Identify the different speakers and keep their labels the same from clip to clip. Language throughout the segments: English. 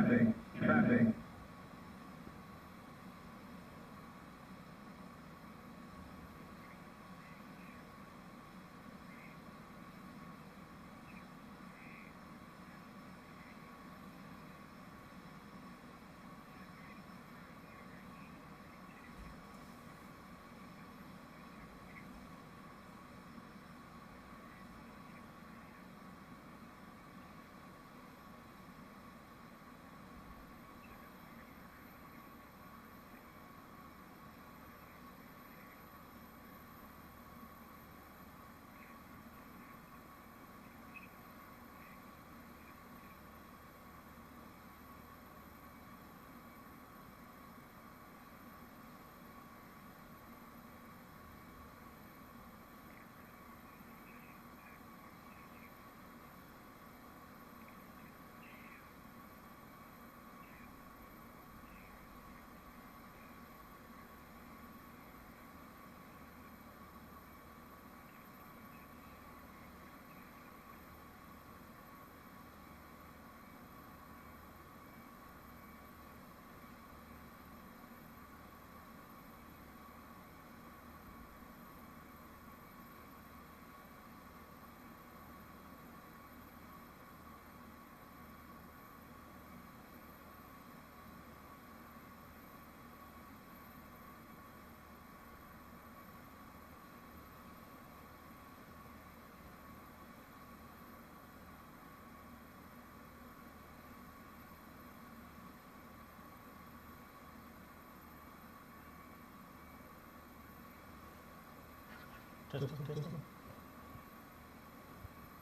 Speaker 1: Traffic.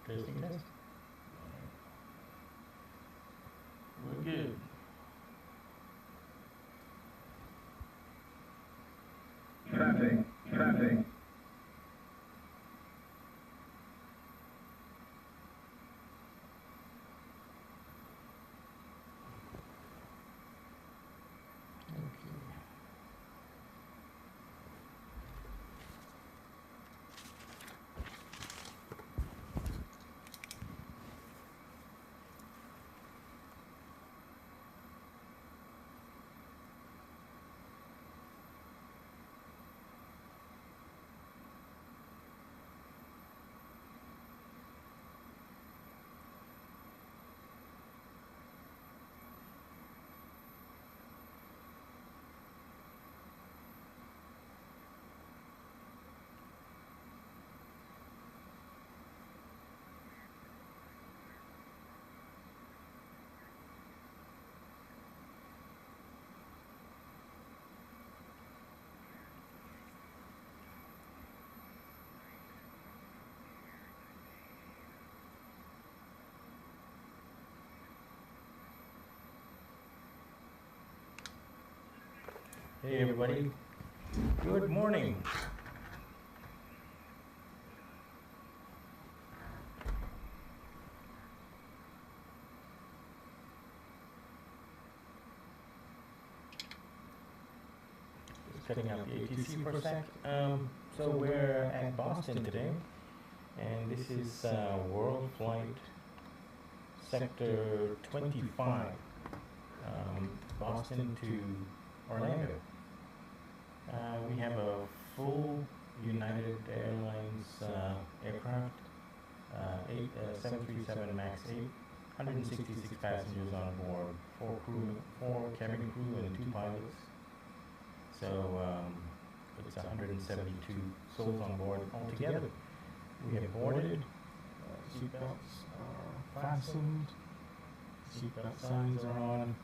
Speaker 2: Testing. Test. We're good.
Speaker 1: Traffic.
Speaker 2: Hey everybody, good morning. Just cutting out the ATC for a sec. So we're at Boston today, and this is World Flight Sector 25, Boston to Orlando. We have a full United Airlines aircraft, 737 MAX 8, 166 passengers on board, 4 cabin crew and 2 pilots. So it's 172 souls on board altogether. We have boarded, seatbelts are fastened, seatbelt signs are on,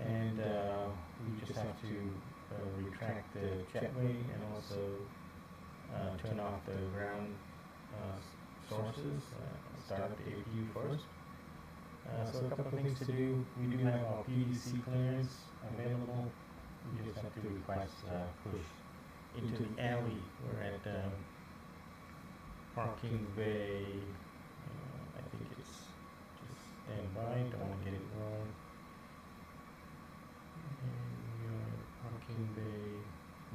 Speaker 2: and we just have to retract the jetway and also turn off the ground sources, start up the APU first. So a couple of things to do. We do have our PDC clearance available. We just have to request push into the alley. We're at parking bay. I think it's just stand by. Don't want to get it wrong. Parking bay,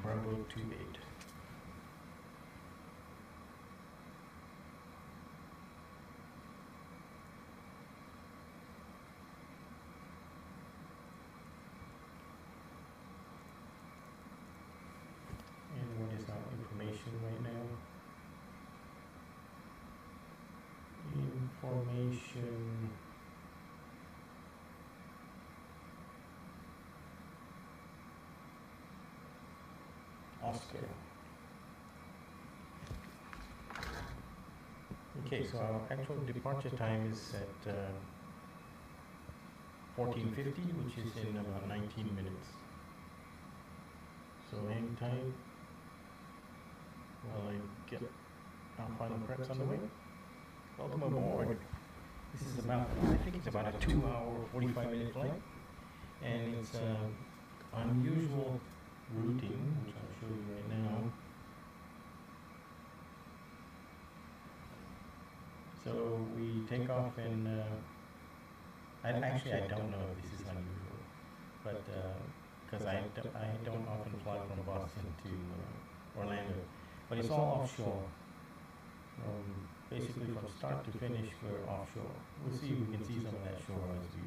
Speaker 2: Bravo 28. Oscar. Okay, so our actual departure time is at 14:50, which is in about 19 minutes. So hang tight while I get our final preps underway. Welcome aboard. This is about, I think it's about a 2-hour, 45-minute flight. And it's unusual routing, which I'll show you right now. So we take off in, I don't know if this is unusual, but because I don't often fly from Boston to Orlando, but it's all offshore. Basically from start to finish, we're offshore. We'll see if we can see some of that shore as we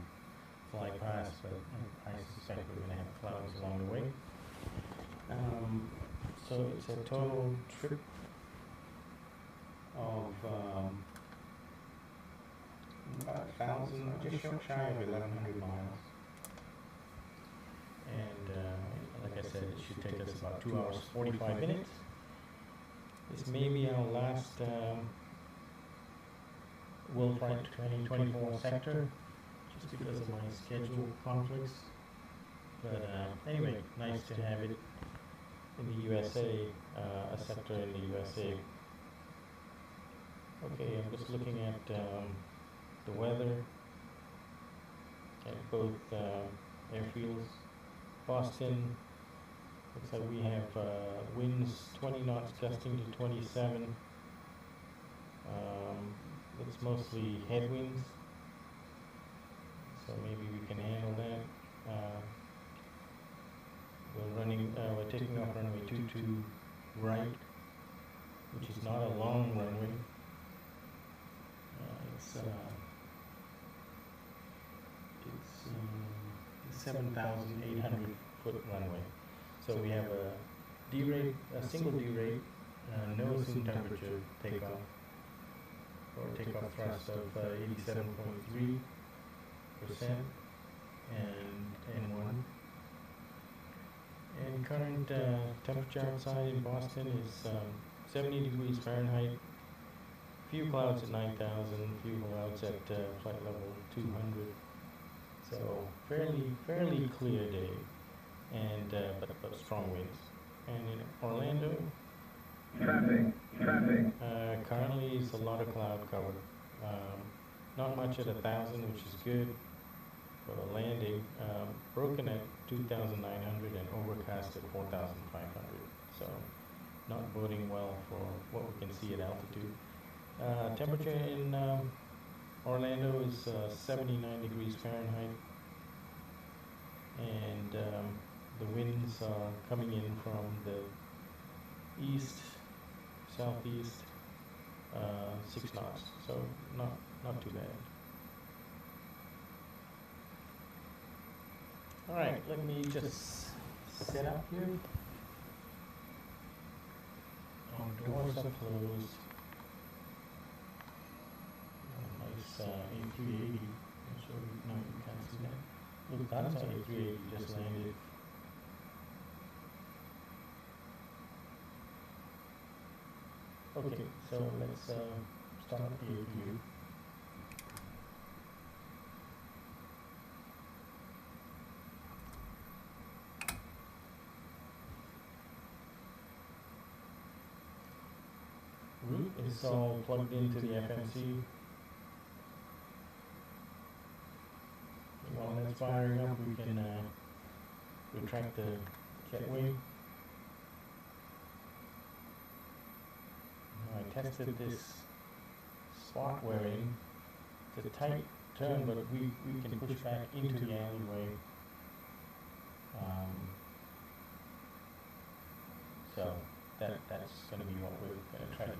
Speaker 2: fly past, but I suspect we're going to have clouds along the way. So it's a total trip of about 1,000, just shy of 1,100 miles. And like I said, it should take us about 2 hours, 45 minutes. This may be our last World Flight 2024 sector, just because of my schedule conflicts. But anyway, nice to have it in the USA, a sector in the USA. Okay, I'm just looking at the weather at both airfields. Boston, looks like we have winds 20 knots gusting to 27. It's mostly headwinds, so maybe we can handle that. We're taking off runway 22 right, which is not a long runway. It's 7,800 foot runway. So we have a D-rate, a single D-rate, no assumed temperature takeoff, or takeoff thrust of 87.3% and N1. And current temperature outside in Boston is 70 degrees Fahrenheit. Few clouds at 9,000, few clouds at flight level 200. So fairly clear day, and but strong winds. And in Orlando, traffic. Currently it's a lot of cloud cover. Not much at 1,000, which is good for the landing. Broken at 2,900 and overcast at 4,500. So not boding well for what we can see at altitude. Temperature in Orlando is 79 degrees Fahrenheit, and the winds are coming in from the east, southeast, 6 knots, so not too bad. Alright, let me just set up here. Our doors are closed. A380. So no, you can't see that. Look, that's our A380 just landed. Okay, so let's start the APU. Root is all plugged into the FMC. While that's firing up, we can retract the jetway. I tested this spot wearing. It's a tight turn, but we can push back into the alleyway. So that's going to be what we're going to try to do.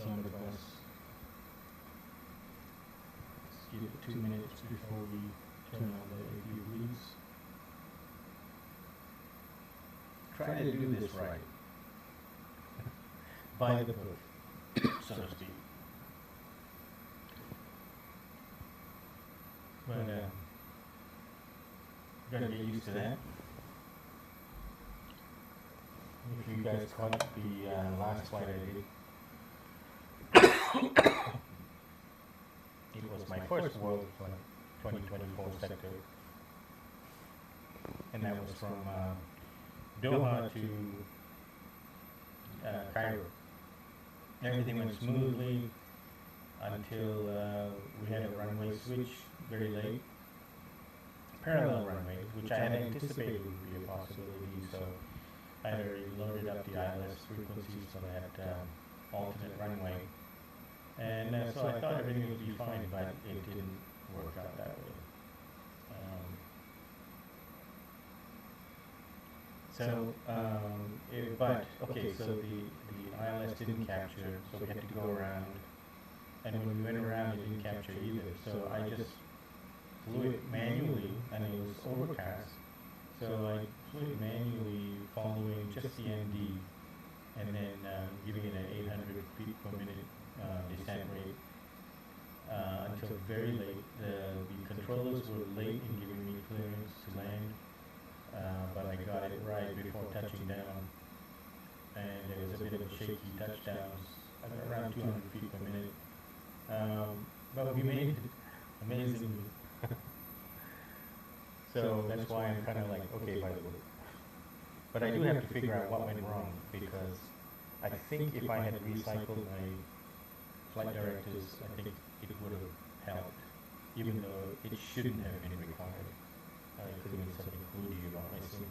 Speaker 2: On the bus. Let's give it 2 minutes before we turn on the APU leads. try to do this right. By the book, so to speak. But gotta get used to that. If you guys caught the last flight I did, it was my first world flight, 2024 sector, and that was from Doha to Cairo. Everything went smoothly until we had a runway switch very late. Parallel runways, which I had anticipated would be a possibility, so I had already loaded up the ILS frequencies for that alternate runway. And so I thought everything would be fine, but it didn't work out that way. So the ILS didn't capture, so we had to go around. And when we went around, it didn't capture either. So I just flew it manually, and it was overcast. So I flew it manually, following just the ND, and then giving it an 800 feet per minute descent rate until very late. The controllers were late in giving me clearance to land, but I got it right before touching down. And there was a bit of a shaky touchdown, around 200 feet per minute. But we made it amazingly. So that's why I'm kind of like, okay, by the way. But I do have to figure out what went wrong, because I think if I had recycled my flight directives, I think it would have helped, even though it shouldn't have been required. It could have been something cluey about my sim.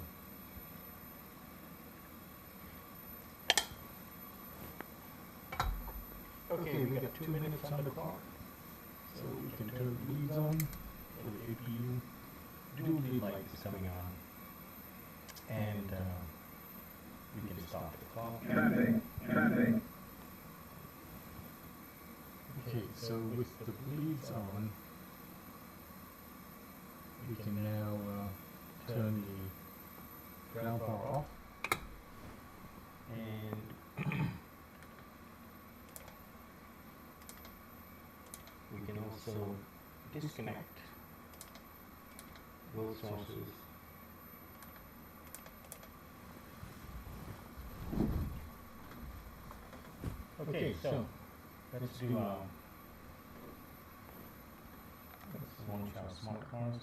Speaker 2: Okay, we got 2 minutes on the clock, so we can turn the leads on, or the APU. Dual lead light is coming on, and we can stop the clock. Okay, so with the bleeds on, we can now turn the ground power off, and we can also disconnect both sources. Okay, so let's do let's launch our smart cars.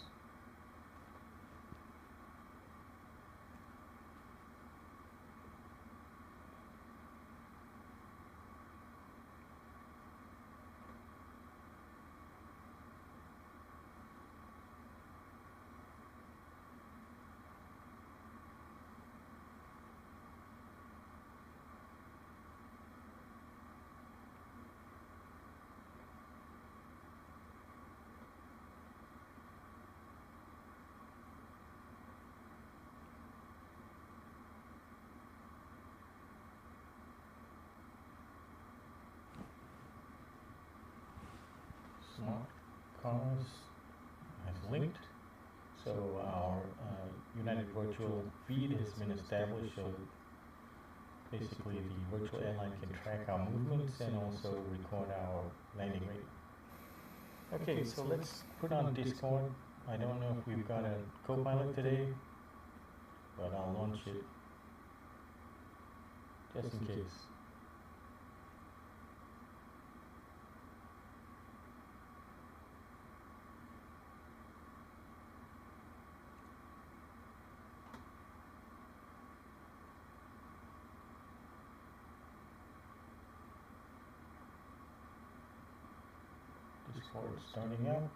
Speaker 2: Smart cars has linked, so our United Virtual feed has been established, so basically the virtual airline can track our movements and also record our landing rate. Okay, so let's put on Discord. I don't know if we've got a co-pilot today, but I'll launch it just in case. Discord starting up.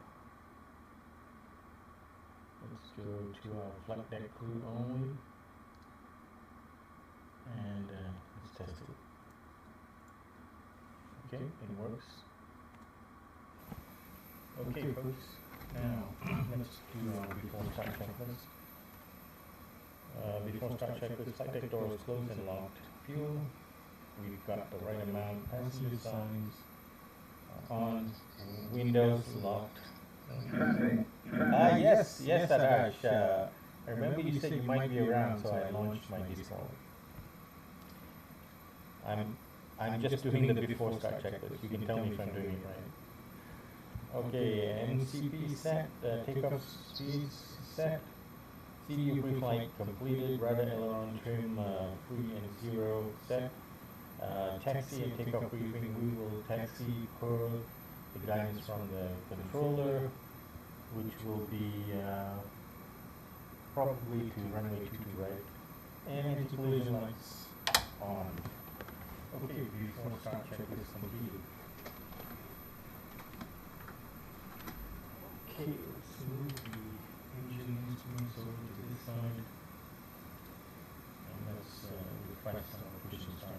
Speaker 2: Let's go to our flight deck crew only, and let's test it. Okay, it works. Okay, folks. Now let's do our before start checklist. Before start checklist, flight deck doors closed and locked. Fuel. We've got the right amount. Passenger signs on. Windows locked. Yes, Adash. I remember you said you might be around, so I launched my Discord. I'm just doing the before start checklist. You can tell me if I'm doing it right. Okay, MCP set, takeoff speeds set, CDU pre-flight completed, rudder aileron trim free and 0 set, taxi and takeoff briefing. We will taxi per the guidance from the controller, which will be probably to runway 22 right, and anti-collision lights on. Okay, before start checklist completed. Okay, let's move the engine instruments over to this side, and let's request our push and start.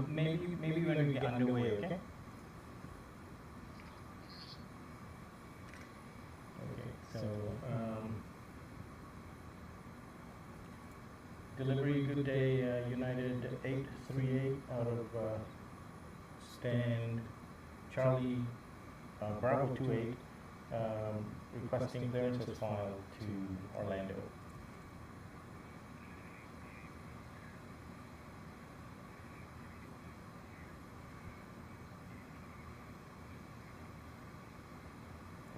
Speaker 2: Maybe when we get underway, okay? Okay, so delivery, good day, United 838 out of stand Charlie Bravo 28, requesting clearance as filed to Orlando.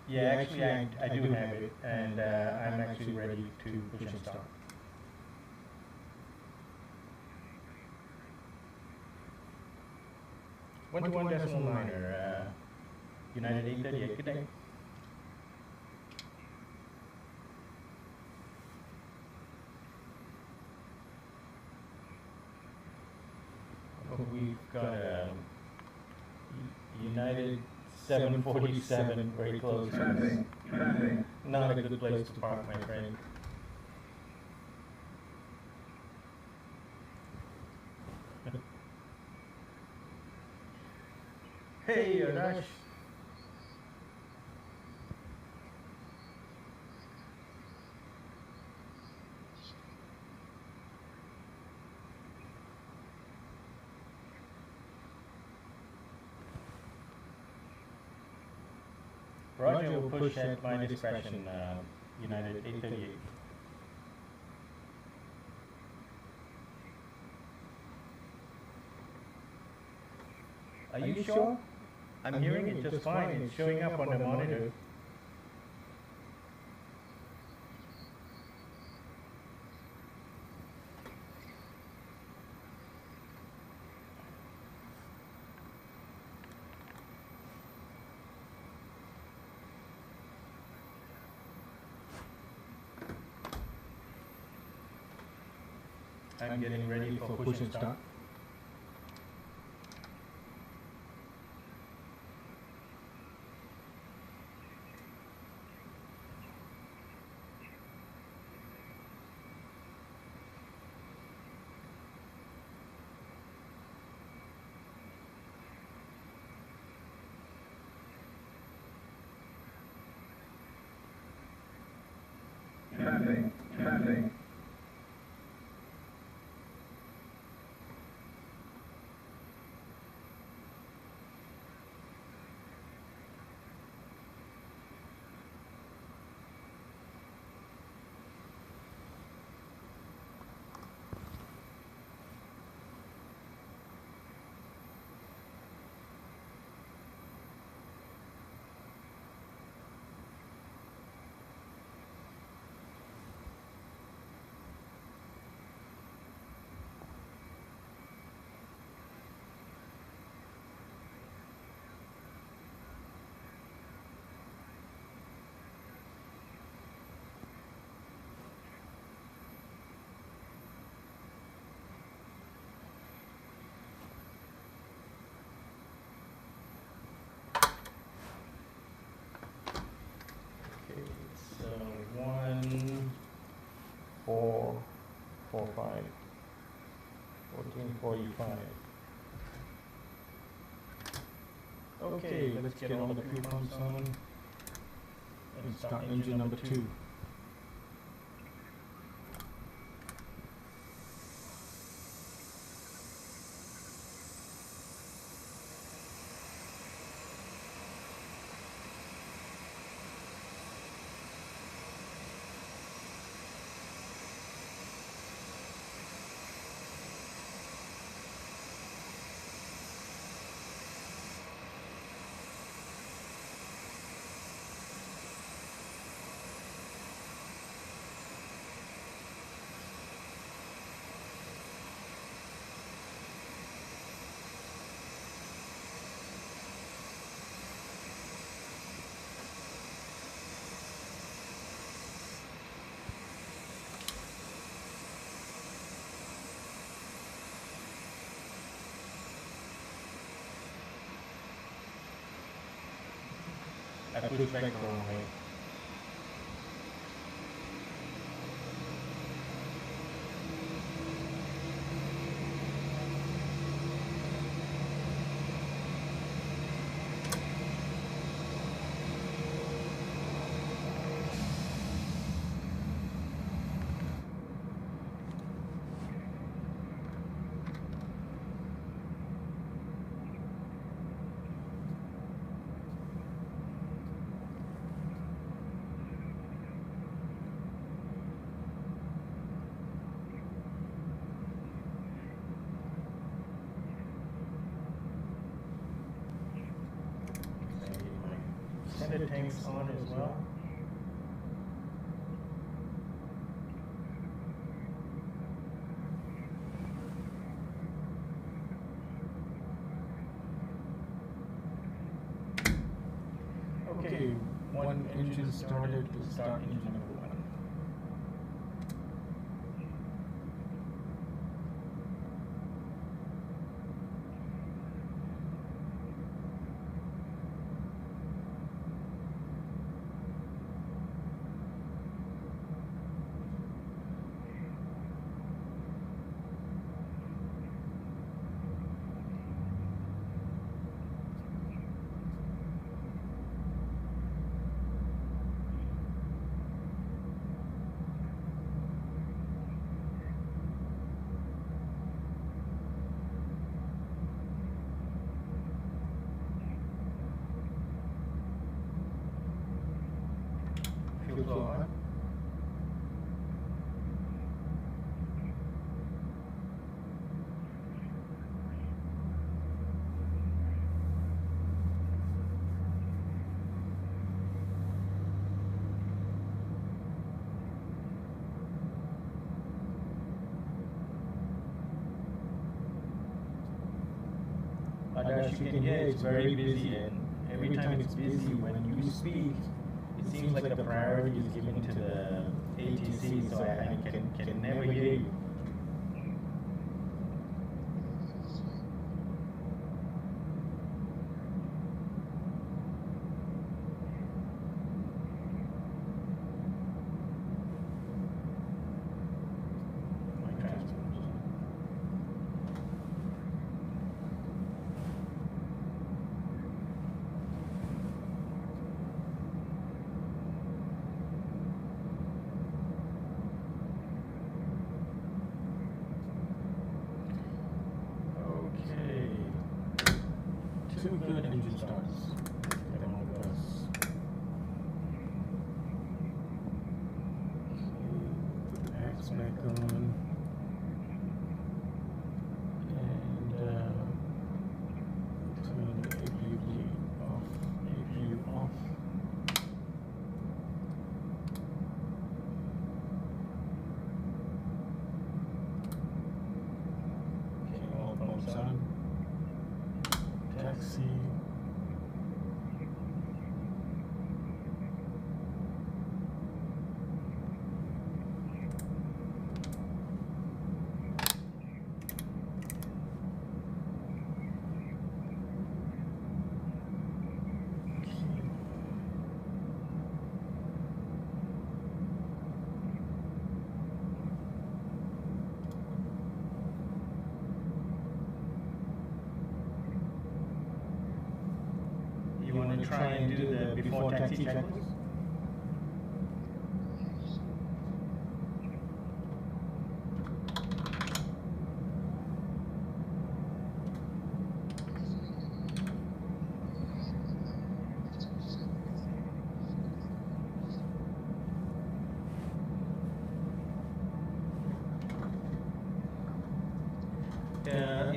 Speaker 2: Yeah, actually I do have it, and I'm actually ready to push and start. One decimal minor, United 838, good day. We've got United 747, very close. Not a good place to park, my friend. Hey, Anash. Roger will push at my discretion, United 838. Are you sure? I'm hearing it just fine. It's showing up on the monitor. I'm getting ready for push and start. Traffic. So 1, 4, 4, 5, 14, 45. Okay, let's get all the fuel pumps on and start engine number 2. I pushed back the wrong way. Center tanks on as well. Okay, one engine started. Let's start engine number 1. Fuel flow on. As you can hear, it's very busy, and every time it's busy, when you speak, it seems like the priority is given to the ATC, so I can never hear you. Two good engine starts. Get them on the bus. Put the packs back on. And turn the APU off. APU off. Okay, all pumps on. Taxi. You want to try and do the before taxi checklist?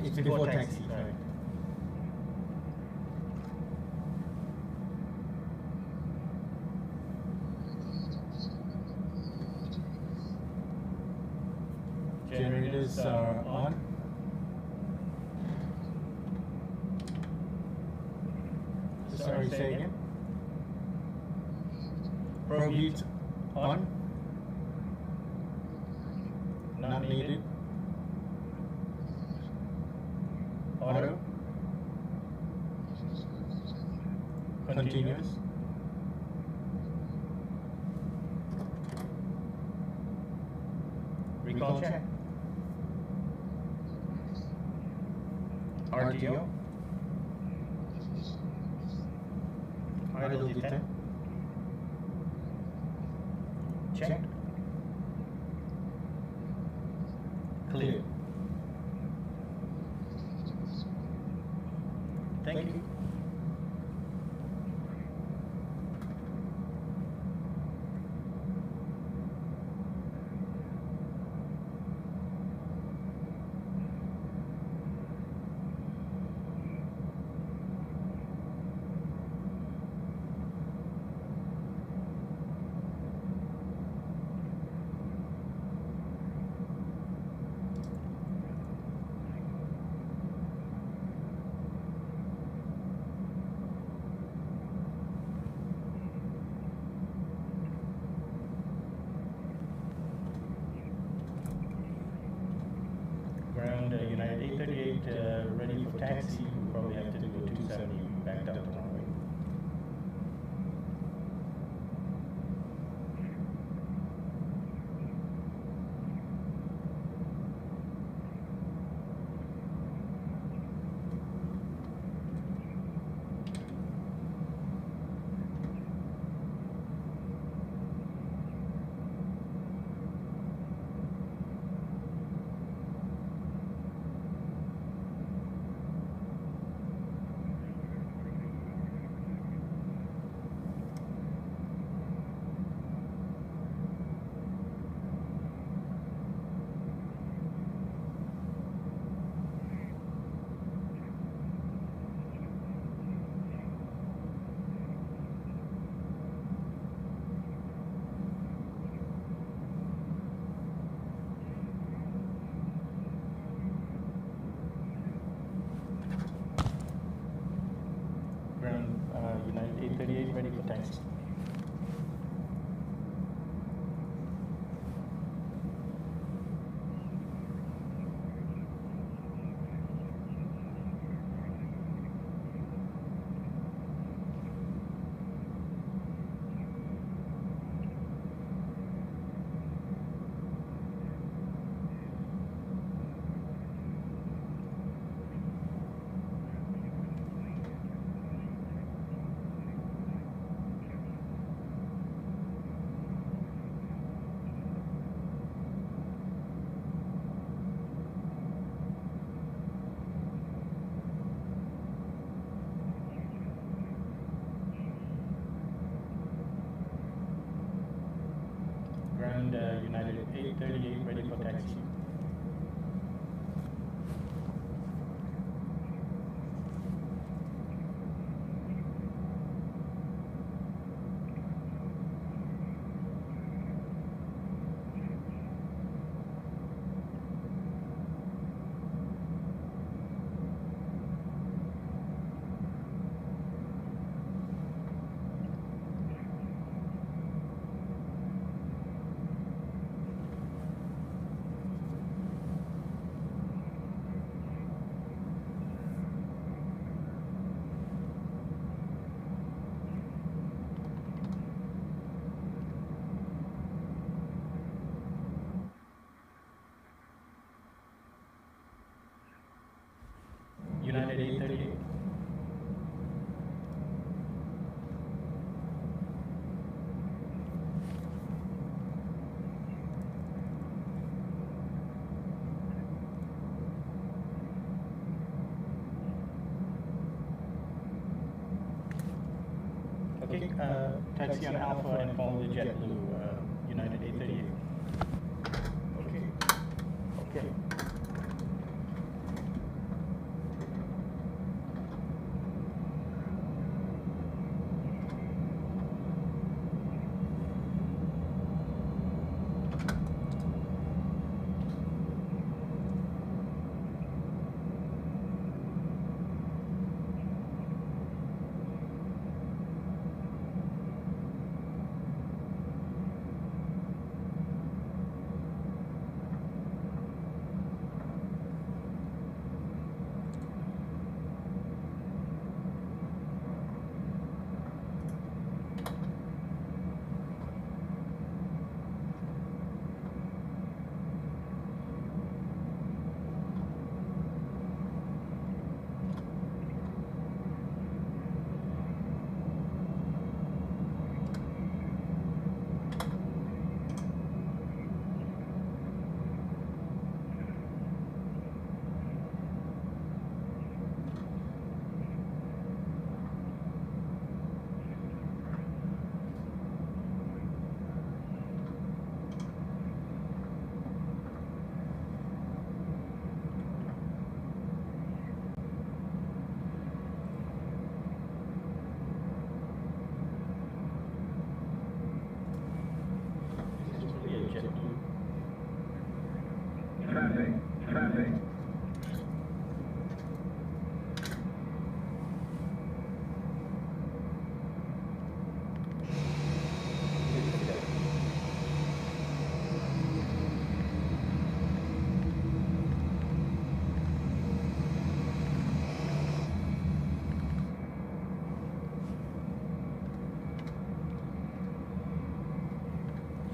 Speaker 2: It's before taxi, right? Generators are on. Sorry, say again. Probe heat on. Not needed. Auto. Continuous. Recall check. RTO. Idle detect. Check. Clear. Thank you. Ground United 838 ready for taxi. We probably have to do a 270 backed up the runway. United 838 ready for taxi. Ground United 838 ready for taxi. Okay, taxi on Alpha and follow the JetBlue, United 838. Okay. Okay.
Speaker 1: Traffic.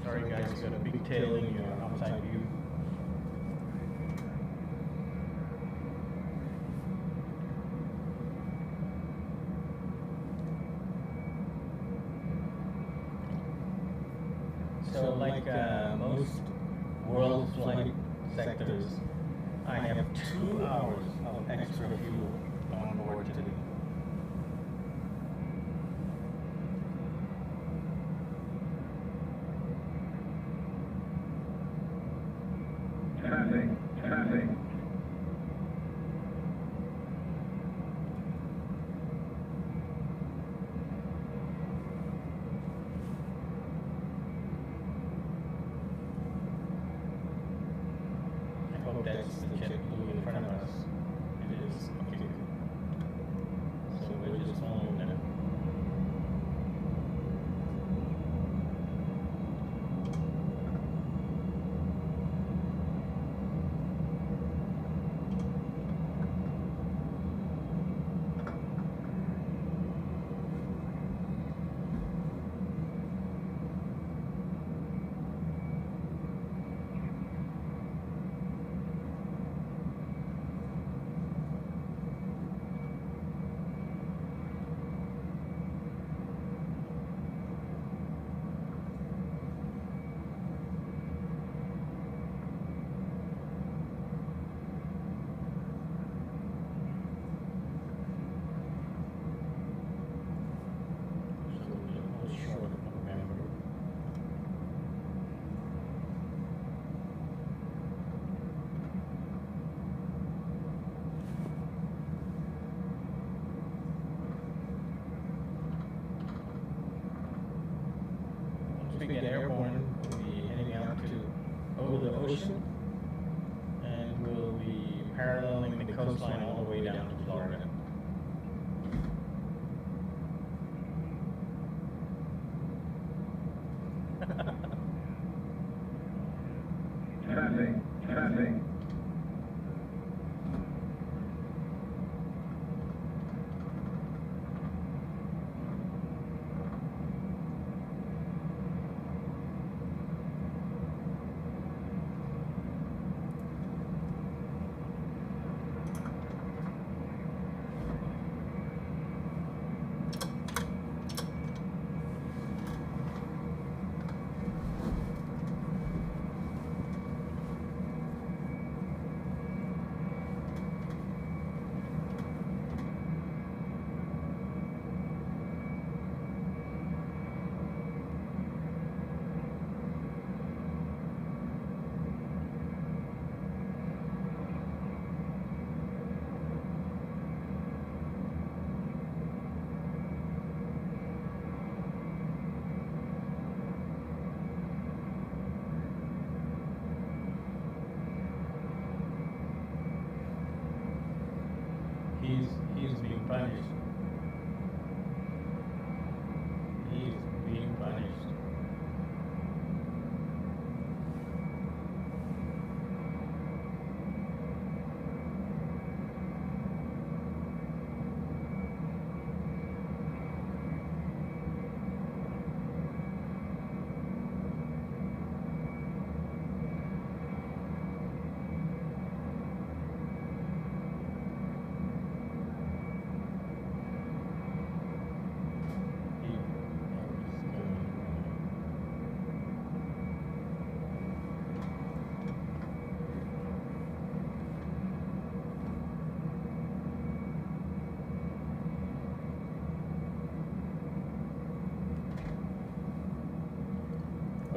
Speaker 2: Sorry guys, you got a big tail in your outside view. So like most world flight sectors, I have 2 hours of extra fuel on board today.
Speaker 1: Traffic.
Speaker 2: I hope that's the JetBlue in front of us. It is. Okay, good. So we're just following that. Once we get airborne, we'll be heading out to over the ocean, and we'll be paralleling the coastline all the way down to Florida.
Speaker 1: Traffic.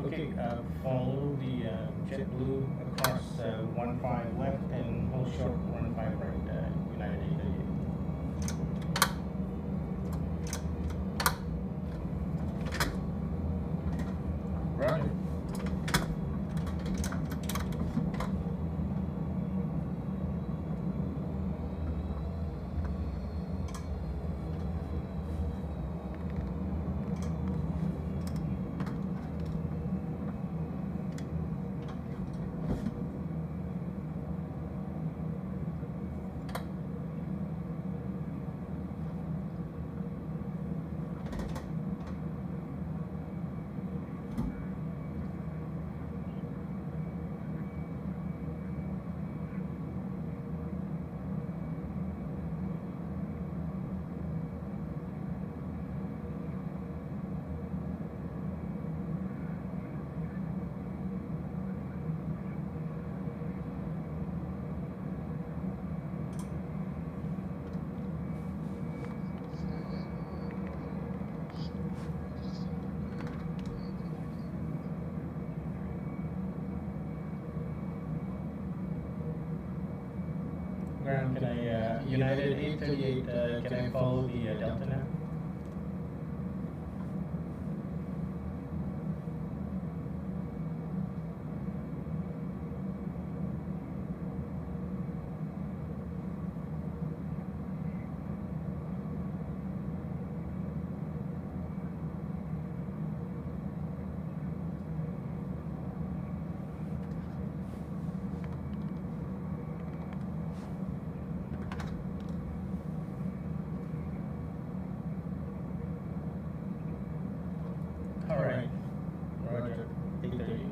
Speaker 2: Okay, follow the JetBlue across 15 left and hold short 15 right, United 888.
Speaker 3: Roger.
Speaker 2: Ground, can I, United 838, can I follow the Delta now? Alright, Roger, 830.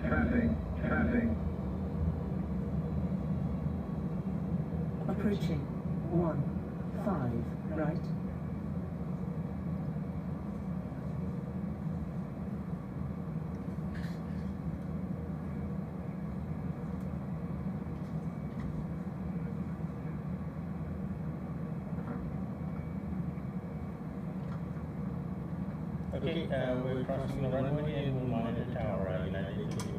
Speaker 1: Traffic, traffic.
Speaker 4: Approaching 15 right.
Speaker 2: Okay, we're crossing the runway and we'll monitor tower, United 888.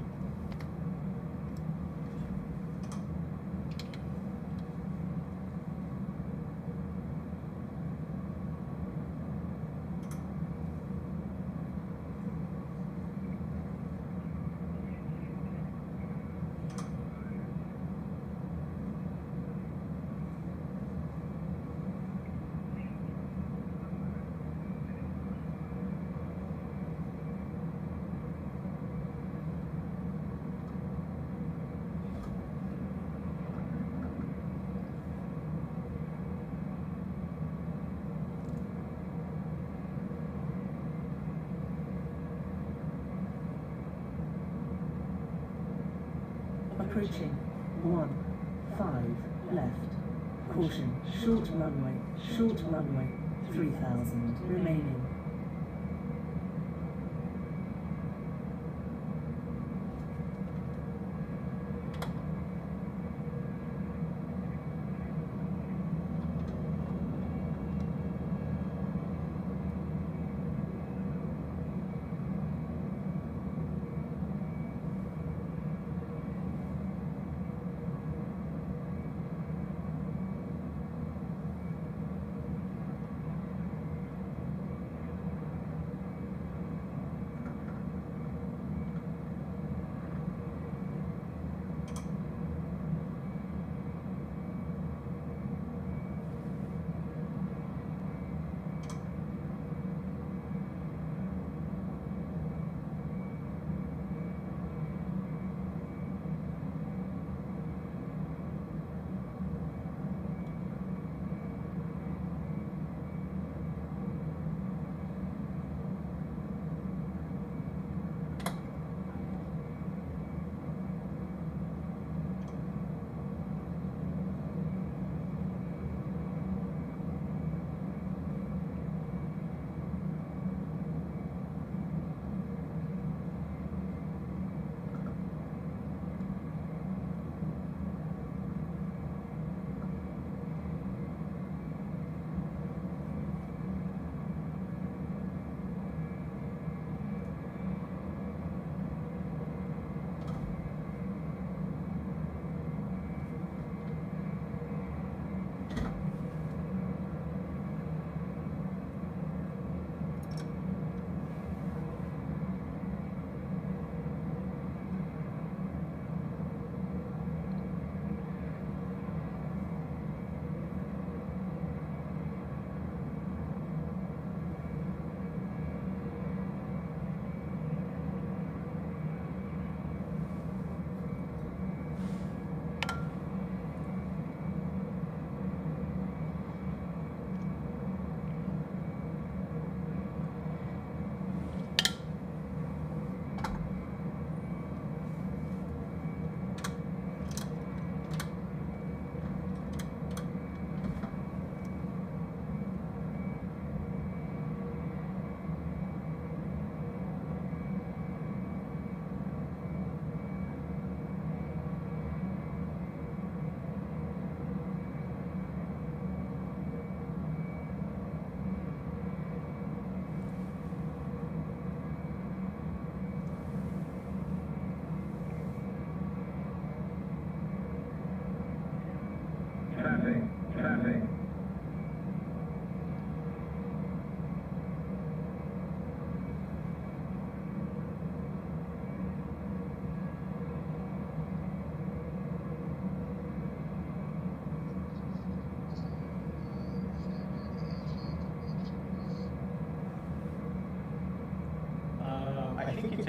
Speaker 4: Approaching 15 left. Caution, short runway, 3000 remaining.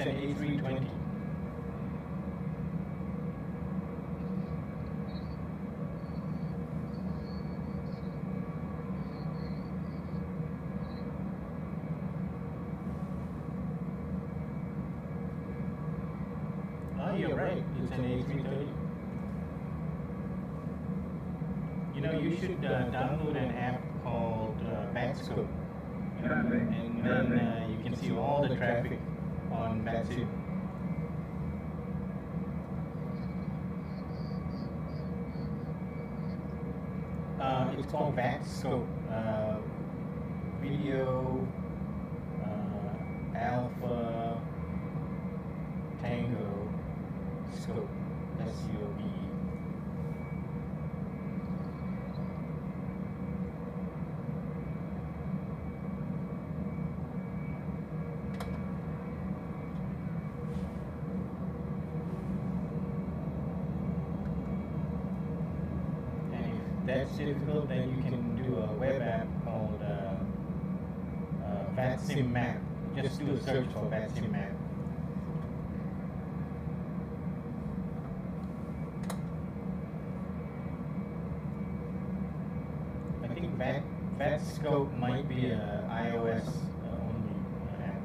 Speaker 2: an A320. Oh, you're right. It's an A330. You know, you should download an app called VATScope,
Speaker 1: Traffic.
Speaker 2: and then you can see all the traffic on VATSIM. It's called VATScope. Video Alpha Tango Scope. SCOPE. That's difficult, then you can do a web app called VATSIM map. Just do a search for VATSIM map. I think VATScope might be a iOS only app.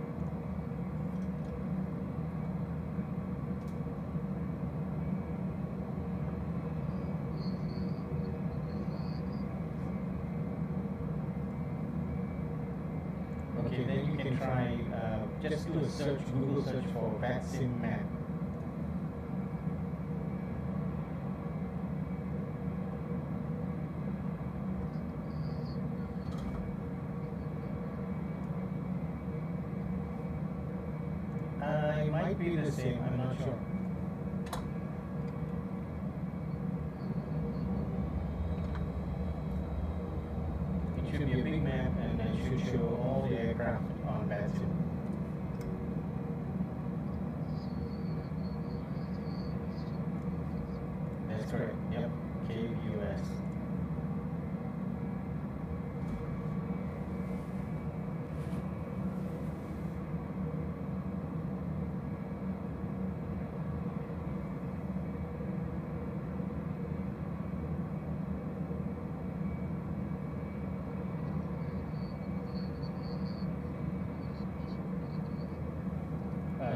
Speaker 2: Okay, then you can try, just do a search, Google search for VATSIM map. It might be the same, I'm not sure. It should be a big map and it should show all the aircraft on VATSIM. That's correct, yep, KUS.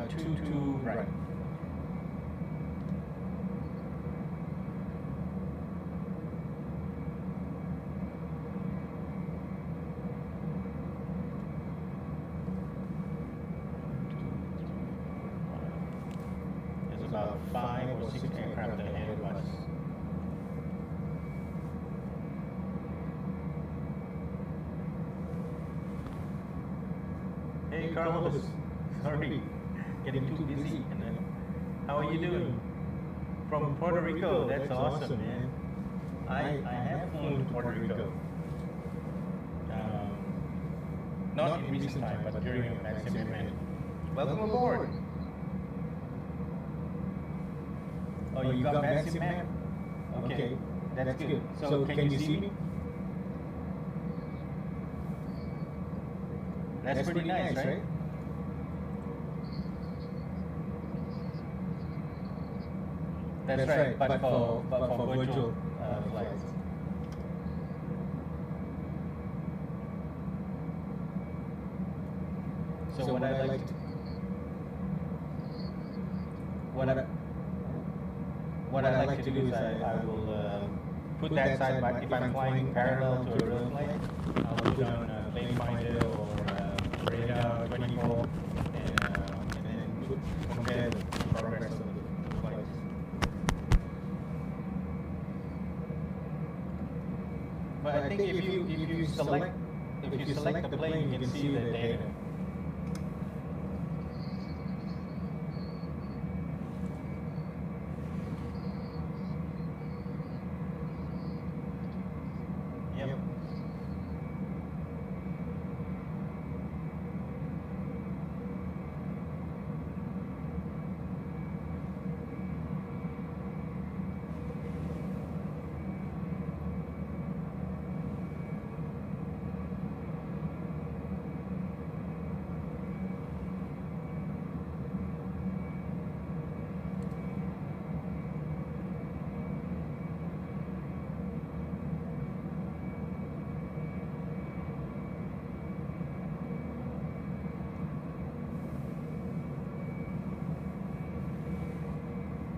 Speaker 2: Two right. There's about 5 or 6 aircraft ahead of us. Hey Carlos, sorry. Getting too busy. And then, how are you doing? From Puerto Rico. That's awesome, man. I have flown to Puerto Rico. Not in recent time, but during a VATSIM event. Welcome aboard. Oh, you got VATSIM map? Okay, that's good. So can you see me? That's pretty nice, right? That's right, but for virtual flights. So what I like to do is I will put that side by, if I'm flying parallel to a real flight, I'll put on a plane finder or radar 24 and then compare the progress of the flights. But I think if you select the plane, you can see the data. Yep.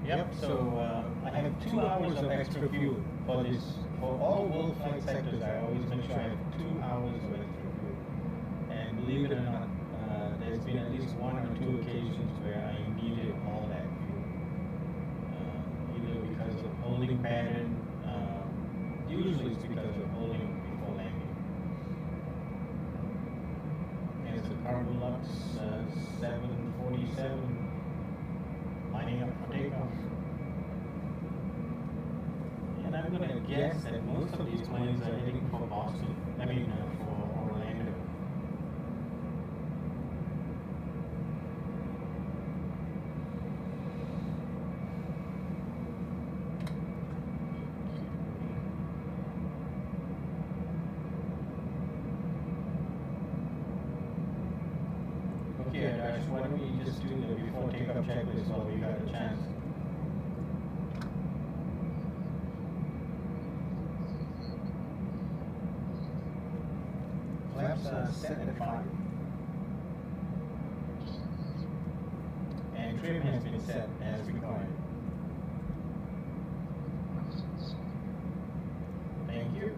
Speaker 2: Yep, so I have 2 hours of extra fuel for this. For all world flight sectors, I always make sure I have 2 hours of extra fuel. And believe it or not, there's been at least 1 or 2 occasions where I needed all that fuel. Either because of holding pattern, usually it's because of holding before landing. And it's a cargo Lux 747 lining up for takeoff. And I'm going to guess that most of these planes are heading for Boston, for Orlando. Okay, Josh, why don't we just do the before takeoff checklist while we got a chance? Flaps are set at 5. And trim has been set as required. Thank you.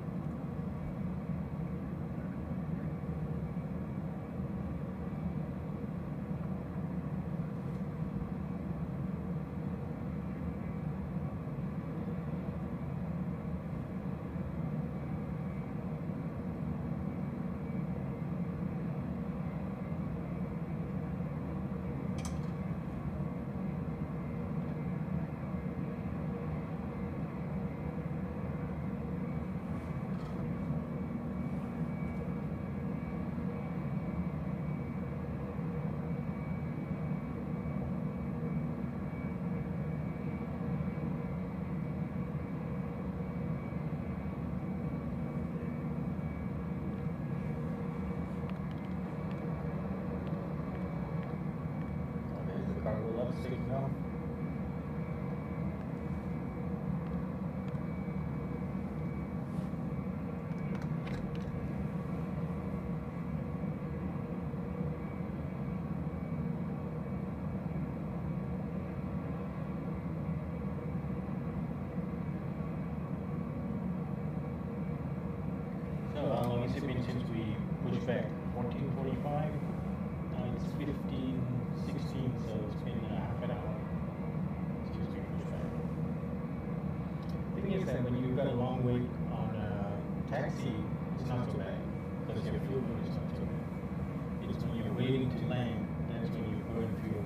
Speaker 2: Signal. So how long has it been since we pushed back? 14:45. It's 15:16, so it's been half an hour since we pushed back. The thing is that when you've got a long wait on a taxi, it's not so bad because your fuel burn is not so bad. It's when you're waiting to land, that's when you burn fuel.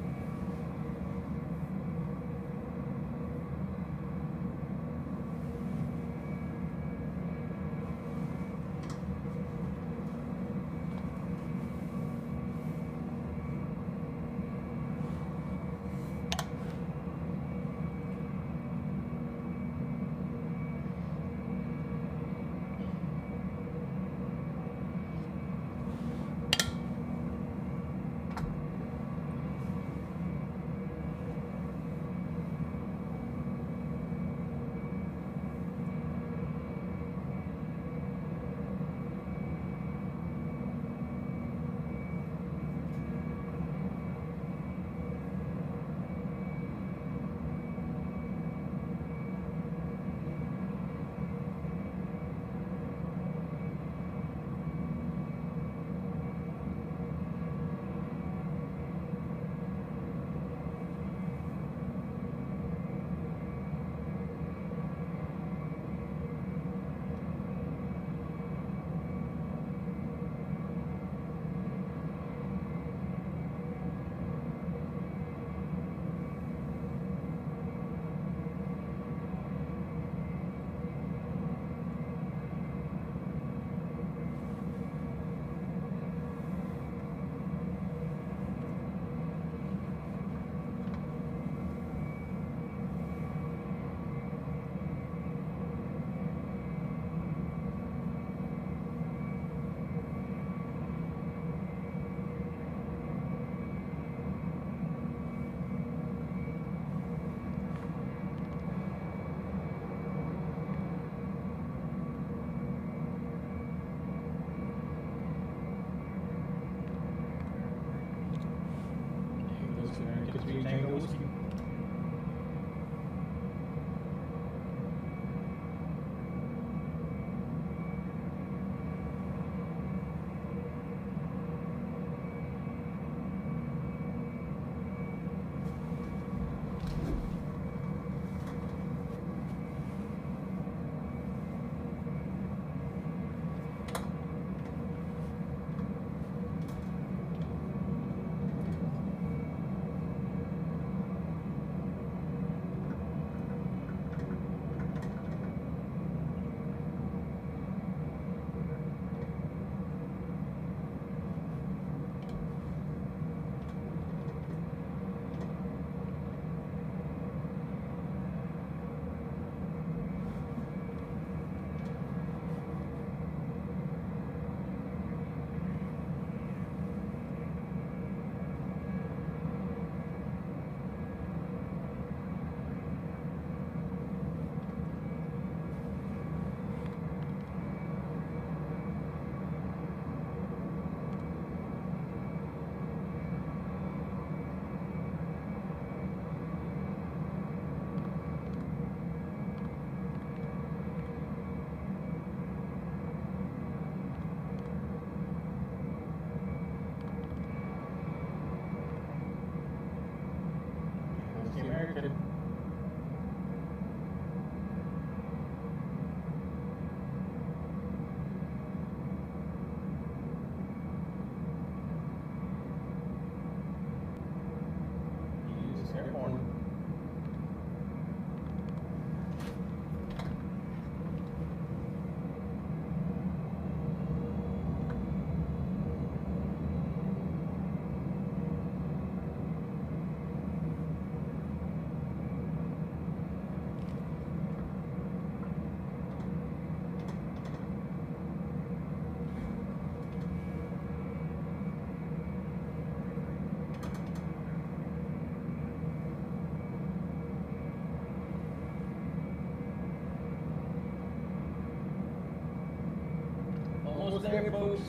Speaker 2: there, folks.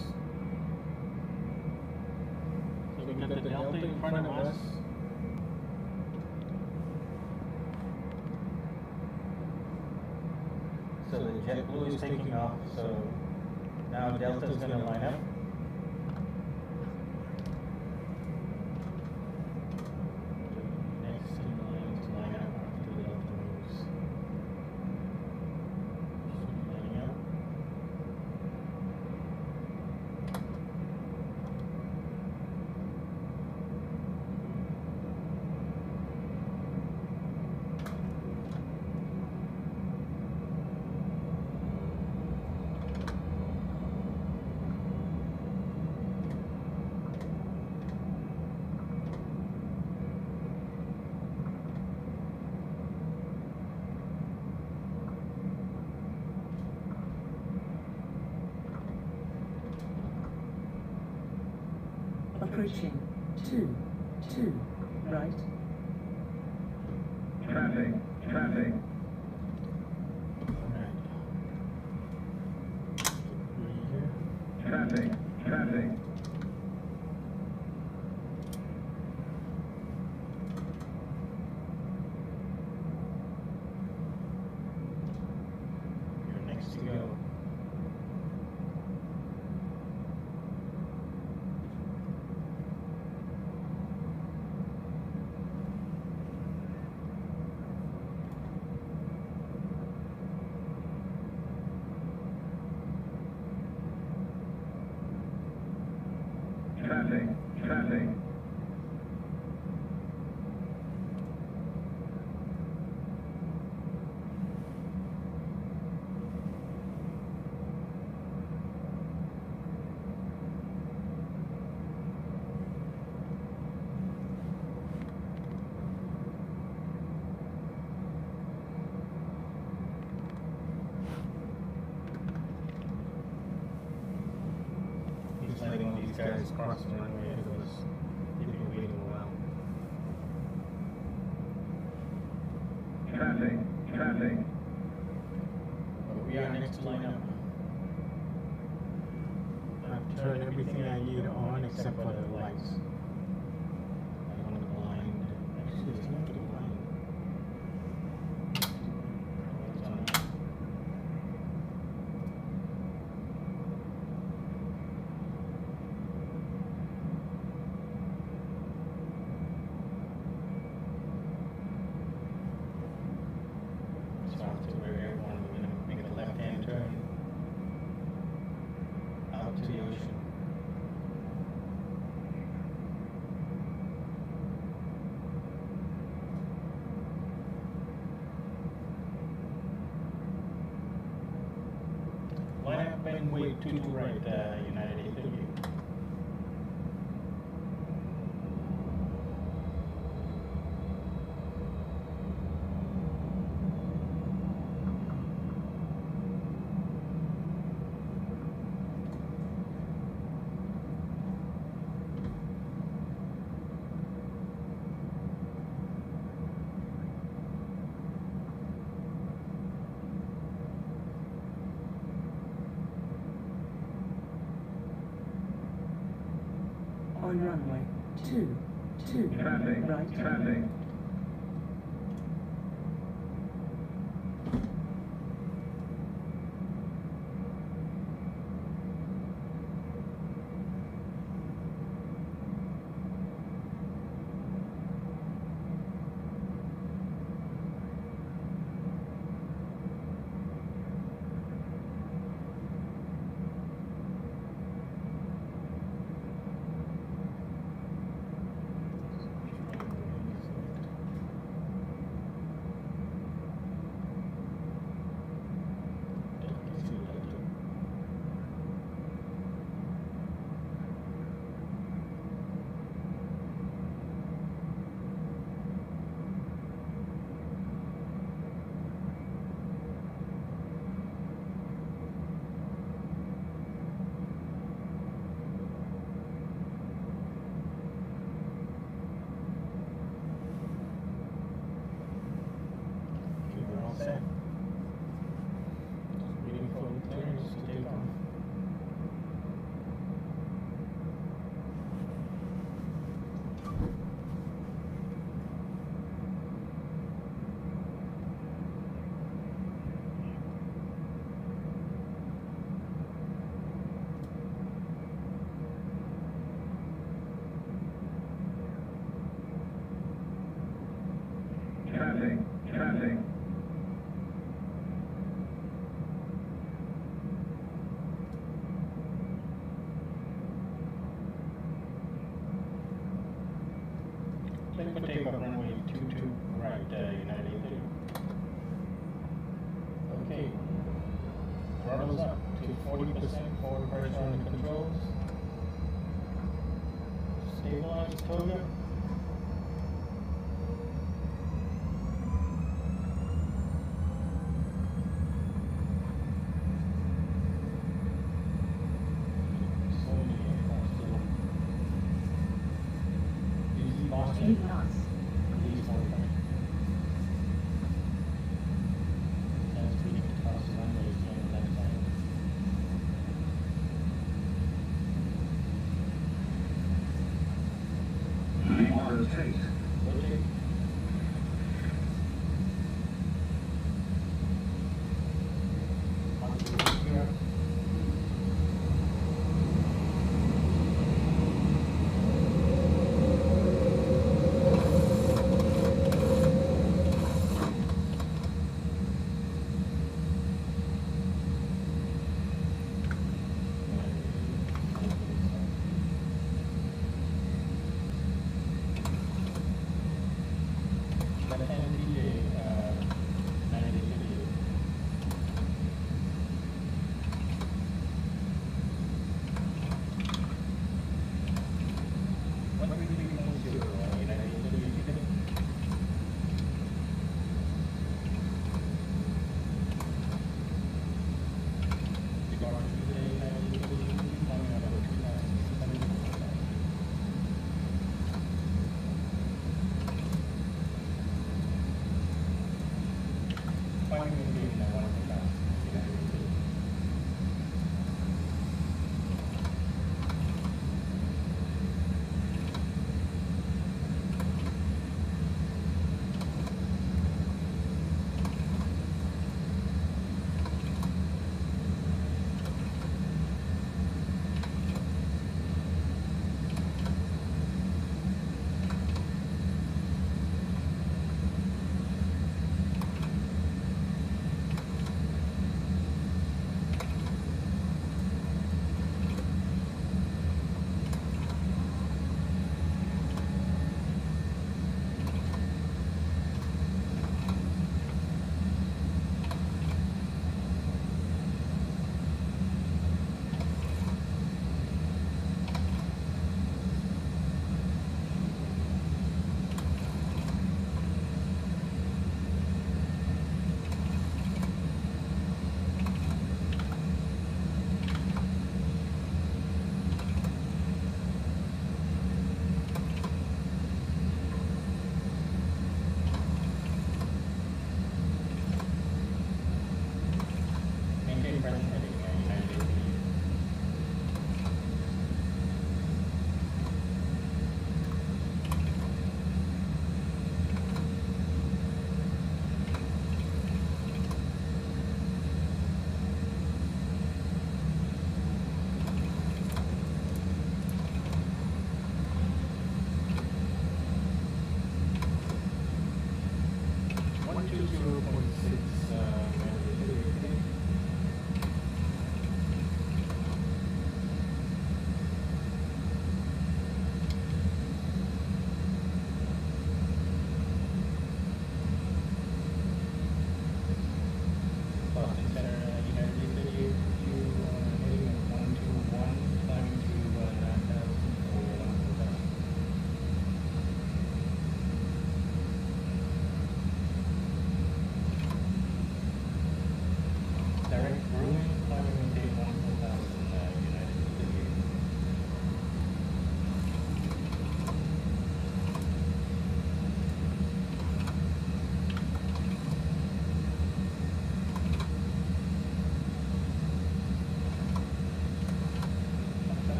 Speaker 2: So we got the Delta in front of us. So the JetBlue is taking off. So now Delta is going to line up. Next in line to line up after the Delta moves. Lining up.
Speaker 4: Approaching 2 right.
Speaker 1: Traffic, traffic.
Speaker 2: Alright. Here.
Speaker 1: Traffic, traffic.
Speaker 2: You're next to go.
Speaker 1: Traffic, traffic.
Speaker 2: He's letting all these guys cross the runway ahead of us. They've been waiting a while.
Speaker 1: Traffic, traffic.
Speaker 2: But we are next to line up. I've turned everything I need on except for the lights. I want to blind. Actually, there's nothing to blind. Lights on. So after we're everyone, we're going to make a left-hand turn out to the ocean. Line up and wait 2 to right, United 838.
Speaker 4: On runway 2
Speaker 1: Traffic,
Speaker 4: right.
Speaker 1: traffic.
Speaker 2: throttles up to 40% forward pressure on the controls. Stabilize toga.
Speaker 4: Eight knots.
Speaker 1: Rotate.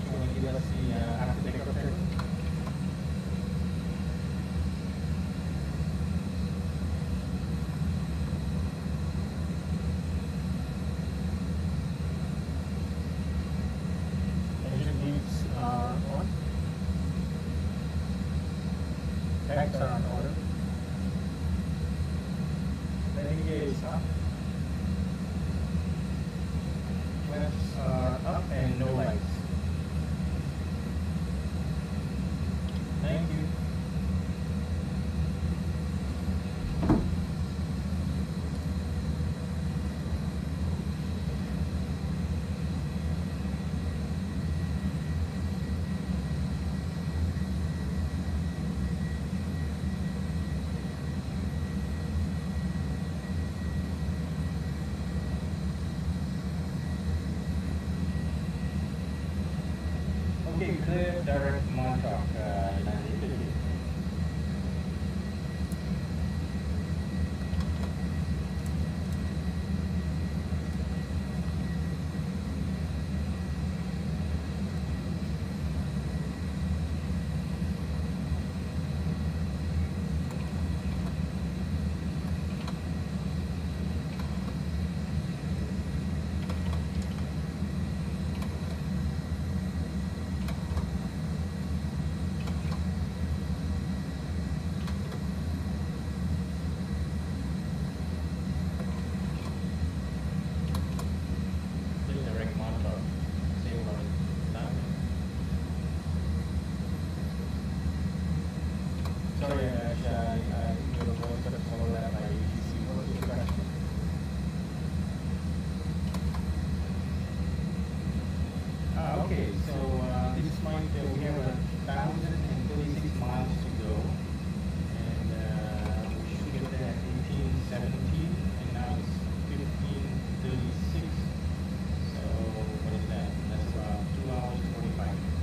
Speaker 2: you want to give us the after takeoff checklist?
Speaker 4: Engine leads are on. Tanks are on order. Landing gear is up. Flaps are up and no lights. Thank you.
Speaker 2: Okay, clear direct Montauk, landing ability. Direct Montauk, same one, landing. Sorry, I your voice got followed that by UTC. What was your question? Okay, so this flight we have 1,036 miles to go, and we should get there at 18:17, and now it's 15:36. So what is that? That's about 2 hours 45 minutes.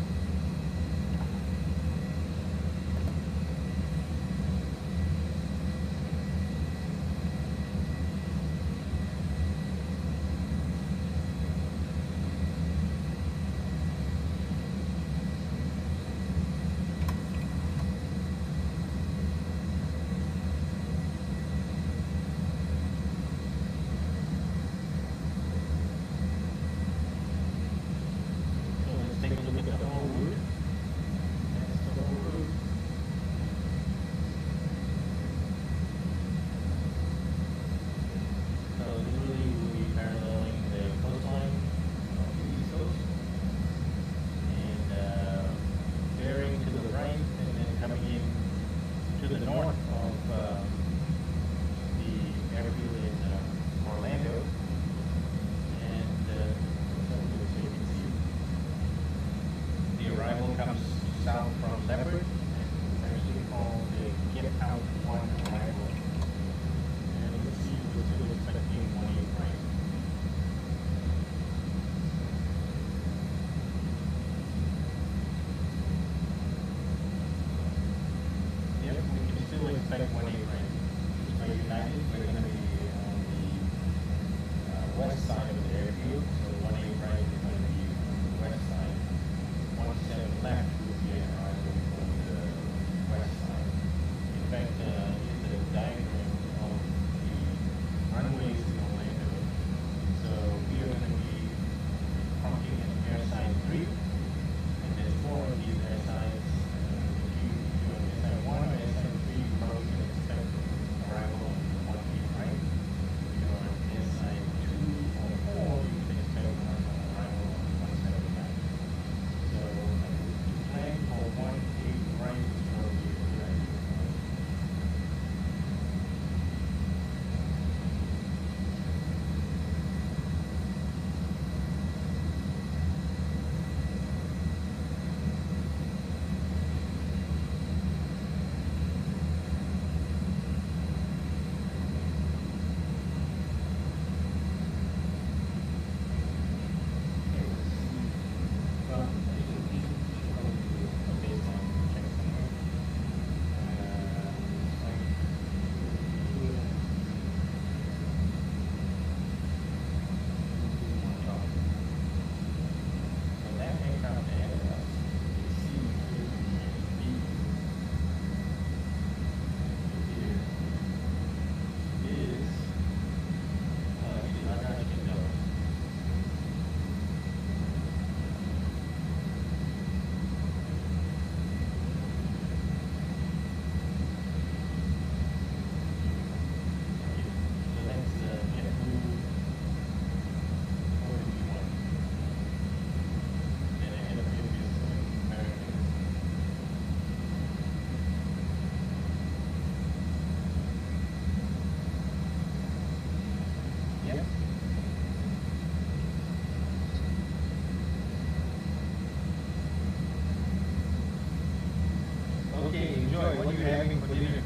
Speaker 4: you're having for dinner?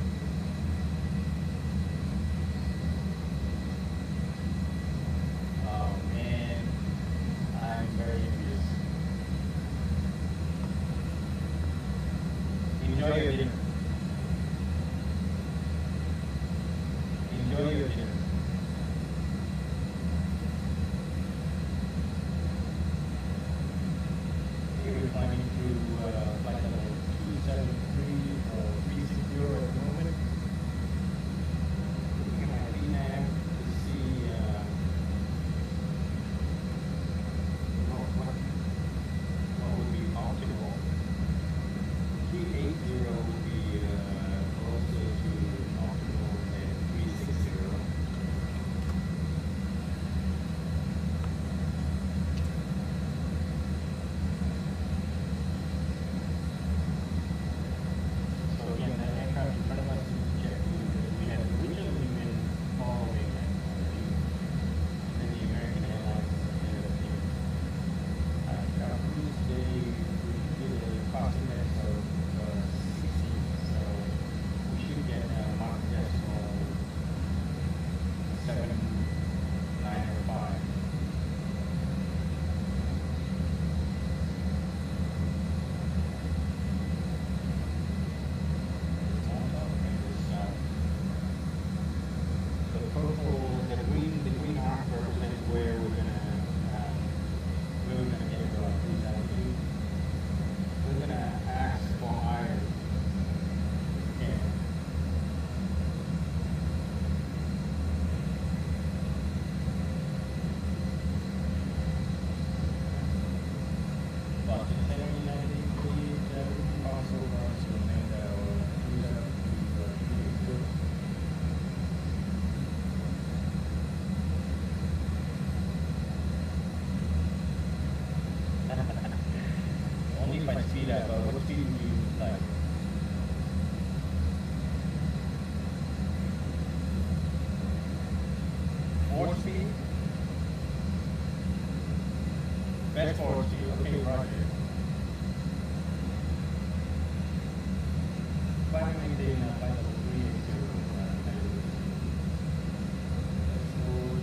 Speaker 4: Oh man, I'm very envious. Enjoy your dinner. Enjoy your dinner. We're climbing through flight level 273 or 360 at the moment. Looking at my VNAV to see what would be optimal. 380 would be closer to optimal than 360. So again, that aircraft in front of us is JetBlue that we had originally been following and then the American Airlines ended up being. Our cruise today, we did a cost index of 60, so we should get mark decimal 7905. The purple, the green arc represents where we're gonna get about cruise altitude. We're gonna ask for higher. Yeah. Boston 79 degrees, also for us to land our cruise altitude. Only if I speed up, what speed would you like? Four speed? Best four speed, okay, roger. Finally, maintain flight level 380. Let's go.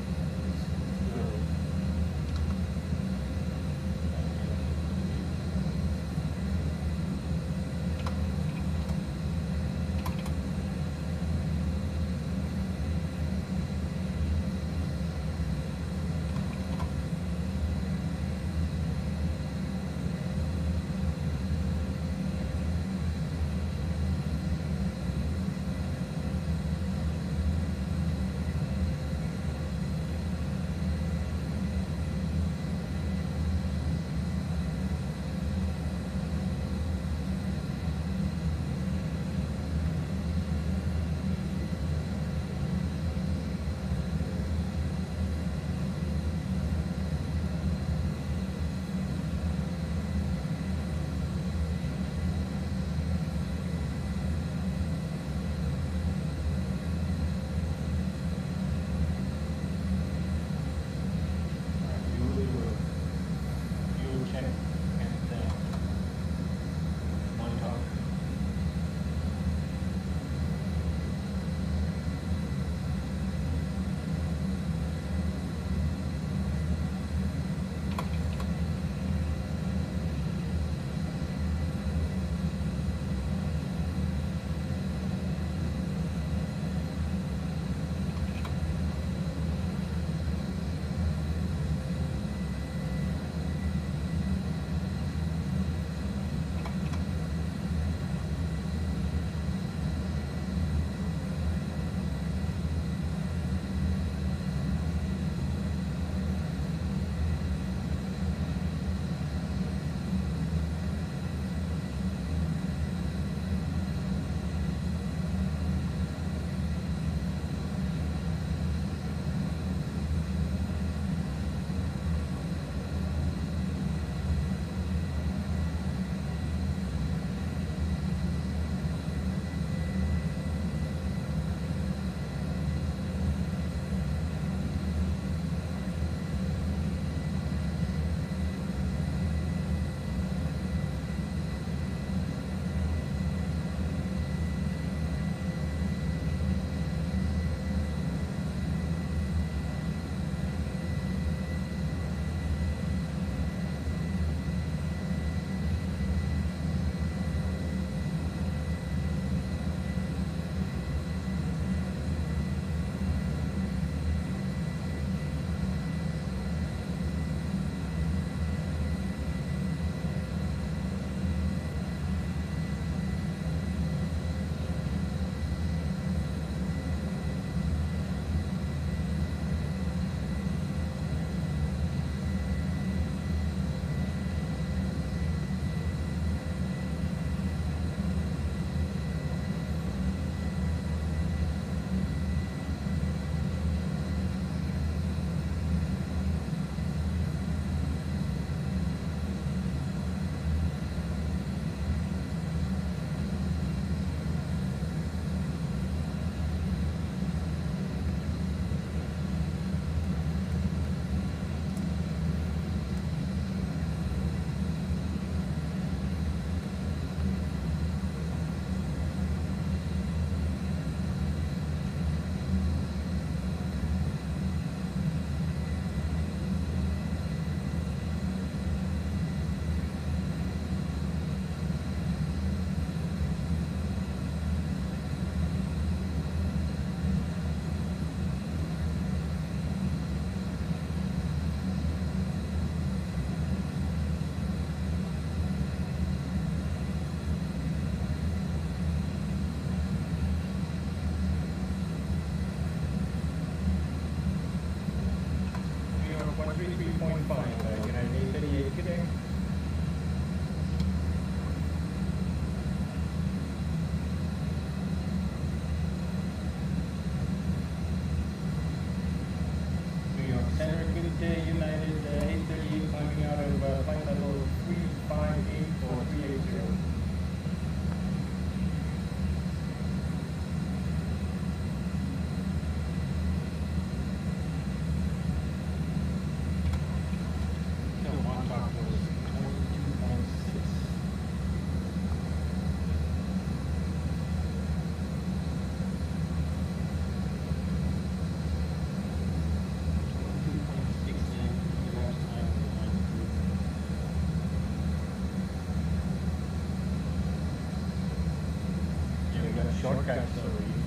Speaker 4: shortcut, so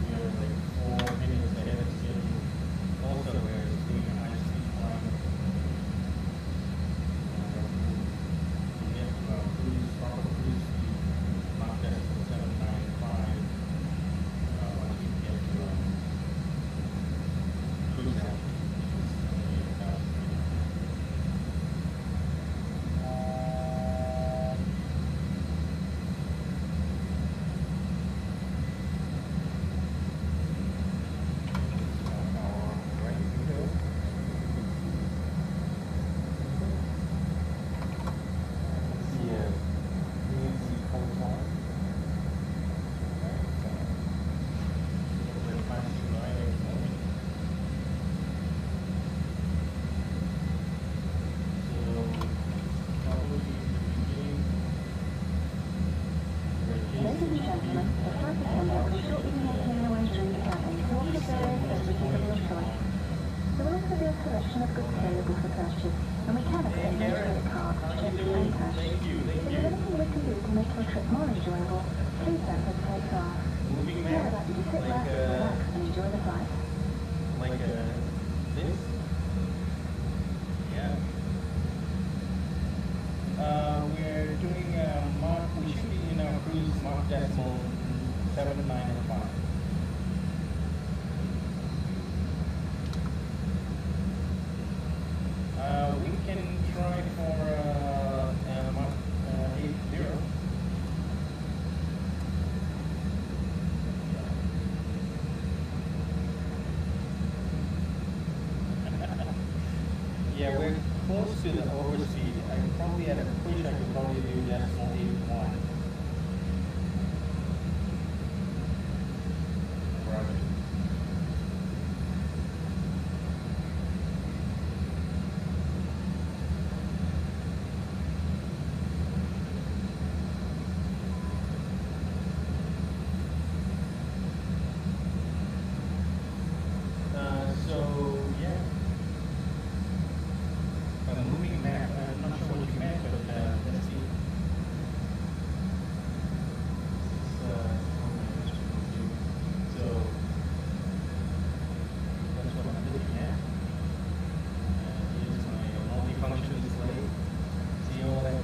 Speaker 4: you're like 4 minutes ahead of schedule. Also, we're doing a high-speed flight. We get to our proper cruise speed, Mach decimal 795. Once you get to cruise altitude, which is 8,000 feet. Yeah, we're close to the overspeed. I probably at a push I could probably do decimal 81. Roger.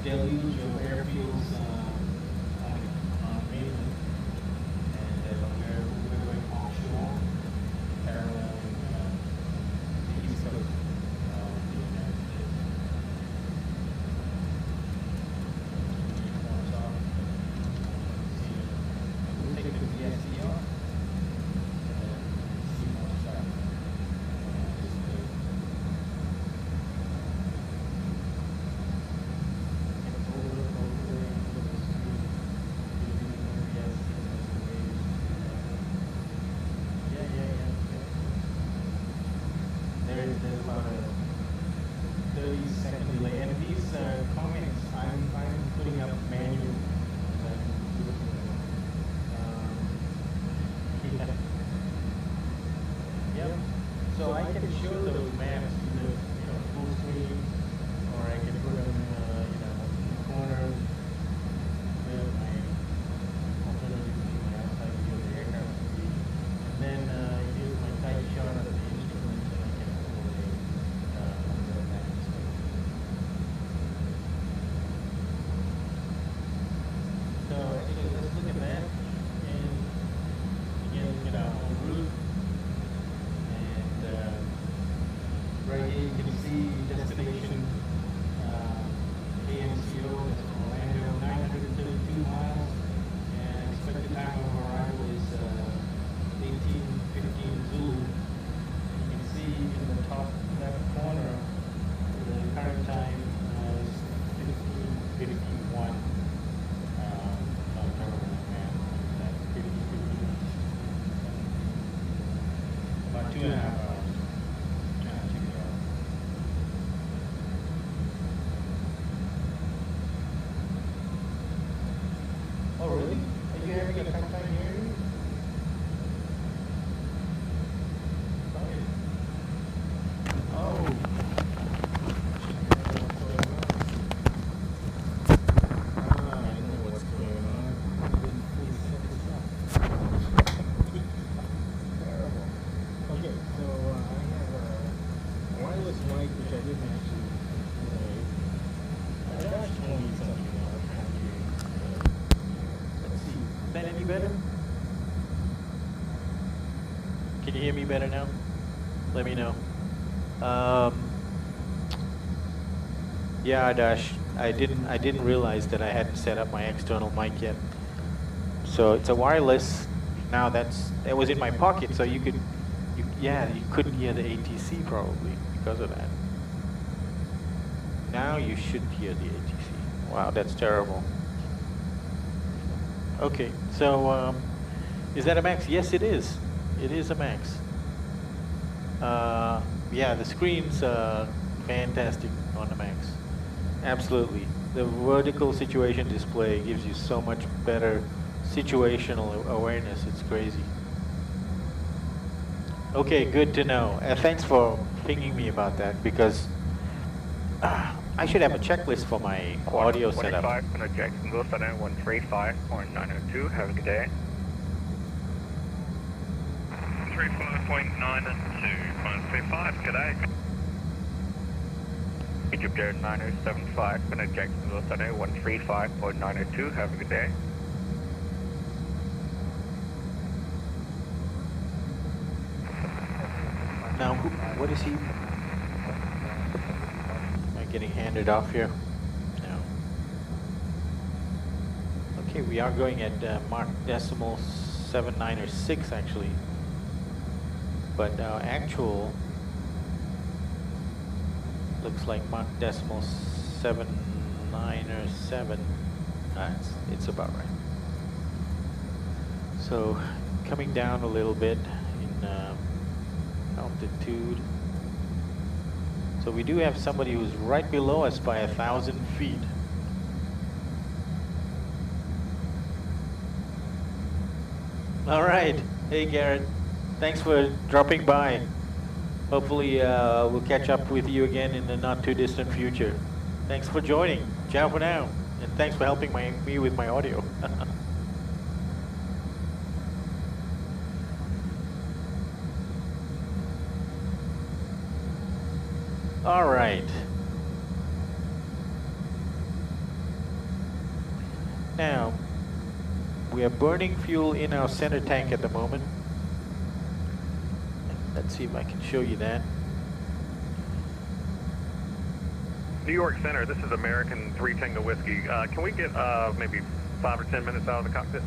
Speaker 4: Deluge of airfields on mainland, and we're going offshore, paralleling the east coast of the United States. We'll take the VSC off and see more stuff. There's about a 30-second delay, and these comments I'm putting up manually. Yep. So I can show those maps either full screen, or I can put them in the corner where my alternative view, my outside view of the aircraft would be, and then here's my tight shot of the instruments, and I can overlay on the maps. So actually, let's look at that, and again, look at our home route. Right here you can see destination AMCO, that's Orlando, 932 miles, and expected time of arrival is 18:15 Zulu. You can see in the top left corner the current time is 15:51. Not terrible, man. That's 15:50. About 2.5 hours. Oh, really? Are you having a tough time hearing me? Okay. Oh. I know what's going on. I didn't fully set this up.
Speaker 2: Can you hear me better now? Let me know. Yeah, Dash, I didn't realize that I hadn't set up my external mic yet. So it's a wireless. Now that was in my pocket, so you couldn't hear the ATC probably because of that. Now you should hear the ATC. Wow, that's terrible. Okay, so is that a max? Yes, it is. It is a max. Yeah, the screen's fantastic on the max. Absolutely. The vertical situation display gives you so much better situational awareness. It's crazy. Okay, good to know. Thanks for pinging me about that, because I should have a checklist for my audio setup.
Speaker 1: 25, Jacksonville, Center 135.902. Have a good day. 35.902, 135, good day. Egypt Air 9075, Jacksonville, Center 135.902. Have a good day.
Speaker 2: Now, what is he? Am I getting handed off here? No. Okay, we are going at Mach decimal 79 or 6 actually. But actual looks like Mach decimal 79 or 7. It's about right. So coming down a little bit in altitude. So we do have somebody who's right below us by 1,000 feet. All right. Hey, Garrett. Thanks for dropping by. Hopefully we'll catch up with you again in the not too distant future. Thanks for joining. Ciao for now. And thanks for helping me with my audio. All right. Now, we are burning fuel in our center tank at the moment. Let's see if I can show you that.
Speaker 1: New York Center, this is American 3 Tango Whiskey. Can we get maybe 5 or 10 minutes out of the cockpit?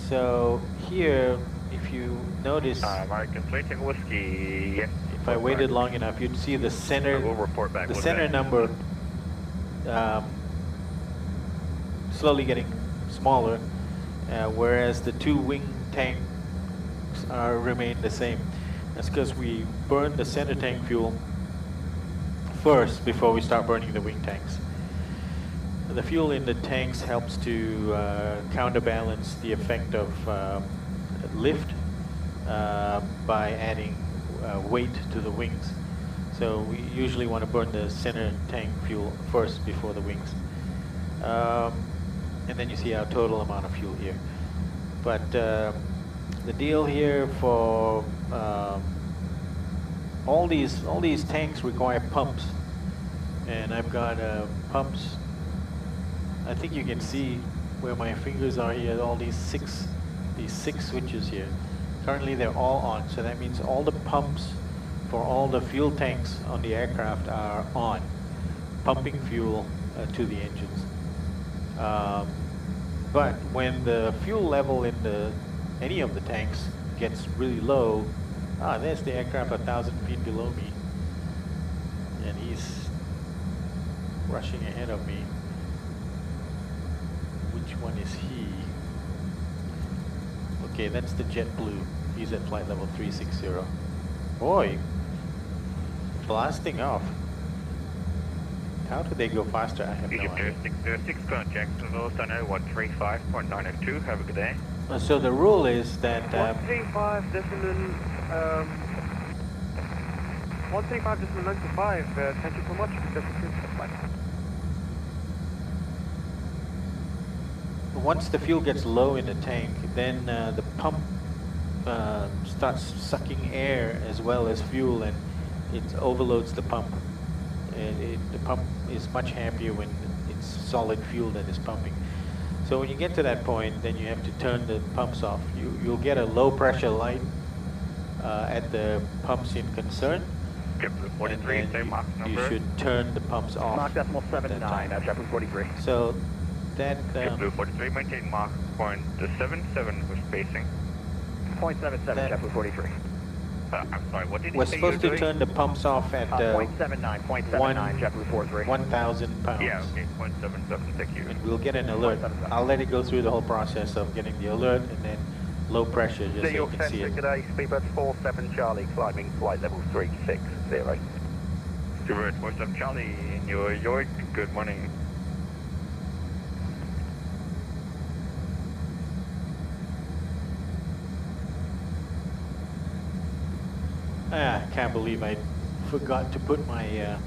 Speaker 2: So here, if you notice,
Speaker 1: American 3 Tango Whiskey, yes.
Speaker 2: If I waited long enough, you'd see the center,
Speaker 1: We'll report back.
Speaker 2: the center number slowly getting smaller, whereas the two wing tanks remain the same. That's because we burn the center tank fuel first before we start burning the wing tanks. The fuel in the tanks helps to counterbalance the effect of lift by adding weight to the wings. So we usually want to burn the center tank fuel first before the wings. And then you see our total amount of fuel here. But the deal here for all these tanks require pumps, and I've got pumps. I think you can see where my fingers are here. All these six switches here. Currently they're all on, so that means all the pumps for all the fuel tanks on the aircraft are on, pumping fuel to the engines. But when the fuel level in any of the tanks gets really low, there's the aircraft 1,000 feet below me, and he's rushing ahead of me. Which one is he? Okay, that's the JetBlue. He's at flight level 360. Boy, blasting off. How do they go faster? I have no idea.
Speaker 1: 606, Jacksonville, Center 135.902. Have a good day.
Speaker 2: So the rule is that
Speaker 3: 135 decimal 135.95. Thank you so much.
Speaker 2: once the fuel gets low in the tank, then the pump starts sucking air as well as fuel, and it overloads the pump. And the pump is much happier when it's solid fuel that is pumping. So when you get to that point, then you have to turn the pumps off. You'll get a low pressure light at the pumps in concern.
Speaker 1: JetBlue
Speaker 2: And
Speaker 1: 43,
Speaker 2: then
Speaker 1: same Mach
Speaker 2: you
Speaker 1: number.
Speaker 2: should turn the pumps off.
Speaker 3: Mark decimal
Speaker 2: at that
Speaker 3: 79,
Speaker 2: time.
Speaker 3: JetBlue 43.
Speaker 2: So that
Speaker 1: JetBlue 43, maintain Mach point 77 with spacing.
Speaker 3: 0.77, JetBlue 43.
Speaker 1: I'm sorry, what did you
Speaker 2: we're
Speaker 1: say
Speaker 2: supposed
Speaker 1: you're
Speaker 2: to
Speaker 1: doing?
Speaker 2: turn the pumps off at
Speaker 3: 0.79, 0.79, JetBlue 43.
Speaker 2: 1,000 pounds.
Speaker 1: Yeah, okay, 0.77, thank you.
Speaker 2: And we'll get an alert. I'll let it go through the whole process of getting the alert and then low pressure just so you can see it.
Speaker 3: Today, Speedbird 47 Charlie, climbing flight level 360.
Speaker 1: Speedbird 47 Charlie in New York, good morning.
Speaker 2: I can't believe I forgot to put my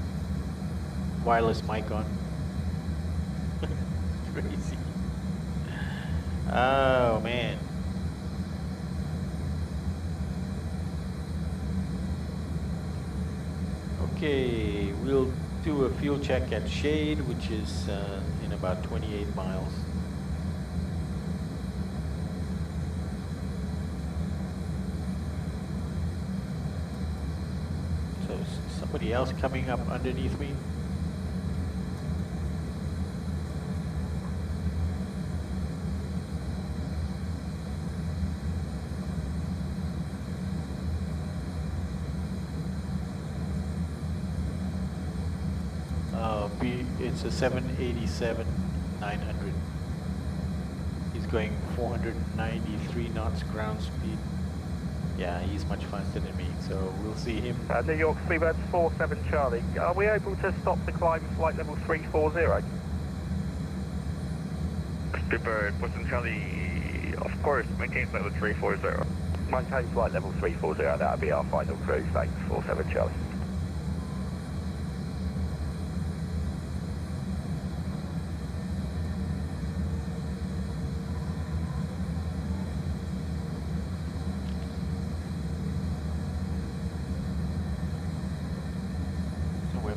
Speaker 2: wireless mic on. Crazy. Oh man. Okay, we'll do a fuel check at Shade, which is in about 28 miles. So somebody else coming up underneath me. It's a 787-900. He's going 493 knots ground speed. Yeah, he's much faster than me, so we'll see him.
Speaker 3: New York Speedbird 47 Charlie, are we able to stop the climb flight level 340?
Speaker 1: Speedbird 47 Charlie, of course, maintain flight level 340.
Speaker 3: Maintain flight level 340, that'll be our final cruise, thanks, 47 Charlie.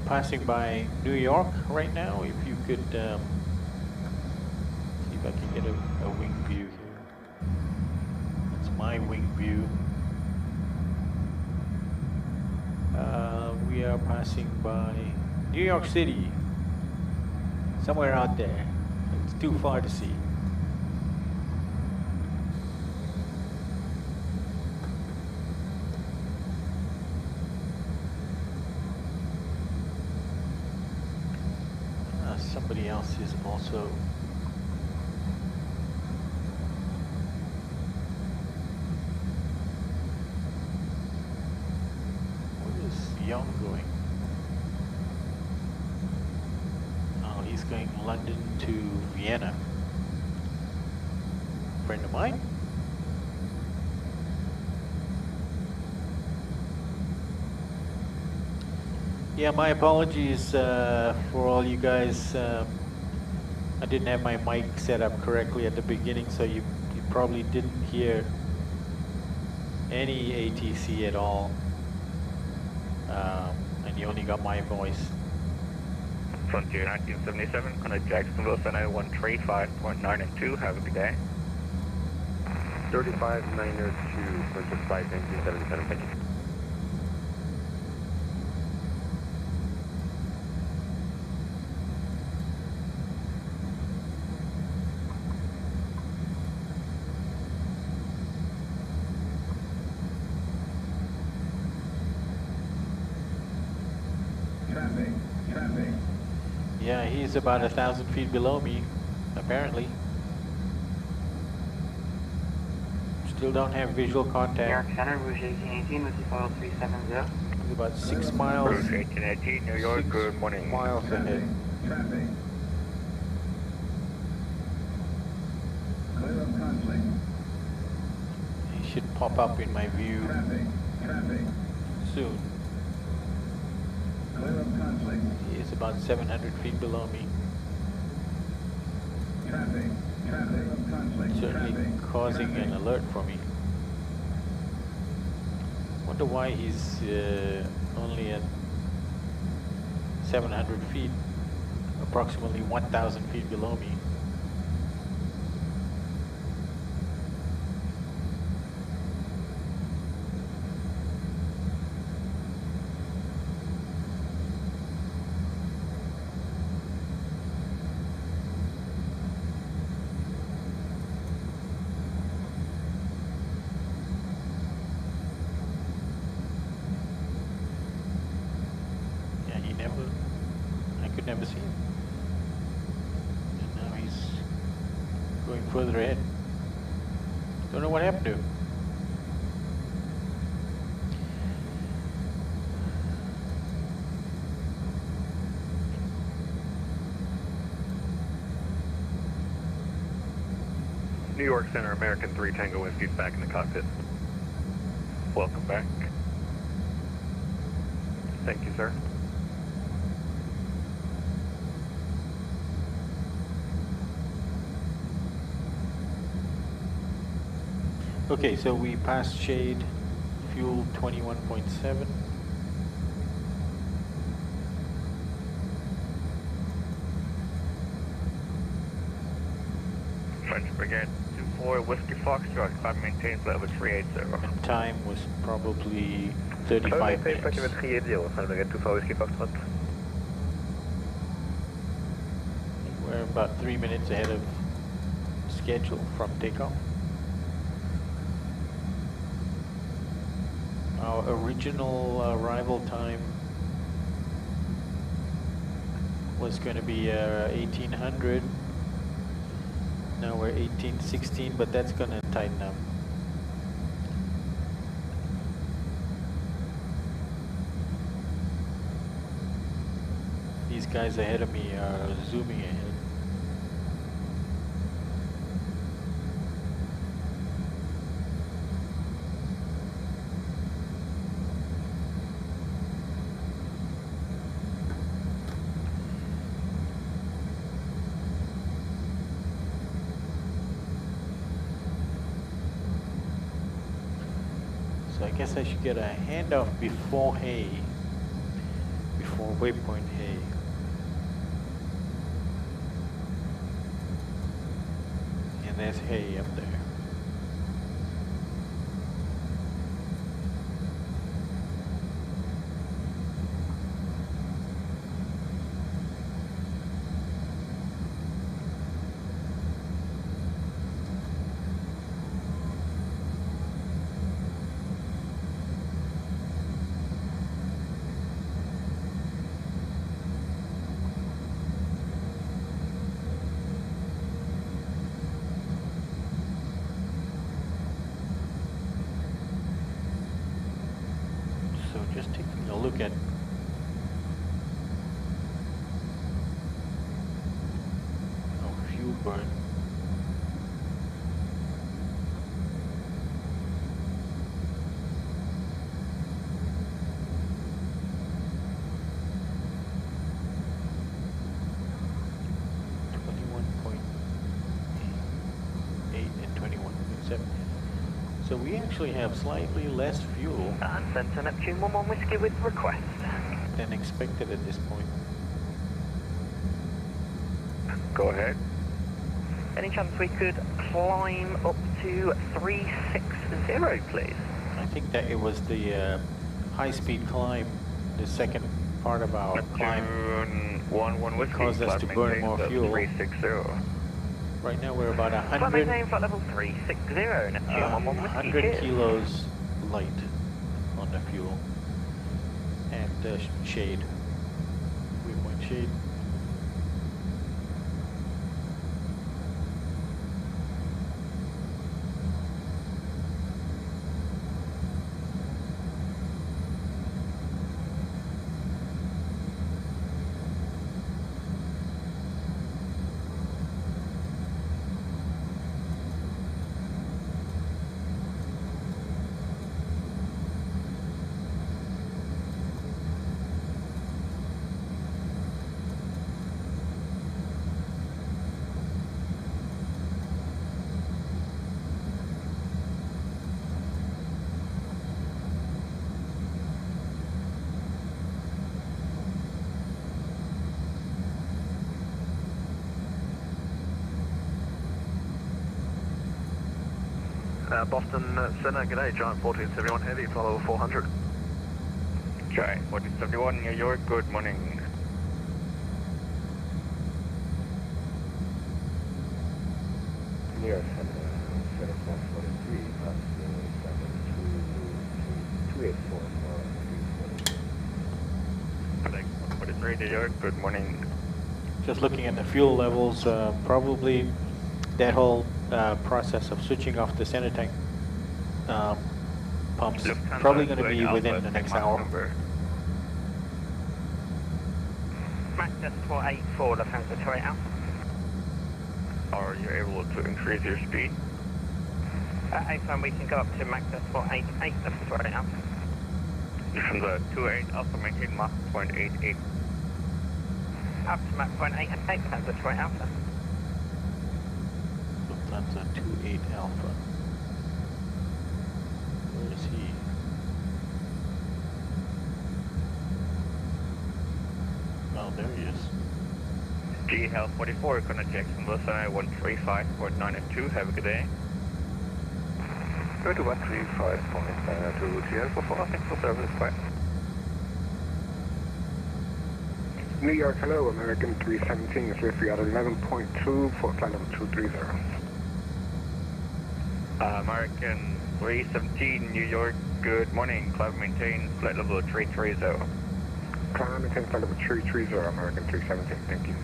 Speaker 2: Passing by New York right now. If you could see if I can get a wing view here. That's my wing view. We are passing by New York City. Somewhere out there. It's too far to see. Somebody else is also where is Young going? Oh, he's going London to Vienna. Friend of mine. Yeah, my apologies for all you guys. I didn't have my mic set up correctly at the beginning, so you probably didn't hear any ATC at all. And you only got my voice.
Speaker 1: Frontier 1977, on a Jacksonville Center 135.9 have a good day.
Speaker 3: 3592, Frontier Flight 1977, thank you.
Speaker 2: Yeah, he's about 1,000 feet below me, apparently. Still don't have visual contact.
Speaker 4: New York Center, Rouge 1818 with the file 370.
Speaker 2: He's about 6 miles.
Speaker 1: Rouge 1818, New York, good morning.
Speaker 2: Miles ahead.
Speaker 5: Traffic. Clear of conflict.
Speaker 2: He should pop up in my view
Speaker 5: Traffic.
Speaker 2: soon.
Speaker 5: Clear of conflict.
Speaker 2: He is about 700 feet below me.
Speaker 5: Traffic of conflict.
Speaker 2: Certainly causing an alert for me. Wonder why he's only at 700 feet, approximately 1,000 feet below me. further ahead. Don't know what happened to it.
Speaker 1: New York Center, American 3 Tango Whiskey back in the cockpit. Welcome back. Thank you, sir.
Speaker 2: Okay, so we passed shade, fuel 21.7.
Speaker 1: French Brigade 24 Whiskey Foxtrot, climb maintains level 380.
Speaker 2: And time was probably 35 minutes.
Speaker 1: French Brigade 24 Whiskey Foxtrot.
Speaker 2: We're about 3 minutes ahead of schedule from takeoff. Our original arrival time was going to be 1800. Now we're 1816, but that's going to tighten up. These guys ahead of me are zooming ahead. So I guess I should get a handoff before hay, before waypoint hay. And there's hay up there. Just taking a look at our fuel burn. So we actually have slightly less fuel
Speaker 3: And Centre Neptune 11 Whiskey with request.
Speaker 2: than expected at this point.
Speaker 1: Go ahead.
Speaker 3: Any chance we could climb up to 360, please?
Speaker 2: I think that it was the high-speed climb, the second part of our climb,
Speaker 1: Neptune 11 Whiskey,
Speaker 2: caused us to burn more fuel.
Speaker 1: 360.
Speaker 2: Right now we're about
Speaker 3: Flight
Speaker 2: 100,
Speaker 3: maintain flight level 360, Neptune 11 Whiskey.
Speaker 2: 100
Speaker 3: cheers.
Speaker 2: kilos light on the fuel. And shade, waypoint shade.
Speaker 1: Boston Center, g'day, Giant 1471 Heavy, follow 400. Giant 1471, New York, good morning.
Speaker 6: Clear, Center 43, plus 284 for
Speaker 1: 43, New York, good morning.
Speaker 2: Just looking at the fuel levels, probably that whole process of switching off the center tank pumps.
Speaker 1: Lufthansa
Speaker 2: Probably going to be
Speaker 1: 28
Speaker 2: within
Speaker 1: Alpha,
Speaker 2: the next
Speaker 1: Mach
Speaker 2: hour.
Speaker 1: number.
Speaker 3: Max decimal 84, Lufthansa 28 Alpha.
Speaker 1: Are you able to increase your speed?
Speaker 3: A-firm, we can go up to max decimal 88, Lufthansa 28 Alpha.
Speaker 1: Lufthansa 28 Alpha, maintain Mach 0.88.
Speaker 3: Up to Mach 0.88, Lufthansa 28 Alpha.
Speaker 2: Lufthansa 28 Alpha. Where is he? Oh, there he is.
Speaker 1: GTOUT 44, connect Jacksonville Center 135.92. Have a good day.
Speaker 6: Go to 135.2 GL before, thanks for service, bye. New York, hello, American 317 is with you at 11.2 for flight level 230.
Speaker 1: American 317, New York, good morning. Climb maintain, flight level 330.
Speaker 6: Climb maintain flight level 330, American 317, thank you.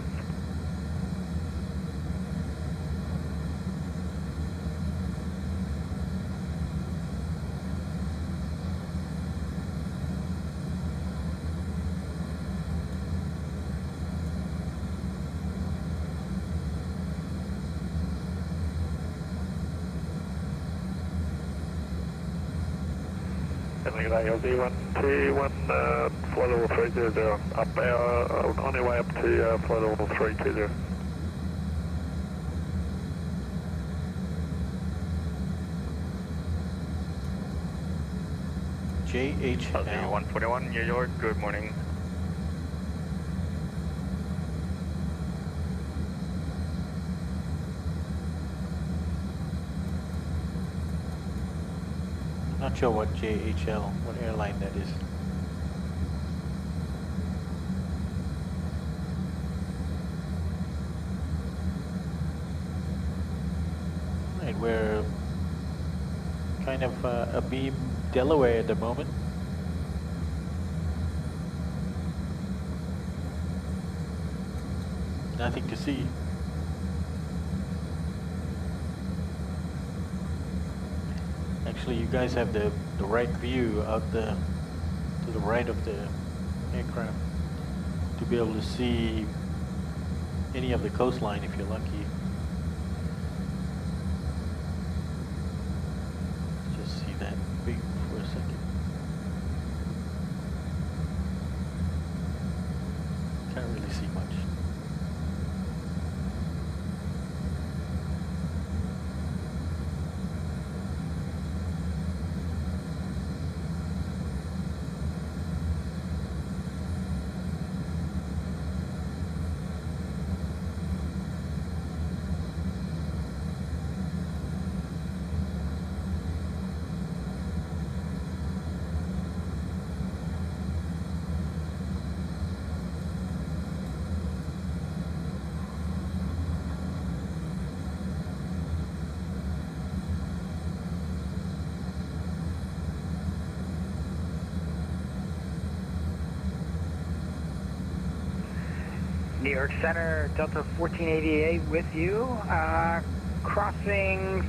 Speaker 7: LZ121, flight level 300, up on your way up to flight level 320.
Speaker 2: JHL.
Speaker 1: LZ121, New York, good morning.
Speaker 2: Not sure what JHL, what airline that is. Alright, we're kind of abeam Delaware at the moment. Nothing to see. Actually, you guys have the right view out to the right of the aircraft to be able to see any of the coastline if you're lucky. Just see that big for a second. Can't really see much.
Speaker 3: New York Center, Delta 1488 with you. Crossing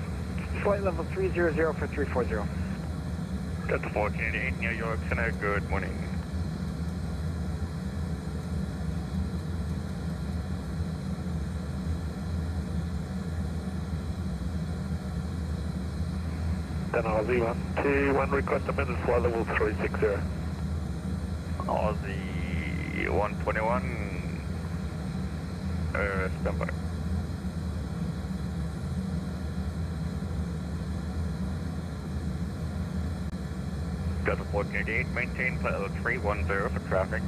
Speaker 3: flight level 300 for 340.
Speaker 1: Delta 1488, New York Center, good morning.
Speaker 7: Then LZ121, request amended flight level 360.
Speaker 1: Aussie 121, standby. Delta 1488, maintain flight level 310 for traffic.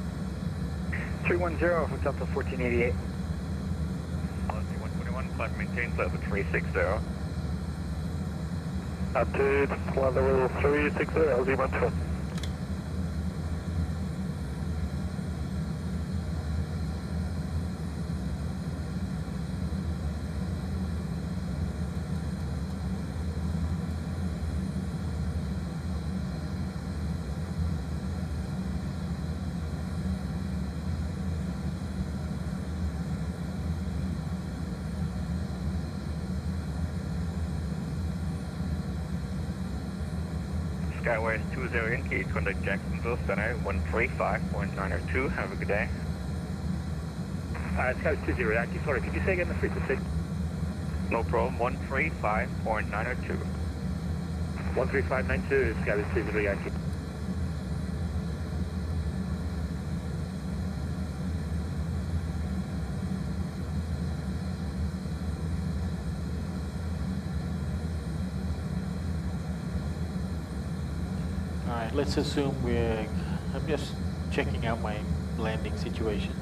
Speaker 3: 310 for Delta 1488.
Speaker 1: Aussie 121, climb maintain flight level 360.
Speaker 7: Up to flight level 360, LZ121.
Speaker 1: Skyways 20 Yankee, contact Jacksonville Center 135.902. Have a good day.
Speaker 3: Skyways 20 Yankee, sorry, could you say again the frequency?
Speaker 1: No problem, 135.902.
Speaker 3: 13592, Skyways 20 Yankee.
Speaker 4: Alright, let's assume I'm just checking out my landing situation.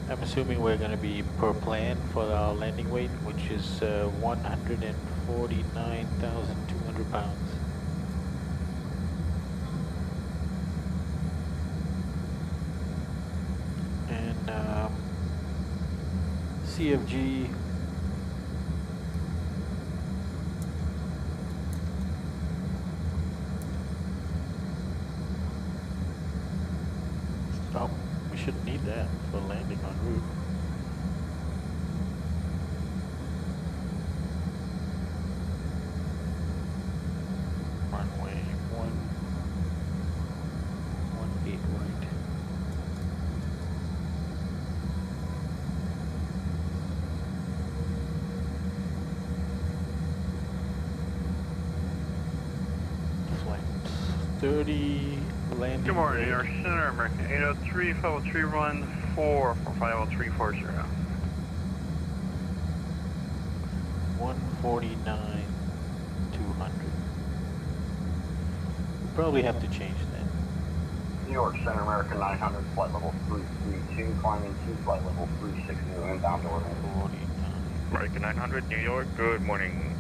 Speaker 4: I'm assuming we're going to be per plan for our landing weight, which is 149,200 pounds. And CFG oh, we shouldn't need that for landing en route. Runway 18 right. Flight 30, landing.
Speaker 1: Good morning, New York Center, American 803, 503 run 4 for 50340.
Speaker 4: 149,200. We probably have to change that.
Speaker 8: New York Center, American 900, flight level 332, climbing to flight level 360, inbound to Orlando.
Speaker 4: 49.
Speaker 1: American 900, New York, good morning.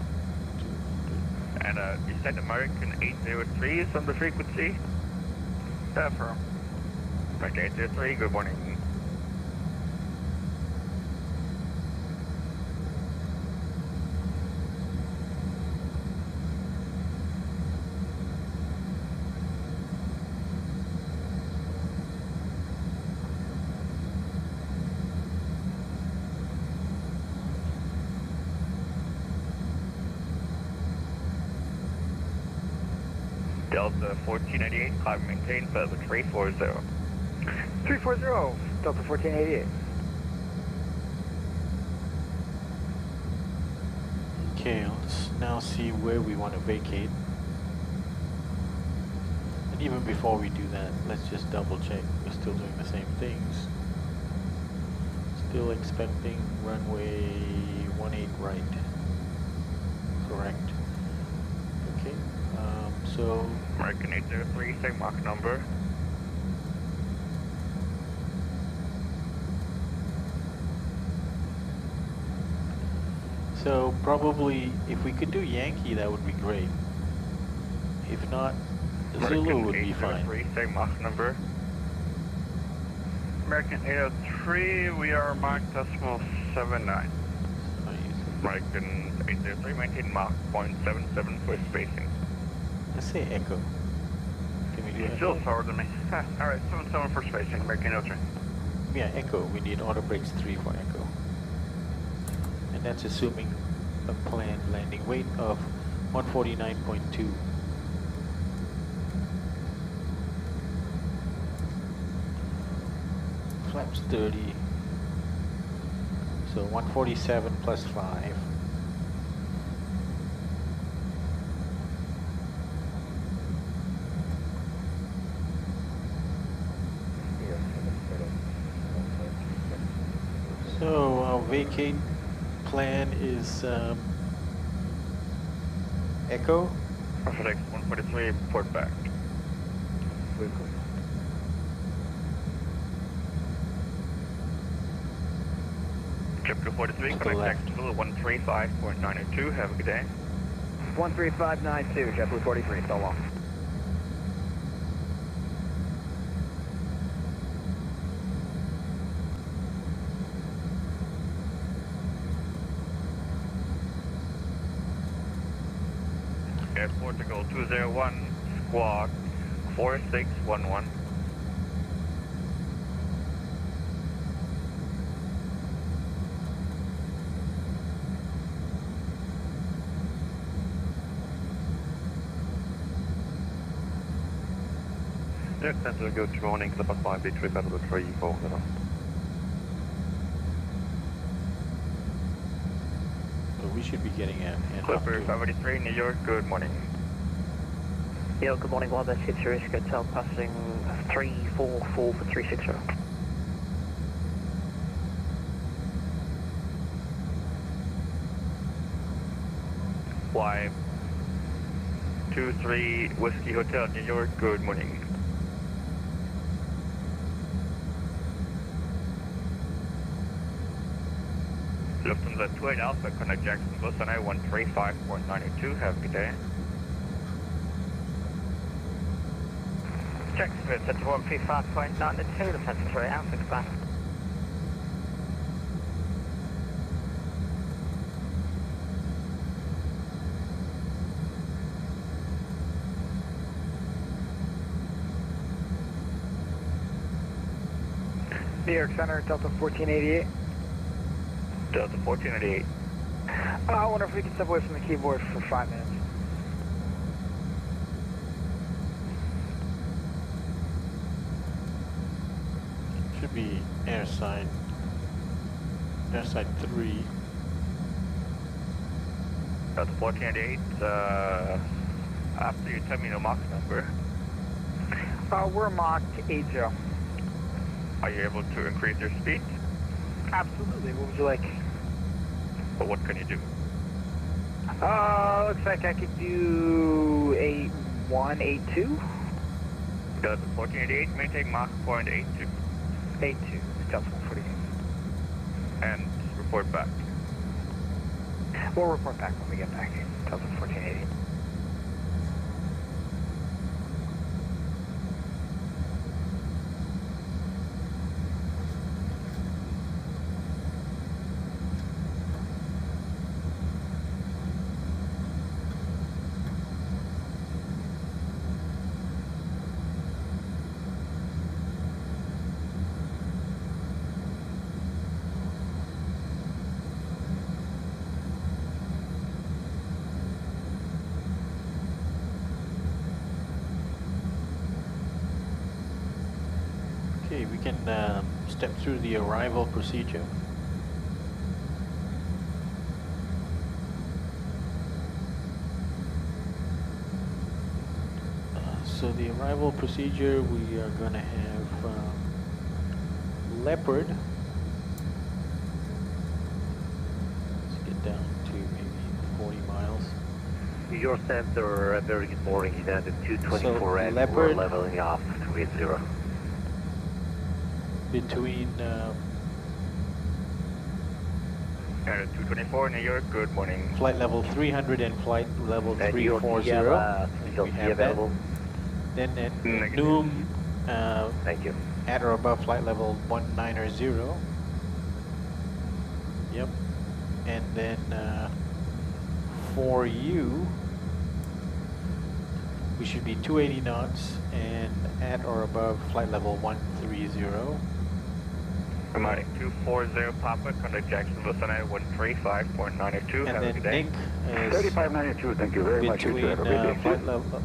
Speaker 1: And you said American 803 is on the frequency? Affirm. American 803, good morning. Delta 1488, climb maintain, feather 340.
Speaker 3: 340, Delta 1488.
Speaker 4: Okay, let's now see where we want to vacate. And even before we do that, let's just double check we're still doing the same things. Still expecting runway 18 right. Correct. Okay, so
Speaker 1: American 803, same Mach number.
Speaker 4: So probably if we could do Yankee, that would be great. If not, Zulu would be fine.
Speaker 1: American 803, same Mach number. American 803, we are Mach decimal 79. American 803, maintain Mach 0.77 for spacing.
Speaker 4: Let's say Echo. Can we do
Speaker 1: You're
Speaker 4: Echo?
Speaker 1: still slower than me. Alright, 77 for spacing, American 803.
Speaker 4: Yeah, Echo. We need auto brakes 3 for Echo. And that's assuming a planned landing weight of 149.2. Flaps 30. So 147 plus 5. So our vacate plan is Echo.
Speaker 1: FedEx 143, port back. Trip 243,
Speaker 4: To the
Speaker 1: connect
Speaker 4: left.
Speaker 1: Jacksonville 135.902. Have a good day.
Speaker 3: 13592, JetBlue 43, so long.
Speaker 1: Airport to go 201, squawk 4611.
Speaker 7: Jet Center, good morning, Clipper 5B3, Flight level 340.
Speaker 2: So we should be getting a handoff
Speaker 1: Clipper
Speaker 2: to
Speaker 1: 583, New York, good morning.
Speaker 3: Yeah, good morning, Wildlife 6 Risk Hotel, passing 344 for 360.
Speaker 1: Fly 23 Whiskey Hotel, New York, good morning. Lufthansa 28 Alpha, contact Jacksonville, Sunday 135.92, have a good day.
Speaker 3: Jacksonville, Center 135.92, Lufthansa 3 Alpha, goodbye. New York Center, Delta 1488.
Speaker 1: Delta 1488.
Speaker 3: I wonder if we can step away from the keyboard for 5 minutes.
Speaker 2: should be airside 3.
Speaker 1: Delta 1488, after you tell me the Mach number,
Speaker 3: We're Mach 80.
Speaker 1: are you able to increase your speed?
Speaker 3: Absolutely, what would you like?
Speaker 1: But what can you do?
Speaker 3: Looks like I could do 8182.
Speaker 1: Delta 1488, maintain Mach 0.82.
Speaker 3: 82, Delta 148.
Speaker 1: And report back.
Speaker 3: We'll report back when we get back. Delta 1480.
Speaker 2: Okay, we can step through the arrival procedure. So the arrival procedure, we are going to have Leopard. Let's get down to maybe 40 miles.
Speaker 9: Your center, very good morning, United 224 and
Speaker 2: Leopard,
Speaker 9: we're leveling off 280.
Speaker 2: Between
Speaker 1: United 224, New York, good morning.
Speaker 2: flight level 300 and flight level 340.
Speaker 9: You'll be available.
Speaker 2: Then at
Speaker 1: Negative.
Speaker 2: noon,
Speaker 9: Thank you.
Speaker 2: at or above flight level 190. Yep. And then for you, we should be 280 knots and at or above flight level 130.
Speaker 1: Commanding 240 Papa, contact Jacksonville, Sunday 135.92,
Speaker 2: And
Speaker 1: have a
Speaker 2: then
Speaker 1: good day.
Speaker 2: Nick is
Speaker 6: 3592, thank you very much. You
Speaker 2: between
Speaker 6: too. Have a great day.
Speaker 2: flight level,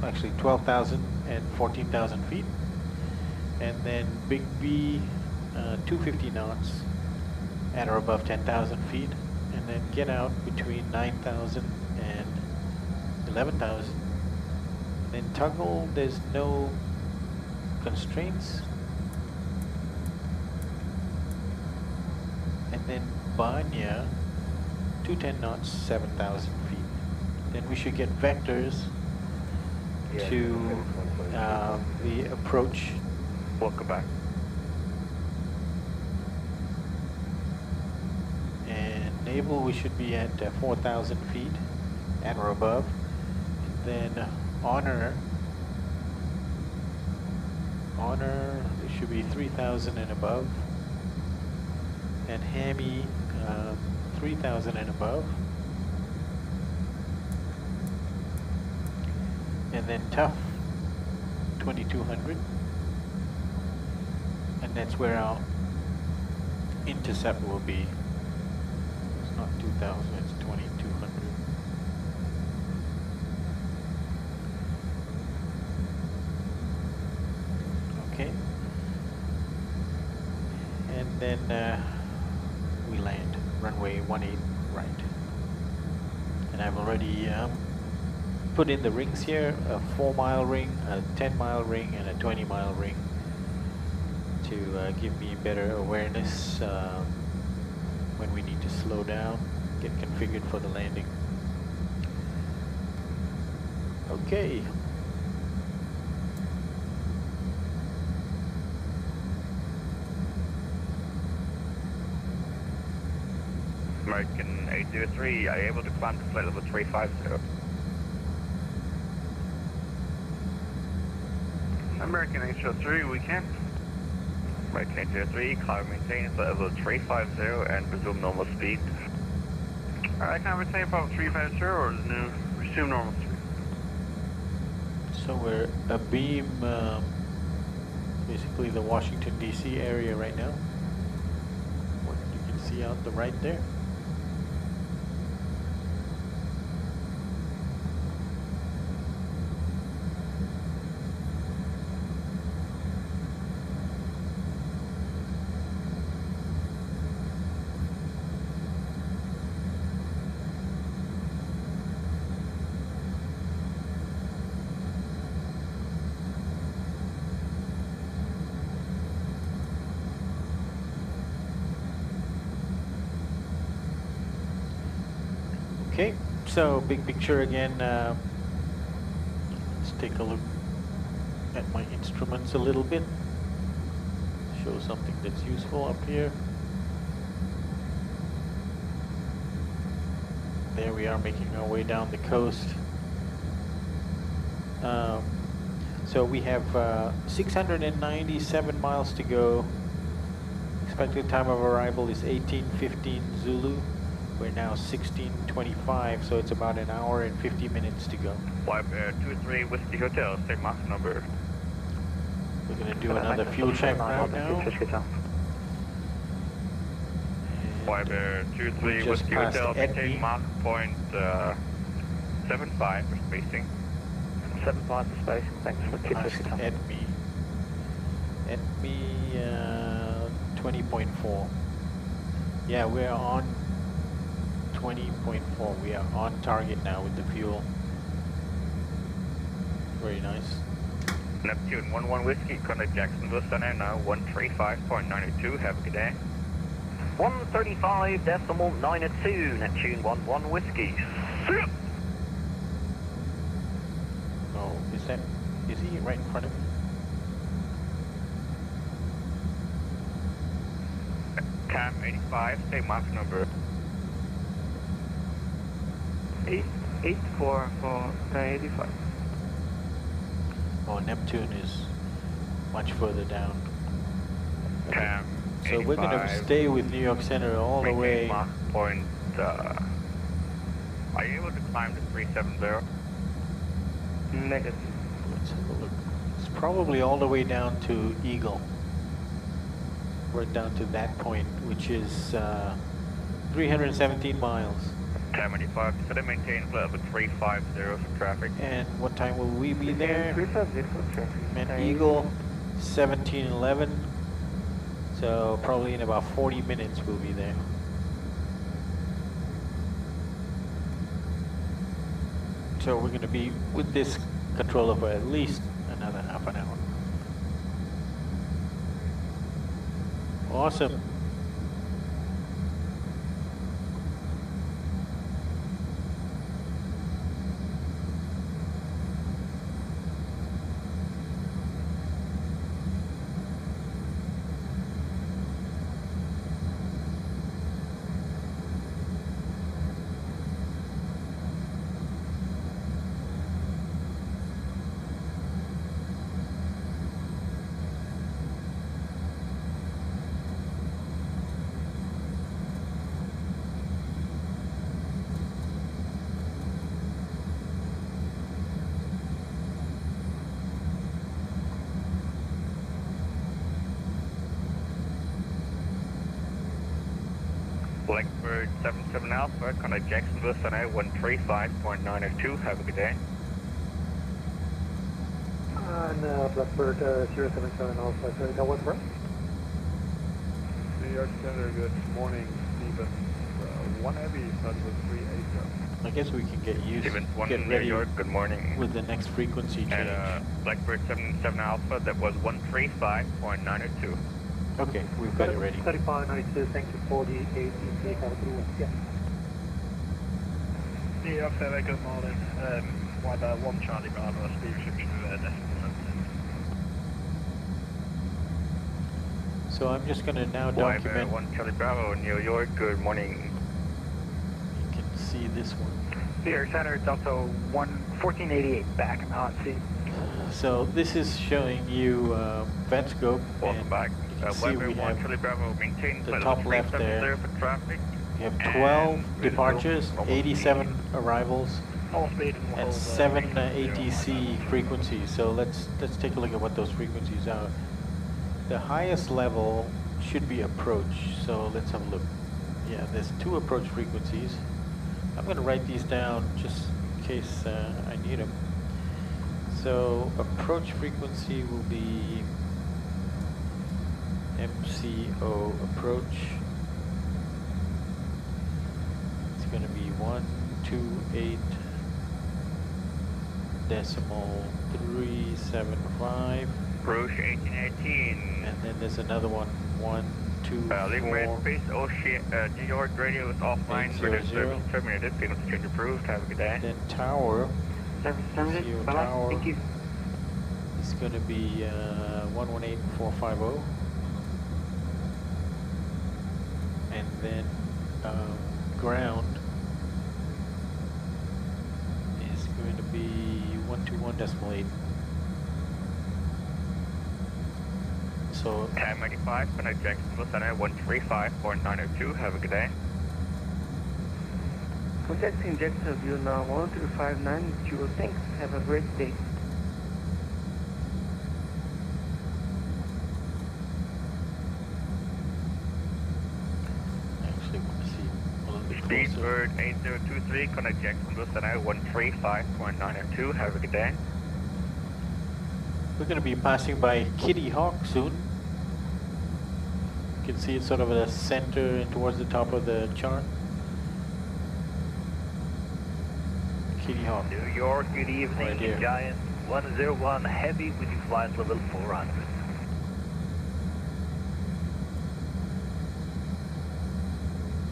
Speaker 2: actually 12,000 and 14,000 feet. And then Big B, 250 knots at or above 10,000 feet. And then get out between 9,000 and 11,000. Then Tuggle, there's no constraints. And then Banya, 210 knots, 7,000 feet. Then we should get vectors to the approach.
Speaker 1: Welcome back.
Speaker 2: And naval, we should be at 4,000 feet at or above. And then honor, it should be 3,000 and above. And Hammy, 3,000 and above. And then Tough, 2,200. And that's where our intercept will be. It's not 2,000, it's 2,200. then we land runway 18 right. And I've already put in the rings here, a 4-mile ring, a 10-mile ring, and a 20-mile ring to give me better awareness when we need to slow down, get configured for the landing. Okay.
Speaker 1: American 803, are you able to climb to flight level 350?
Speaker 6: American 803, we can.
Speaker 1: American 803, climb maintain flight level 350 and resume normal speed.
Speaker 6: Alright, can I retain from 350 or resume normal speed?
Speaker 2: So we're abeam, basically the Washington DC area right now. What you can see out the right there. Okay, so big picture again. Let's take a look at my instruments a little bit. Show something that's useful up here. There we are, making our way down the coast. So we have 697 miles to go. Expected time of arrival is 18:15 Zulu. We're now 16:25, so it's about an hour and 50 minutes to go.
Speaker 1: Wipe 23 Whiskey Hotel, same Mach number.
Speaker 2: We're going to do another fuel check right now.
Speaker 1: Wipe 23 Whiskey Hotel, maintain Mach point 75 for spacing.
Speaker 3: 75 for spacing, thanks for tip
Speaker 2: Past Edme 20.4. Yeah, we're on 20.4. We are on target now with the fuel. Very nice.
Speaker 1: Neptune 11 Whiskey, contact Jacksonville Center now 135.92. Have a good day.
Speaker 3: 135.92, Neptune 11 Whiskey.
Speaker 2: Oh, is he right in front of me?
Speaker 1: Cam 85, same Mach number.
Speaker 6: 884 for 85.
Speaker 2: Oh, Neptune is much further down.
Speaker 1: Cam
Speaker 2: So we're going to stay with New York Center all the way.
Speaker 1: Mach point, are you able to climb to 370?
Speaker 6: Negative.
Speaker 2: Let's have a look. It's probably all the way down to Eagle. We're down to that point, which is 317 miles.
Speaker 1: Cam 85, so they maintain flight level 350 for traffic.
Speaker 2: And what time will we be there?
Speaker 6: 350 for traffic.
Speaker 2: And Eagle 1711. So probably in about 40 minutes we'll be there. So we're going to be with this controller for at least another half an hour. Awesome.
Speaker 1: Blackbird 77 Alpha, contact Jacksonville Center 135.902. Have a good day.
Speaker 6: And Blackbird 077 Alpha, sorry, that was right?
Speaker 7: New York Center, good morning, Stephen. 1 heavy, flight level 380.
Speaker 2: I guess we can get used,
Speaker 1: Stevens 1
Speaker 2: get
Speaker 1: New
Speaker 2: ready
Speaker 1: York, good morning.
Speaker 2: with the next frequency change.
Speaker 1: At Blackbird 77 Alpha, that was 135.902.
Speaker 2: Okay, we've got it ready.
Speaker 3: 3592, thank you for the ATC, have a good one. Yeah.
Speaker 7: New York Center, good morning. Weather 1 Charlie Bravo, speed restriction decimal.
Speaker 2: So I'm just going to now document.
Speaker 1: 1 Charlie Bravo, New York, good morning.
Speaker 2: You can see this one.
Speaker 3: New York Center, Delta 1488, back in the hot seat.
Speaker 2: So this is showing you VATScope,
Speaker 1: Welcome
Speaker 2: and
Speaker 1: back.
Speaker 2: you can see we
Speaker 1: 1
Speaker 2: have
Speaker 1: Charlie Bravo, maintain
Speaker 2: the
Speaker 1: flight
Speaker 2: top
Speaker 1: level
Speaker 2: left there.
Speaker 1: 370 for traffic.
Speaker 2: We have 12
Speaker 1: And
Speaker 2: departures,
Speaker 1: normal
Speaker 2: 87 arrivals,
Speaker 3: All speed and
Speaker 2: and 7 ATC frequencies. So let's take a look at what those frequencies are. The highest level should be approach. So let's have a look. Yeah, there's 2 approach frequencies. I'm going to write these down just in case I need them. So approach frequency will be MCO approach. It's going to be 128.375.
Speaker 1: Approach 1818.
Speaker 2: And then there's another one, 124.
Speaker 1: Leaving red space, New York radio is offline.
Speaker 2: 800.
Speaker 1: Radio service terminated. Frequency change approved. Have a good day.
Speaker 2: Then tower,
Speaker 3: Service terminated.
Speaker 2: CO
Speaker 3: Bye-bye.
Speaker 2: tower.
Speaker 3: Thank you.
Speaker 2: It's going to be 118450. And then ground is going to be 121.8. So
Speaker 1: 1095, connect Jacksonville Center 135.902. Have a good day.
Speaker 3: Contacting Jacksonville now 1259. Thanks. Have a great day.
Speaker 2: actually want to see a little bit closer.
Speaker 1: Speedbird 8023, connect Jacksonville Center 135.902. Have a good day.
Speaker 2: We're going to be passing by Kitty Hawk soon. You can see it's sort of a center and towards the top of the chart. Kitty Hawk.
Speaker 9: New York, good evening.
Speaker 2: Right here.
Speaker 9: Giant 101 heavy with your flight level 400.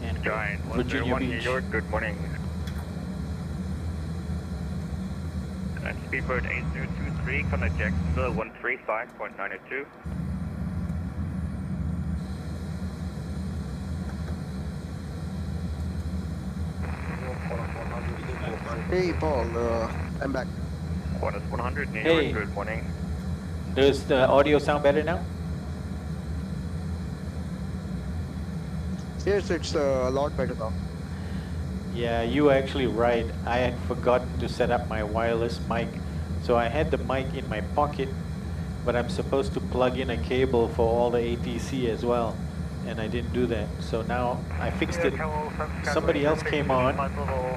Speaker 2: And
Speaker 1: Giant
Speaker 2: Virginia
Speaker 1: 101 New
Speaker 2: Beach.
Speaker 1: York, good morning. And Speedbird 8023, connect Jacksonville 135.902.
Speaker 10: Hey Paul, I'm back.
Speaker 1: Qantas 100 New
Speaker 2: Hey.
Speaker 1: York, good morning.
Speaker 2: Does the audio sound better now?
Speaker 10: Yes, it's a lot better now.
Speaker 2: Yeah, you were actually right. I had forgotten to set up my wireless mic. So I had the mic in my pocket, but I'm supposed to plug in a cable for all the ATC as well. And I didn't do that. So now I fixed it. Somebody else came on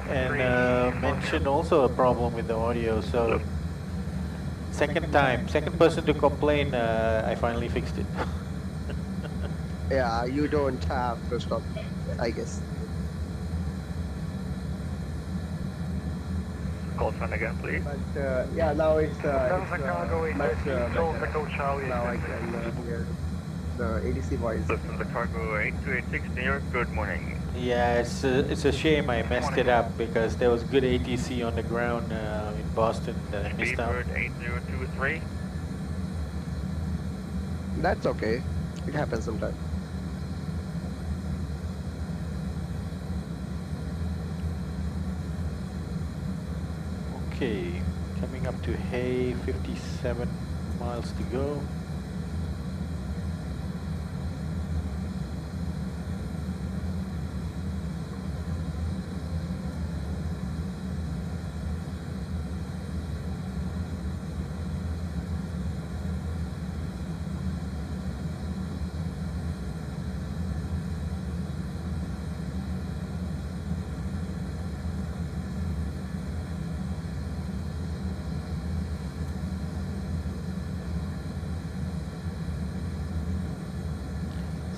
Speaker 2: and mentioned also a problem with the audio. So second person to complain, I finally fixed it.
Speaker 10: Yeah, you don't have to stop, I guess.
Speaker 1: Call sign again, please.
Speaker 10: But yeah, now it's much better.
Speaker 7: Charlie.
Speaker 10: Now I can hear the ADC voice.
Speaker 1: Listen to cargo 8286 New York, good morning.
Speaker 2: Yeah, it's a shame I messed it up because there was good ATC on the ground in Boston that I missed out.
Speaker 1: Speedbird 8023.
Speaker 10: That's okay. It happens sometimes.
Speaker 2: Okay, coming up to Hay, 57 miles to go.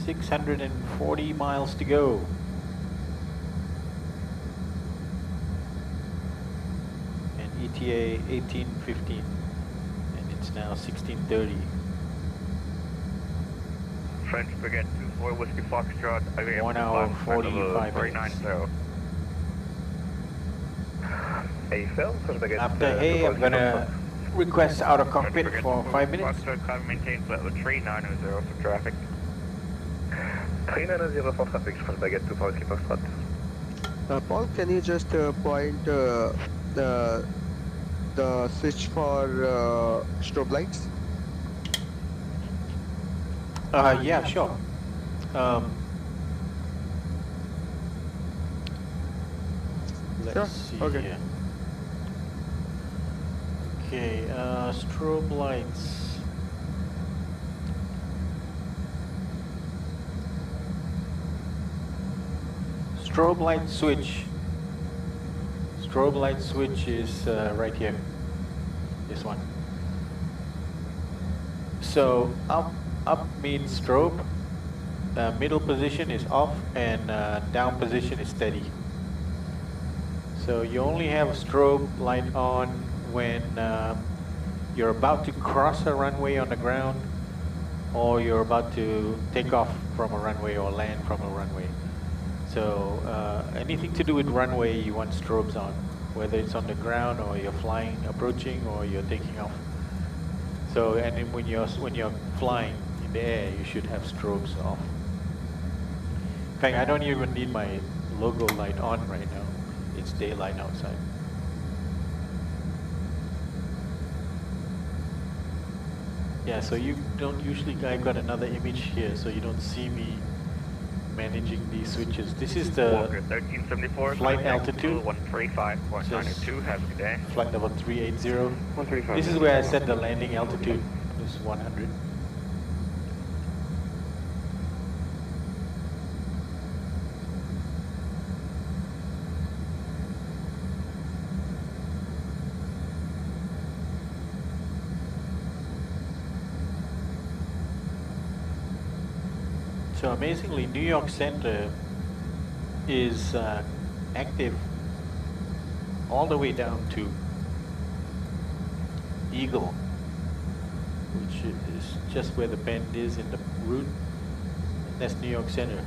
Speaker 2: 640 miles to go. And ETA 18:15, and it's now 16:30.
Speaker 1: French Brigade 24 Whiskey Foxtrot.
Speaker 2: 1 hour 45 minutes.
Speaker 1: 390.
Speaker 2: After hey, I'm gonna request out of cockpit for 5 minutes.
Speaker 1: Foxtrot, climb maintain flight level 390 for traffic.
Speaker 9: 390 for traffic, French Baguette 24 Whiskey Foxtrot.
Speaker 10: Paul, can you just point the switch for strobe lights?
Speaker 2: Yeah, sure. Let's see
Speaker 10: okay.
Speaker 2: here. Okay, strobe lights. Strobe light switch. Strobe light switch is right here. This one. So up means strobe. Middle position is off, and down position is steady. So you only have strobe light on when you're about to cross a runway on the ground, or you're about to take off from a runway or land from a runway. So anything to do with runway, you want strobes on, whether it's on the ground or you're flying, approaching, or you're taking off. So and then when you're flying in the air, you should have strobes off. In fact, I don't even need my logo light on right now. It's daylight outside. Yeah, so you don't usually, I've got another image here, so you don't see me managing these switches. This is the
Speaker 1: Walker 1374,
Speaker 2: flight altitude.
Speaker 1: 135.92, have a good day.
Speaker 2: Flight level 380. This is where I set the landing altitude, this is 100. So amazingly, New York Center is active all the way down to Eagle, which is just where the bend is in the route. That's New York Center.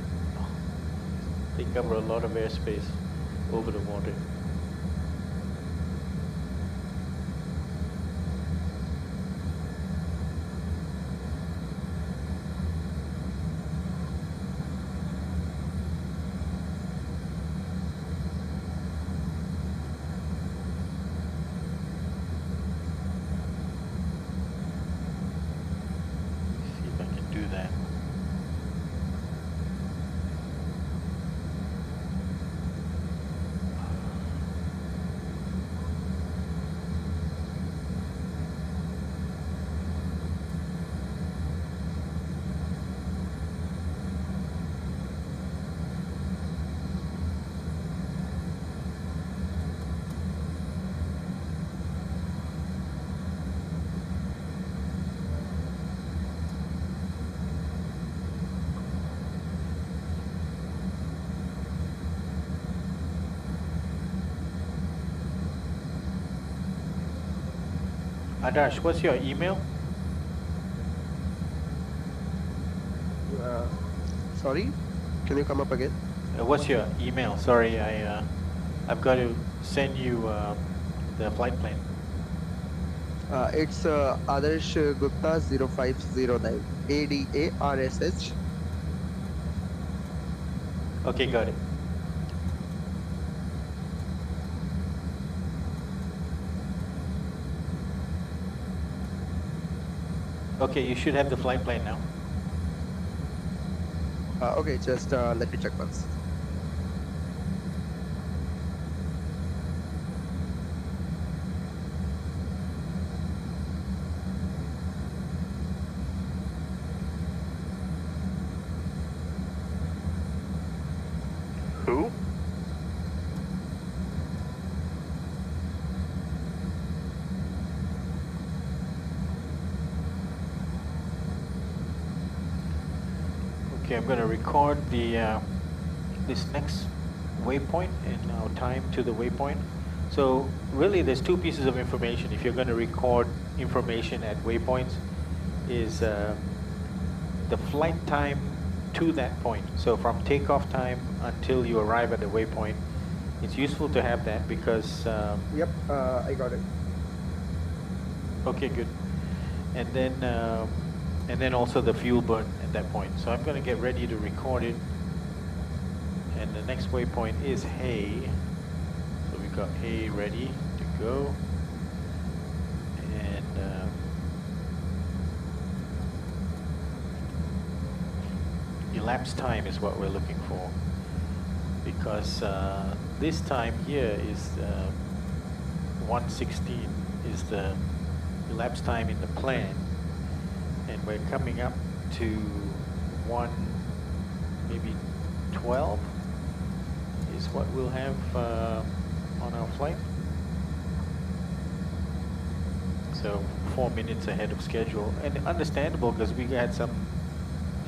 Speaker 2: They cover a lot of airspace over the water. Adarsh, what's your email?
Speaker 10: Sorry, can you come up again?
Speaker 2: What's your email? Sorry, I've got to send you the flight plan.
Speaker 10: It's Adarsh Gupta 0509. ADARSH.
Speaker 2: Okay, got it. Okay, you should have the flight plan now.
Speaker 10: Okay, just let me check once.
Speaker 1: Who?
Speaker 2: Okay, I'm going to record the this next waypoint and our time to the waypoint. So really there's two pieces of information if you're going to record information at waypoints is the flight time to that point. So from takeoff time until you arrive at the waypoint, it's useful to have that because
Speaker 10: Yep, I got it.
Speaker 2: okay, good. And then also the fuel burn at that point. So I'm going to get ready to record it. And the next waypoint is Hay. So we've got Hay ready to go. And elapsed time is what we're looking for. Because this time here is 1:16 is the elapsed time in the plan. And we're coming up to 1, maybe 12 is what we'll have on our flight. So 4 minutes ahead of schedule, and understandable because we had some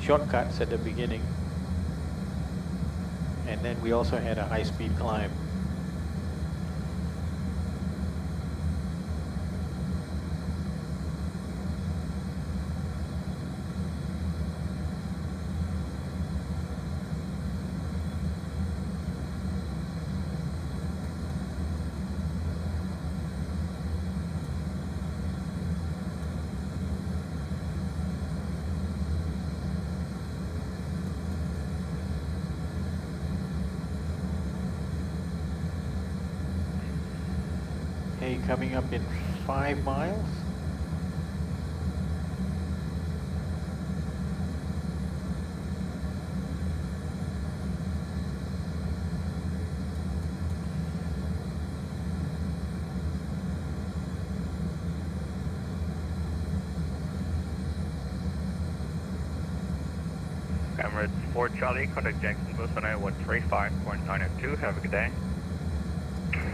Speaker 2: shortcuts at the beginning, and then we also had a high-speed climb. Coming up in 5 miles.
Speaker 1: Emirates 4 Charlie, contact Jacksonville, Sunday 135.902. Have a good day.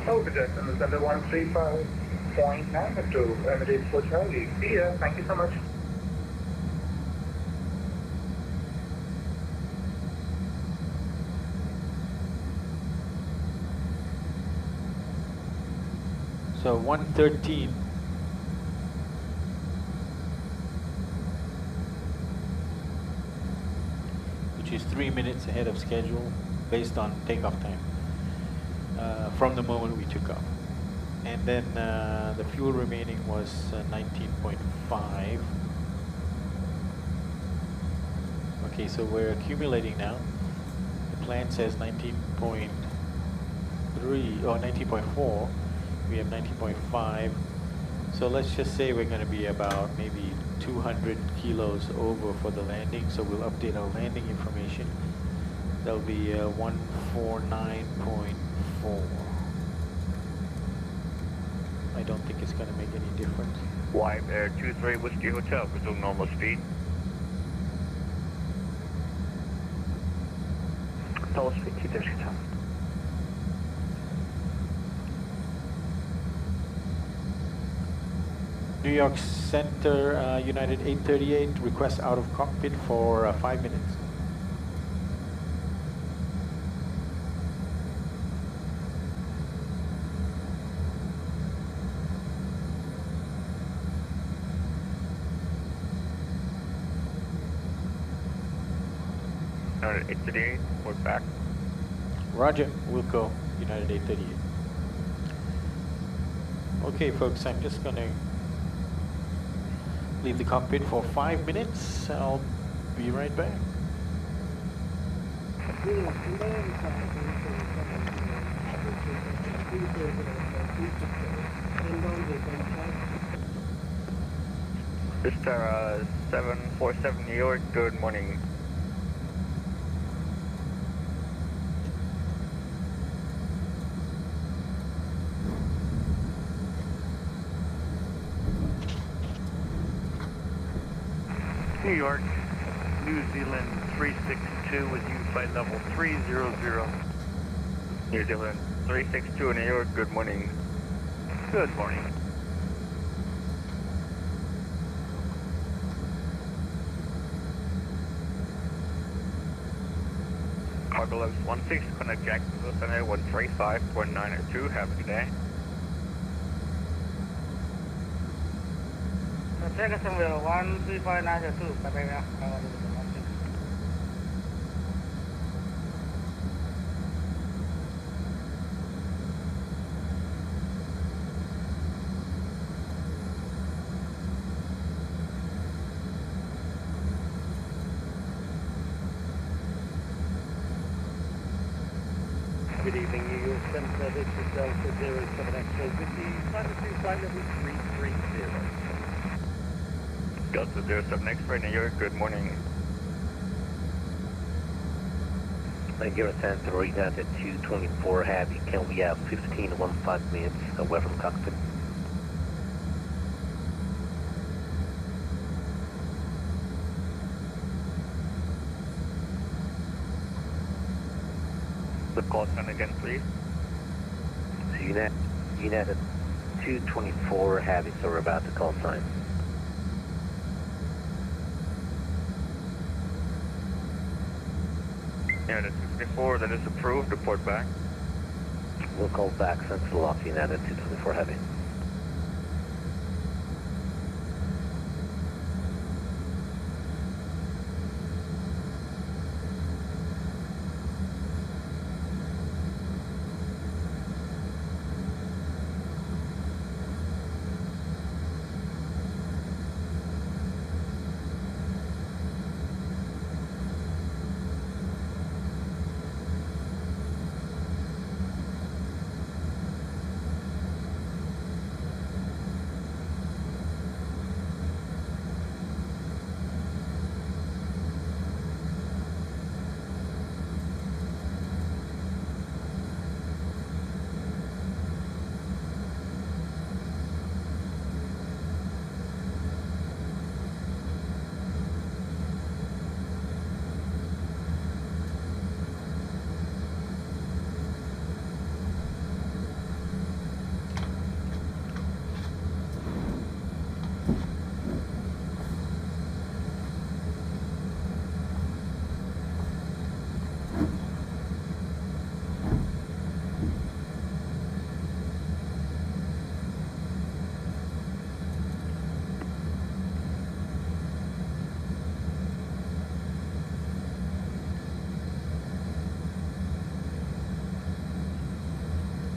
Speaker 6: Over Jackson, is under 135.902, Emirates 4 Charlie. See ya, thank you so much.
Speaker 2: So 113. Which is 3 minutes ahead of schedule based on takeoff time. From the moment we took off. And then the fuel remaining was 19.5. Okay, so we're accumulating now. The plan says 19.3 or 19.4. We have 19.5. So let's just say we're going to be about maybe 200 kilos over for the landing. So we'll update our landing information. That'll be 149.4. I don't think it's going to make any difference.
Speaker 1: Wipe Air 23 Whiskey Hotel, resume normal speed.
Speaker 3: Normal speed, 23 Hotel.
Speaker 2: New York Center, United 838, request out of cockpit for 5 minutes.
Speaker 1: United 838, report back.
Speaker 2: Roger, we'll go, United 838. Okay folks, I'm just going to leave the cockpit for 5 minutes. I'll be right back.
Speaker 1: Mr. 747 New York, good morning.
Speaker 7: New York, New Zealand 362 with you, flight level 300.
Speaker 1: New Zealand 362 New York, good morning.
Speaker 7: Good morning.
Speaker 1: Chicago LOC 16, connect Jacksonville Center 135.902, have a good day.
Speaker 4: Jacksonville 135.902, bye-bye now.
Speaker 9: Good evening, New York Center. This is Delta 07 X-ray with the Flight level 330.
Speaker 1: Delta 07 X-ray, New York, good morning.
Speaker 9: Here at Santa Rita at 224 Heavy. Can we have 15 minutes away from cockpit?
Speaker 1: The call sign again, please.
Speaker 9: So United 224 Heavy, so we're about to call sign.
Speaker 1: Yeah, that's 64, that is approved, report back.
Speaker 9: We'll call back Central LOC United 224 Heavy.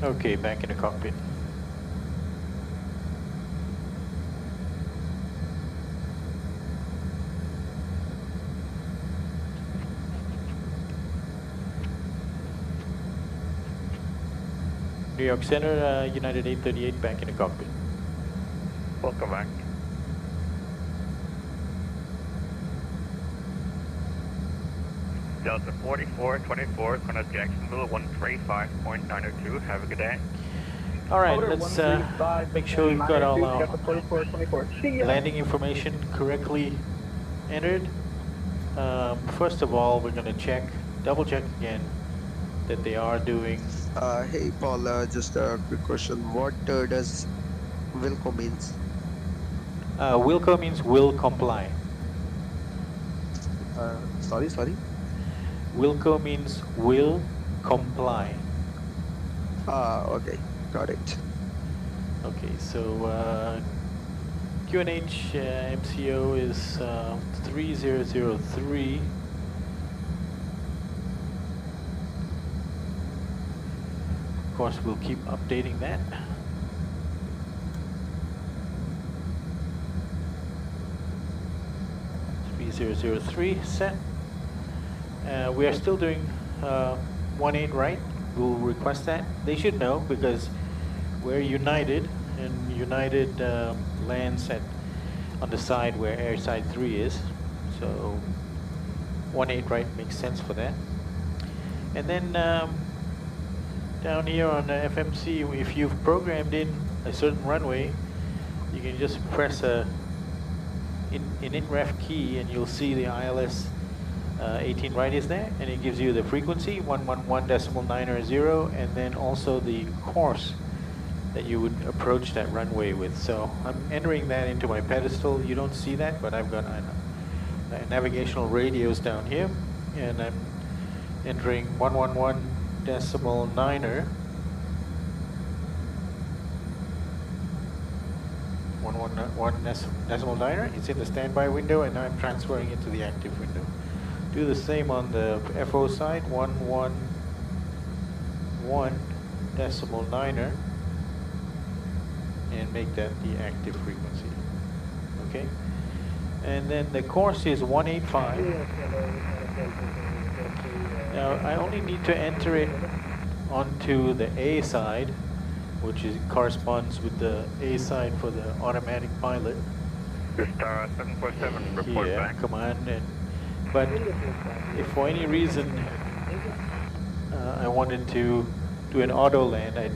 Speaker 2: Okay, back in the cockpit. New York Center, United 838, back in the cockpit.
Speaker 1: Welcome back. Delta 4424, connect Jacksonville 135.902, have a good day.
Speaker 2: Alright, let's make sure we've got all our landing information correctly entered. First of all, we're going to double check again that they are doing.
Speaker 11: Hey Paul, just a quick question. What does Wilco means?
Speaker 2: Wilco means will comply.
Speaker 11: Sorry?
Speaker 2: Wilco means will comply.
Speaker 11: Okay, got it.
Speaker 2: Okay, so QNH MCO is 3003. Of course, we'll keep updating that. set. We are still doing 1-8 right. We'll request that. They should know because we're United, and United lands on the side where airside 3 is. So 1-8 right makes sense for that. And then down here on the FMC, if you've programmed in a certain runway, you can just press an INREF key and you'll see the ILS 18 right is there, and it gives you the frequency 111.900 and then also the course that you would approach that runway with. So I'm entering that into my pedestal. You don't see that, but I've got navigational radios down here, and I'm entering 111.9er. 111.9er. It's in the standby window, and I'm transferring it to the active window. Do the same on the FO side, 111.9er, and make that the active frequency. Okay, and then the course is 185. Now I only need to enter it onto the A side, which corresponds with the A side for the automatic pilot.
Speaker 1: Star 747, report back.
Speaker 2: Come on. But if for any reason I wanted to do an auto land, I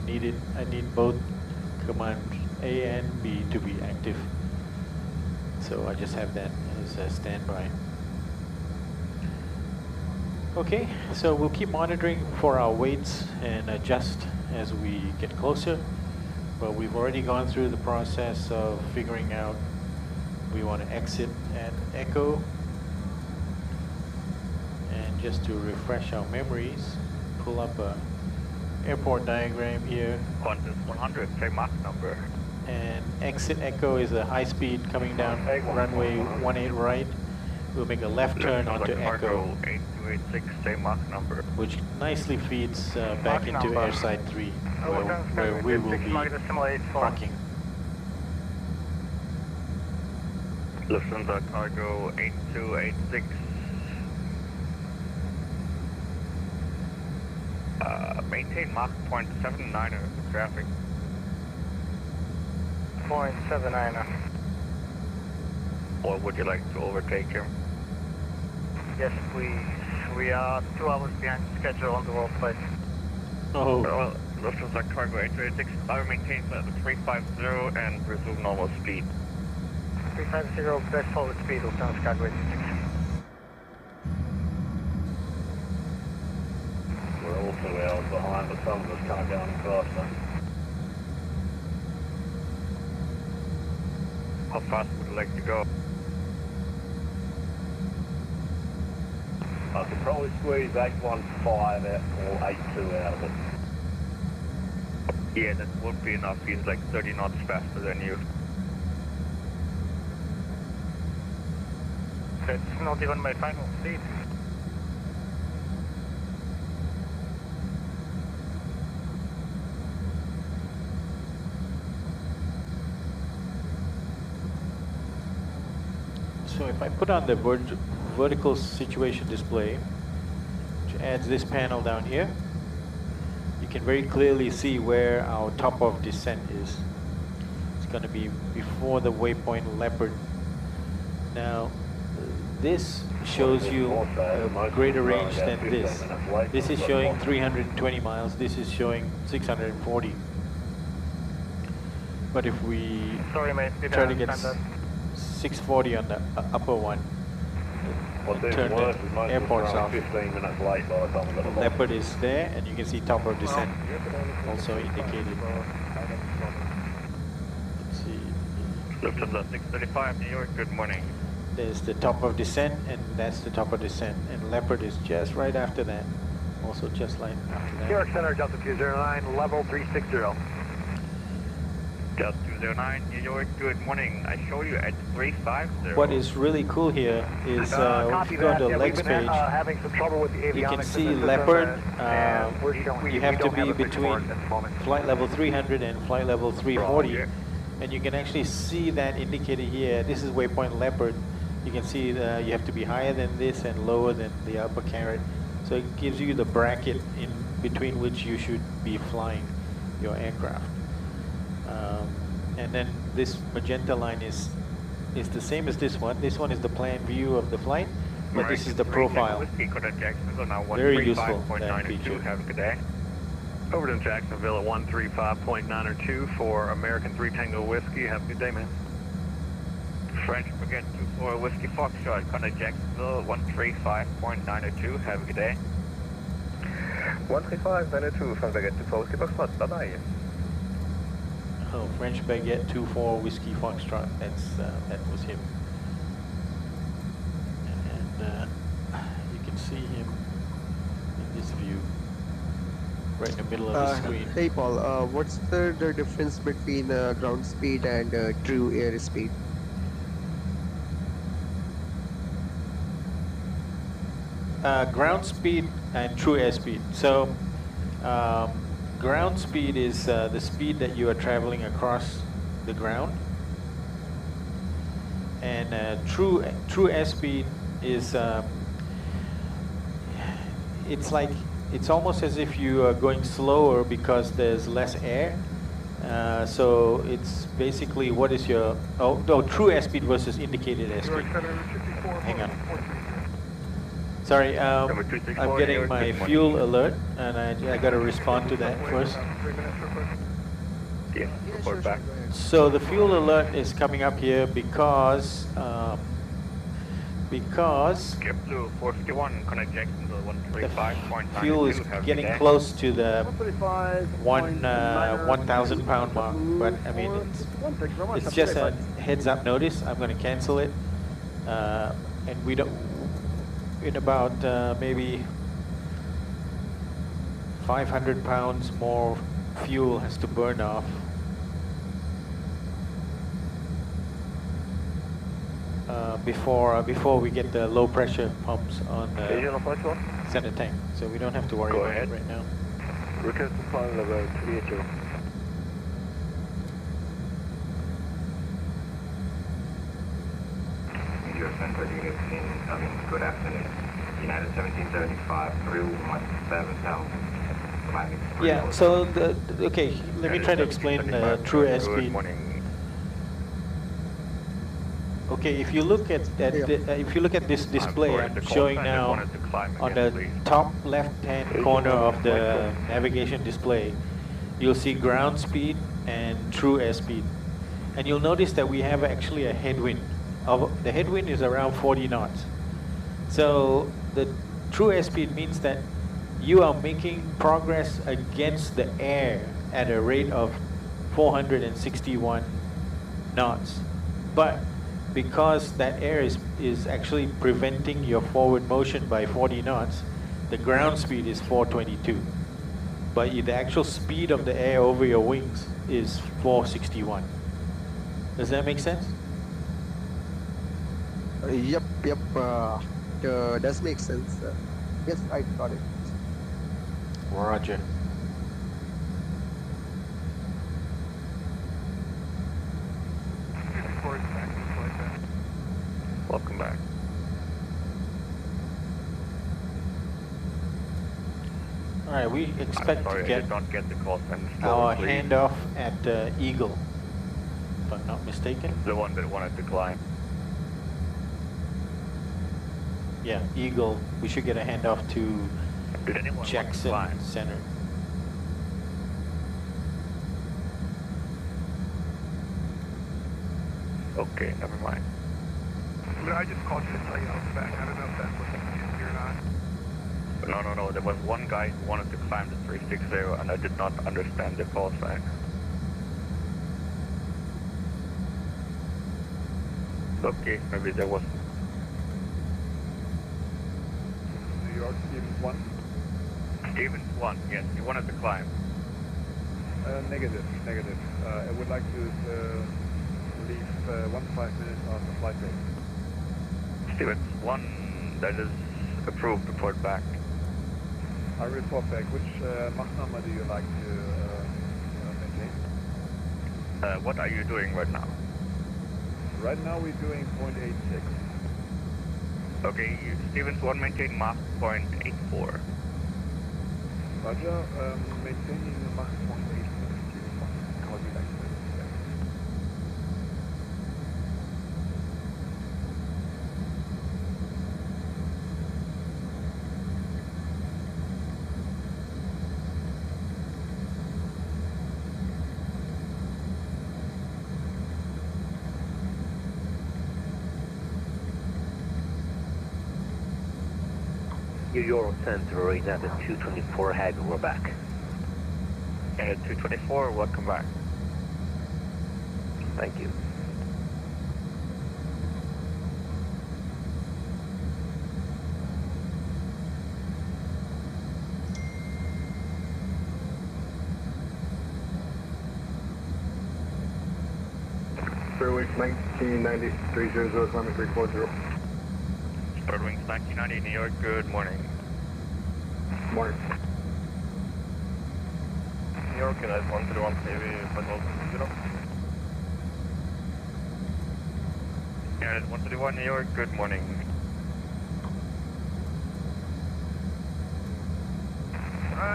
Speaker 2: need both command A and B to be active. So I just have that as a standby. Okay, so we'll keep monitoring for our weights and adjust as we get closer. But we've already gone through the process of figuring out we want to exit at Echo. And just to refresh our memories, pull up a airport diagram here.
Speaker 1: Qantas 100, say Mach number.
Speaker 2: And exit Echo is a high speed coming down runway 18 right. We'll make a left turn onto Echo,
Speaker 1: 8286, say Mach number.
Speaker 2: which nicely feeds back into airside 3, where we will be parking.
Speaker 1: Lufthansa cargo 8286. Maintain Mach 0.79er traffic.
Speaker 3: 0.79er.
Speaker 1: Or would you like to overtake him?
Speaker 3: Yes, please. We are 2 hours behind schedule on the world flight.
Speaker 2: Oh.
Speaker 1: Well, Lufthansa cargo 8286, I will maintain flight level 350 and resume normal speed.
Speaker 3: 350, best forward speed, Lufthansa cargo 8286.
Speaker 7: We're all 2 hours behind, but some of us can't go any faster.
Speaker 1: How fast would you like to go?
Speaker 7: I could probably squeeze 815 out or 82 out of it.
Speaker 1: Yeah, that would be enough. He's like 30 knots faster than you.
Speaker 3: That's not even my final speed.
Speaker 2: So if I put on the vertical situation display, which adds this panel down here, you can very clearly see where our top of descent is. It's going to be before the waypoint Leopard. Now, this shows you a greater range than this. This is showing 320 miles, this is showing 640. But if we try to get 640 on the upper one, turn the airports off.
Speaker 7: 15 minutes late by the time we got
Speaker 2: The Leopard is there, and you can see top of descent also indicated. Let's see.
Speaker 1: Lufthansa 635, New York, good morning.
Speaker 2: There's the top of descent, and that's the top of descent. And Leopard is just right after that. Also just right after that.
Speaker 7: New York Center, Delta 209, level 360.
Speaker 1: Delta 209, New York, good morning. I show you at 350.
Speaker 2: What is really cool here is if you go to the legs page,
Speaker 7: having some trouble with the
Speaker 2: you can
Speaker 7: avionics
Speaker 2: see
Speaker 7: system,
Speaker 2: Leopard.
Speaker 7: we
Speaker 2: You have to
Speaker 7: don't
Speaker 2: be
Speaker 7: have a good
Speaker 2: between
Speaker 7: course at the moment.
Speaker 2: flight level 300 and flight level 340.
Speaker 1: Yeah.
Speaker 2: And you can actually see that indicated here. This is waypoint Leopard. You can see you have to be higher than this and lower than the upper caret. So it gives you the bracket in between which you should be flying your aircraft. And then this magenta line is the same as this one. This one is the plan view of the flight, but this is the profile. Very useful, that feature.
Speaker 1: Have a good day.
Speaker 7: Overton Jacksonville at 135.902 for American 3 Tango Whiskey. Have a good day, man.
Speaker 1: French Baguette 24 Whiskey Foxtrot, Contact Jacksonville 135.902. Have a good day.
Speaker 6: 135.902 from Baguette 24 Whiskey Foxtrot. Bye bye.
Speaker 2: Oh, French Baguette 24 Whiskey Foxtrot. That was him. And you can see him in this view. Right in the middle of the screen.
Speaker 11: Hey Paul, what's the difference between ground speed and true airspeed?
Speaker 2: Ground speed and true airspeed. So, ground speed is the speed that you are traveling across the ground, and true airspeed is it's almost as if you are going slower because there's less air. So it's basically what is your true airspeed versus indicated airspeed. Hang on. Sorry, I'm getting my fuel alert, and I got to respond to that first.
Speaker 1: Yeah, report back.
Speaker 2: So the fuel alert is coming up here because
Speaker 1: Blue 451, connect Jackson to 135.9.
Speaker 2: fuel is getting close to the 1,000 pound mark, but I mean it's just a heads up notice. I'm going to cancel it, and we don't. In about maybe 500 pounds more fuel has to burn off. Before we get the low pressure pumps on the center tank, so we don't have to worry about it right now.
Speaker 7: Request to flight level 380.
Speaker 12: Your center unit incoming. Good afternoon. United 1775 through 17,000.
Speaker 2: Yeah. So okay, let me try to explain the true airspeed. Okay, if you look at this display I'm showing now on the top left-hand corner of the navigation display, you'll see ground speed and true airspeed, and you'll notice that we have actually a headwind. The headwind is around 40 knots. So the true airspeed means that you are making progress against the air at a rate of 461 knots, but because that air is actually preventing your forward motion by 40 knots, the ground speed is 422. But the actual speed of the air over your wings is 461. Does that make sense?
Speaker 11: Yep. Does make sense. Yes, I got it.
Speaker 2: Roger.
Speaker 1: Welcome back.
Speaker 2: All right, we expect to get
Speaker 1: the call
Speaker 2: our handoff at Eagle, if I'm not mistaken.
Speaker 1: The one that wanted to climb.
Speaker 2: Yeah, Eagle. We should get a handoff to Jackson Center.
Speaker 1: Okay, never mind.
Speaker 6: I just called you to tell you I was back. I don't know if that's what you or not.
Speaker 1: No. There was one guy who wanted to climb the 360 and I did not understand the call sign. Okay, maybe there was.
Speaker 7: New York, Stevens 1?
Speaker 1: Stevens 1, yes, he wanted to climb.
Speaker 7: Negative. I would like to leave 15 minutes after flight break.
Speaker 1: Stevens 1, that is approved, report back.
Speaker 7: I report back. Which Mach number do you like to maintain?
Speaker 1: What are you doing right now?
Speaker 7: Right now we're doing 0.86.
Speaker 1: Okay, Stevens 1 maintain Mach 0.84.
Speaker 7: Roger, maintaining Mach 0.86. How would you like to do?
Speaker 9: Euro Center, right now the 224 Heavy, we're back.
Speaker 1: And at 224, welcome back.
Speaker 9: Thank you.
Speaker 6: Fairway 1990, 300, climbing 340.
Speaker 1: Birdwings 1990, New York, good morning.
Speaker 6: Morning.
Speaker 1: New York, United 131, Navy, flight level 0. United 131, New York, good morning.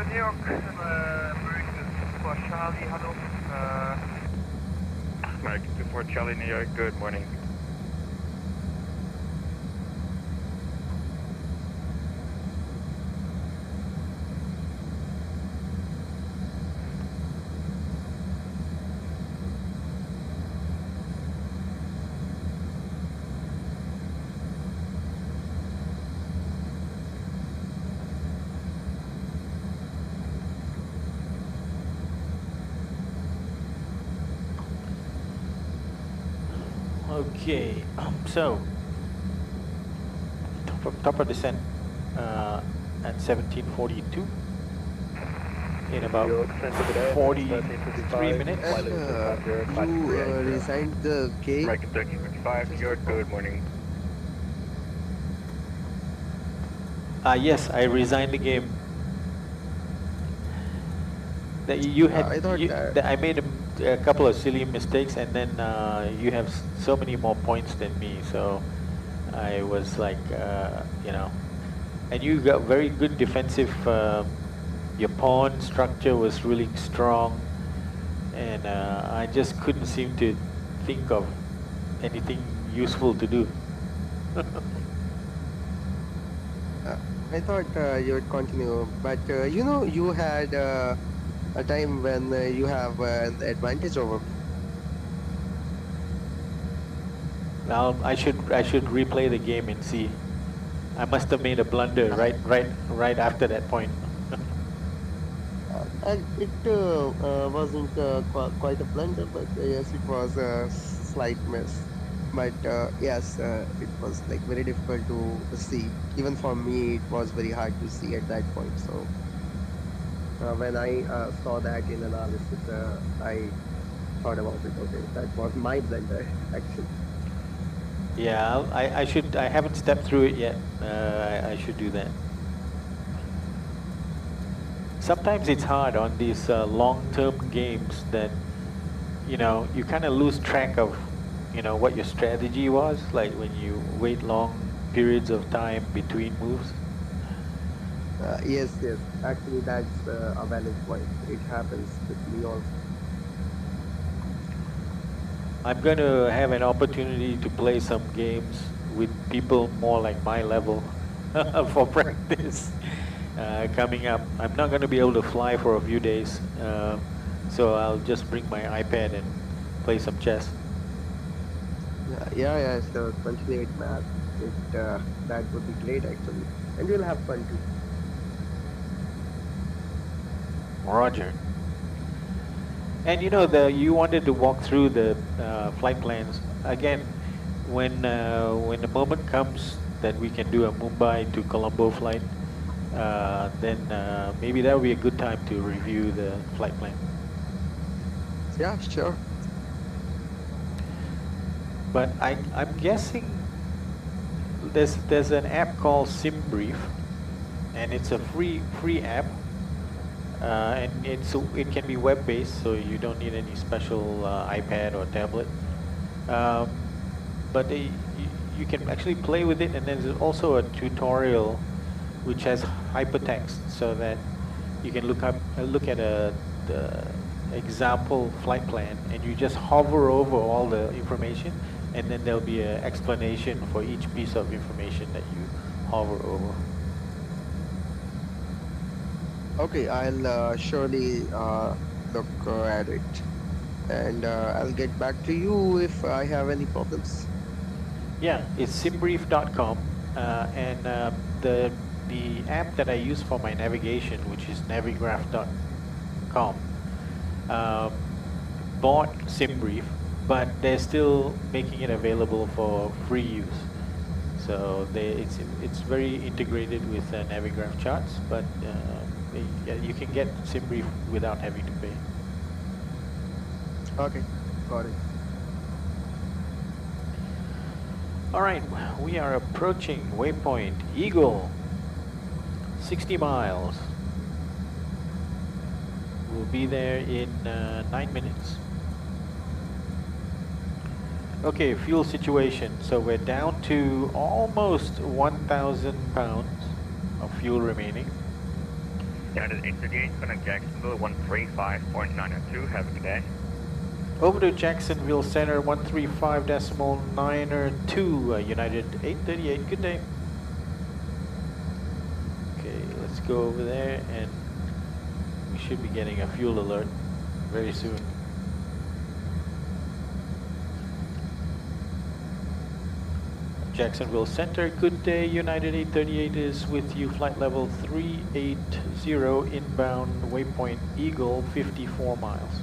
Speaker 1: New York, American 24 Charlie, Handoff. American 24 Charlie, New York, good morning.
Speaker 2: Okay, so top of descent at 1742 in about 43 minutes.
Speaker 11: You resigned the game.
Speaker 1: American 1355, New York, good morning.
Speaker 2: Yes, I resigned the game. That you had, I made a couple of silly mistakes, and then you have so many more points than me. So I was like, you know, and you got very good defensive. Your pawn structure was really strong, and I just couldn't seem to think of anything useful to do.
Speaker 11: I thought you would continue, but you know, you had a time when you have an advantage over me.
Speaker 2: Well, I should replay the game and see. I must have made a blunder right after that point.
Speaker 11: And it wasn't quite a blunder, but yes, it was a slight miss. But yes, it was like very difficult to see. Even for me, it was very hard to see at that point. So when I saw that in analysis, I thought about it. Okay, that was my blunder, actually.
Speaker 2: Yeah, I haven't stepped through it yet. I should do that. Sometimes it's hard on these long-term games that, you know, you kind of lose track of, you know, what your strategy was, like when you wait long periods of time between moves.
Speaker 11: Yes, actually that's a valid point. It happens with me also.
Speaker 2: I'm going to have an opportunity to play some games with people more like my level for practice coming up. I'm not going to be able to fly for a few days, so I'll just bring my iPad and play some chess.
Speaker 11: Yeah, so continue with math. That would be great actually. And you'll have fun too.
Speaker 2: Roger. And you know, you wanted to walk through the flight plans again. When the moment comes that we can do a Mumbai to Colombo flight, then maybe that would be a good time to review the flight plan.
Speaker 11: Yeah, sure.
Speaker 2: But I'm guessing there's an app called SimBrief, and it's a free app. And it can be web-based, so you don't need any special iPad or tablet. But you can actually play with it, and there's also a tutorial which has hypertext, so that you can look at the example flight plan, and you just hover over all the information, and then there'll be an explanation for each piece of information that you hover over.
Speaker 11: Okay, I'll surely look at it, and I'll get back to you if I have any problems.
Speaker 2: Yeah, it's simbrief.com, and the app that I use for my navigation, which is navigraph.com, bought SimBrief, but they're still making it available for free use. So it's very integrated with Navigraph charts, but you can get SimBrief without having to pay.
Speaker 11: Okay, got it.
Speaker 2: Alright, we are approaching waypoint Eagle, 60 miles. We'll be there in 9 minutes. Okay, fuel situation. So we're down to almost 1,000 pounds of fuel remaining.
Speaker 1: United 838, connect Jacksonville 135.902. Have a good day.
Speaker 2: Over to Jacksonville Center 135.902, United 838. Good day. Okay, let's go over there and we should be getting a fuel alert very soon. Jacksonville Center, good day. United 838 is with you. Flight level 380 inbound waypoint Eagle, 54 miles.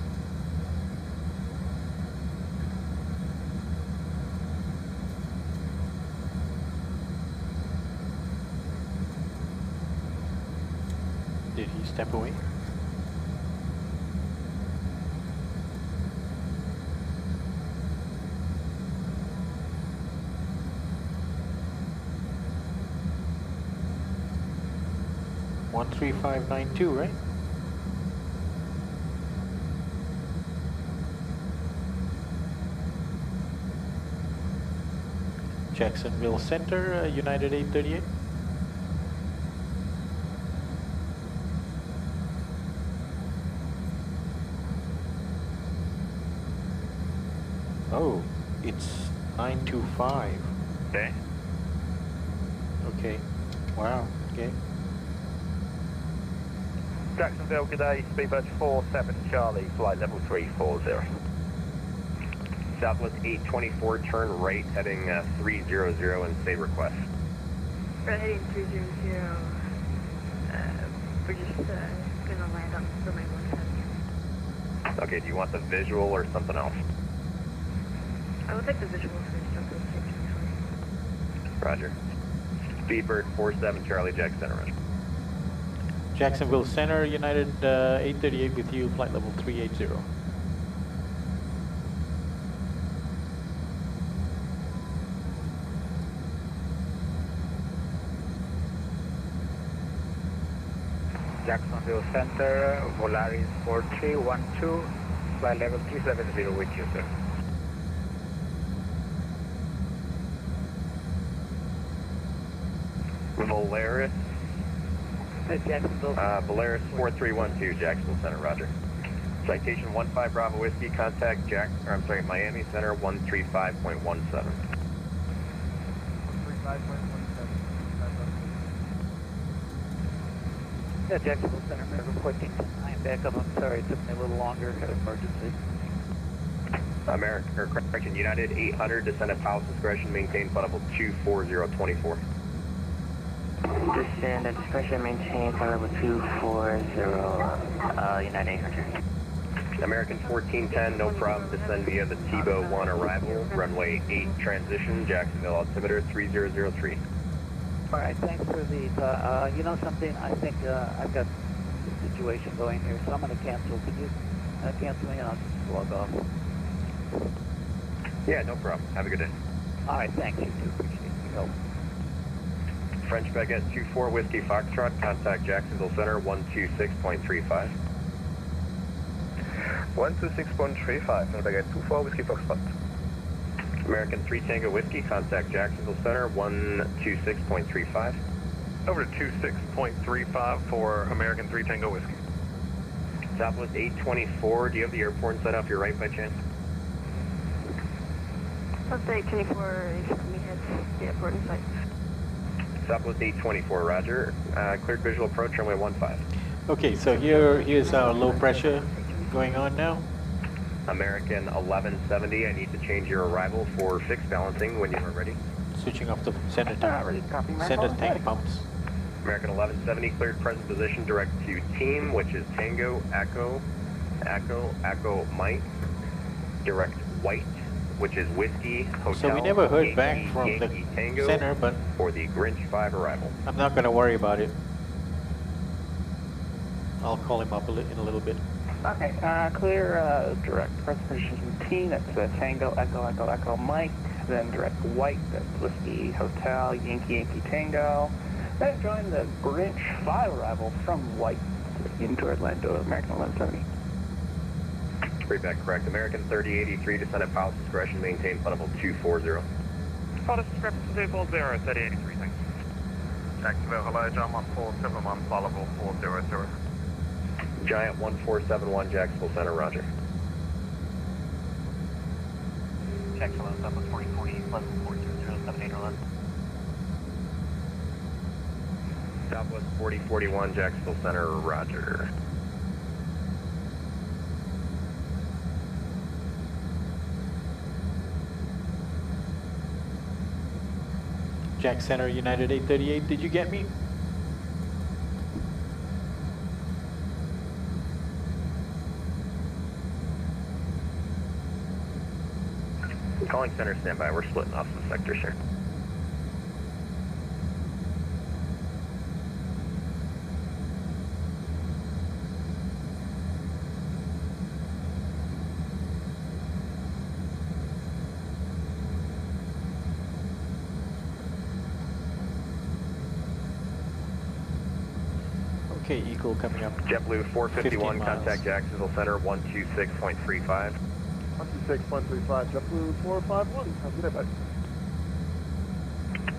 Speaker 2: Did he step away? One 13592, right? Jacksonville Center, United 838. Oh, it's 925.
Speaker 1: Okay.
Speaker 2: Okay. Wow. Okay.
Speaker 13: Jacksonville, good day. Speedbird 47 Charlie, flight level 340.
Speaker 8: Southwest 824, turn right, heading 300 and say request.
Speaker 14: We're heading 300. We're just gonna land on runway 17.
Speaker 8: Okay, do you want the visual or something else?
Speaker 14: I will take the visual first.
Speaker 8: Roger. Speedbird 47 Charlie, Jack Center. Roger.
Speaker 2: Jacksonville Center, United 838 with you, flight level 380.
Speaker 13: Jacksonville Center, Volaris 4312, flight level 370 with you, sir.
Speaker 8: Volaris.
Speaker 13: Jacksonville.
Speaker 8: Volaris 4312, Jacksonville Center, roger. Citation 15 Bravo Whiskey, contact Miami Center 135.17.
Speaker 13: Yeah, Jacksonville Center, American 1410, back up. I'm sorry, it took me a little longer, had an emergency.
Speaker 8: Correction, United 800, descend at Palace discretion, maintain flight level 24024.
Speaker 3: Descend at discretion, maintain flight level 240, United 800.
Speaker 8: American 1410, no problem, descend via the Tebow 1 arrival, runway 8 transition, Jacksonville altimeter 3003.
Speaker 13: All right, thanks for the, you know something, I think I've got a situation going here, so I'm going to cancel. Could you cancel me and I'll just log off?
Speaker 8: Yeah, no problem. Have a good day.
Speaker 13: All right, thanks. You too. Appreciate your help.
Speaker 8: French Baguette 24 Whiskey Foxtrot, contact Jacksonville Center 126.35.
Speaker 6: 126.35, French Baguette 24 Whiskey Foxtrot.
Speaker 8: American 3 Tango Whiskey, contact Jacksonville Center 126.35.
Speaker 1: Over to 26.35 for American 3 Tango Whiskey.
Speaker 8: Southwest 824, do you have the airport set off your right by chance?
Speaker 14: Southwest 824, we head the airport in sight.
Speaker 8: Southwest 824, roger. Cleared visual approach, runway 15.
Speaker 2: Okay, so here's our low pressure going on now.
Speaker 8: American 1170, I need to change your arrival for fixed balancing when you are ready.
Speaker 2: Switching off the center tank pumps.
Speaker 8: American 1170, cleared present position, direct to team, which is Tango, Echo, Mike, direct white, which is Whiskey, Hotel.
Speaker 2: So we never heard back
Speaker 8: Yankee,
Speaker 2: from
Speaker 8: Yankee,
Speaker 2: the
Speaker 8: Tango
Speaker 2: center, but
Speaker 8: for the Grinch 5 arrival.
Speaker 2: I'm not going to worry about it. I'll call him up in a little bit.
Speaker 13: Okay, clear direct present position team. That's Tango, Echo, Mike,
Speaker 3: then direct white, that's Whiskey Hotel, Yankee Yankee Tango. Then join the Grinch 5 arrival from white into Orlando, American 1170.
Speaker 8: Feedback correct. American 3083, descend at pilot's discretion, maintain flight level 240.
Speaker 1: Pilot's discretion, 240, 3083, thanks. Jacksonville, hello, John 1471, flight level 400.
Speaker 8: Giant 1471, Jacksonville Center, roger.
Speaker 3: Jacksonville, Southwest 4040, level 400, 7811.
Speaker 8: Southwest 4041, Jacksonville Center, roger.
Speaker 2: Jack Center, United 838, did you get me?
Speaker 8: Calling center, standby. We're splitting off some sectors here.
Speaker 2: Okay, Eagle coming up.
Speaker 8: JetBlue 451, contact Jacksonville Center 126.35.
Speaker 7: 126.35, JetBlue 451. Have a good day, bud.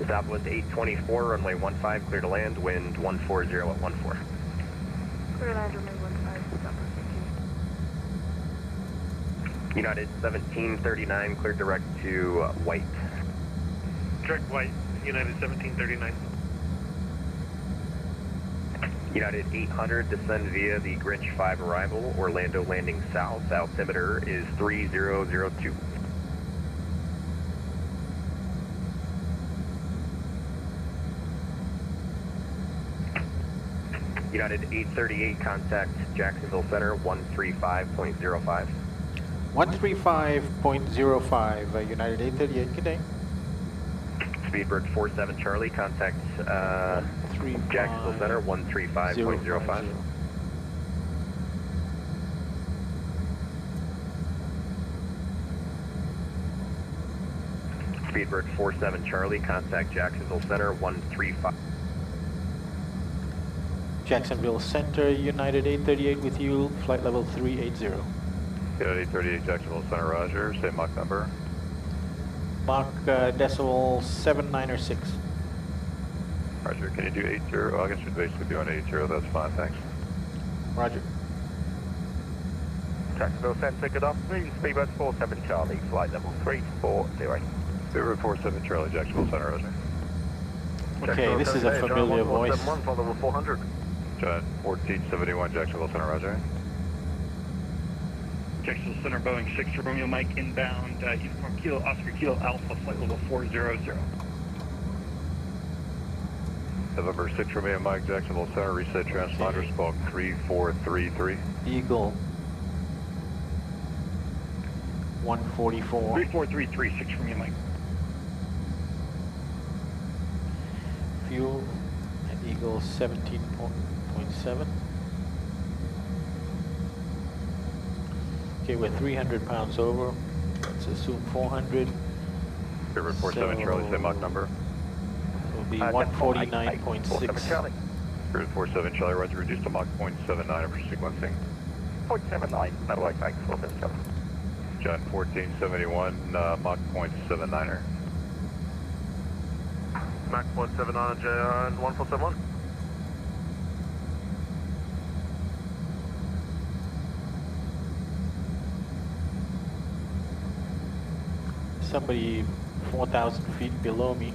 Speaker 8: Southwest 824, runway 15, clear to land, wind 140 at 14.
Speaker 14: Clear land, runway 15, Southwest 18.
Speaker 8: United 1739, clear direct to white.
Speaker 1: Direct white, United 1739.
Speaker 8: United 800, descend via the Grinch 5 arrival, Orlando landing south, altimeter is 3002. United 838, contact Jacksonville Center 135.05.
Speaker 2: 135.05, United 838, good day.
Speaker 8: Speedbird 47 Charlie, contact Jacksonville Center 135.05. Speedbird 47 Charlie, contact Jacksonville Center 135.
Speaker 2: Jacksonville Center, United 838 with you, flight level 380.
Speaker 7: United 838, Jacksonville Center, roger. Say Mach number.
Speaker 2: Mach decimal 796.
Speaker 7: Roger, can you do 80? Oh, I guess you're basically doing 80, that's fine, thanks.
Speaker 2: Roger.
Speaker 1: Jacksonville Center, good afternoon. Speedbird 47 Charlie, flight level 340.
Speaker 7: Speedbird 47 Charlie, Jacksonville Center, roger.
Speaker 2: Okay, this is a familiar voice.
Speaker 1: Flight level 400.
Speaker 7: Giant 1471, Jacksonville Center, roger.
Speaker 1: Jacksonville Center, Boeing 6 Romeo Mike inbound, uniform Kilo Oscar Kilo Alpha, flight level 400.
Speaker 7: November 6 Romeo Mike, Jacksonville Center, reset transponder, Spoke 3433.
Speaker 2: Eagle 144.
Speaker 1: 3433, 6 Romeo Mike.
Speaker 2: Fuel at Eagle 17.7. Okay, we're 300 pounds over. Let's assume 400.
Speaker 7: Speedbird 47 Charlie, say Mach number.
Speaker 2: Will be 149.6.
Speaker 7: Spirit 47 Charlie, roger, reduced to Mach 0.79 after sequencing.
Speaker 1: 0.79, no way, thanks, 47.
Speaker 7: John 1471, Mach 0.79er.
Speaker 1: Mach 0.79 on JR 1471.
Speaker 2: Somebody 4,000 feet below me.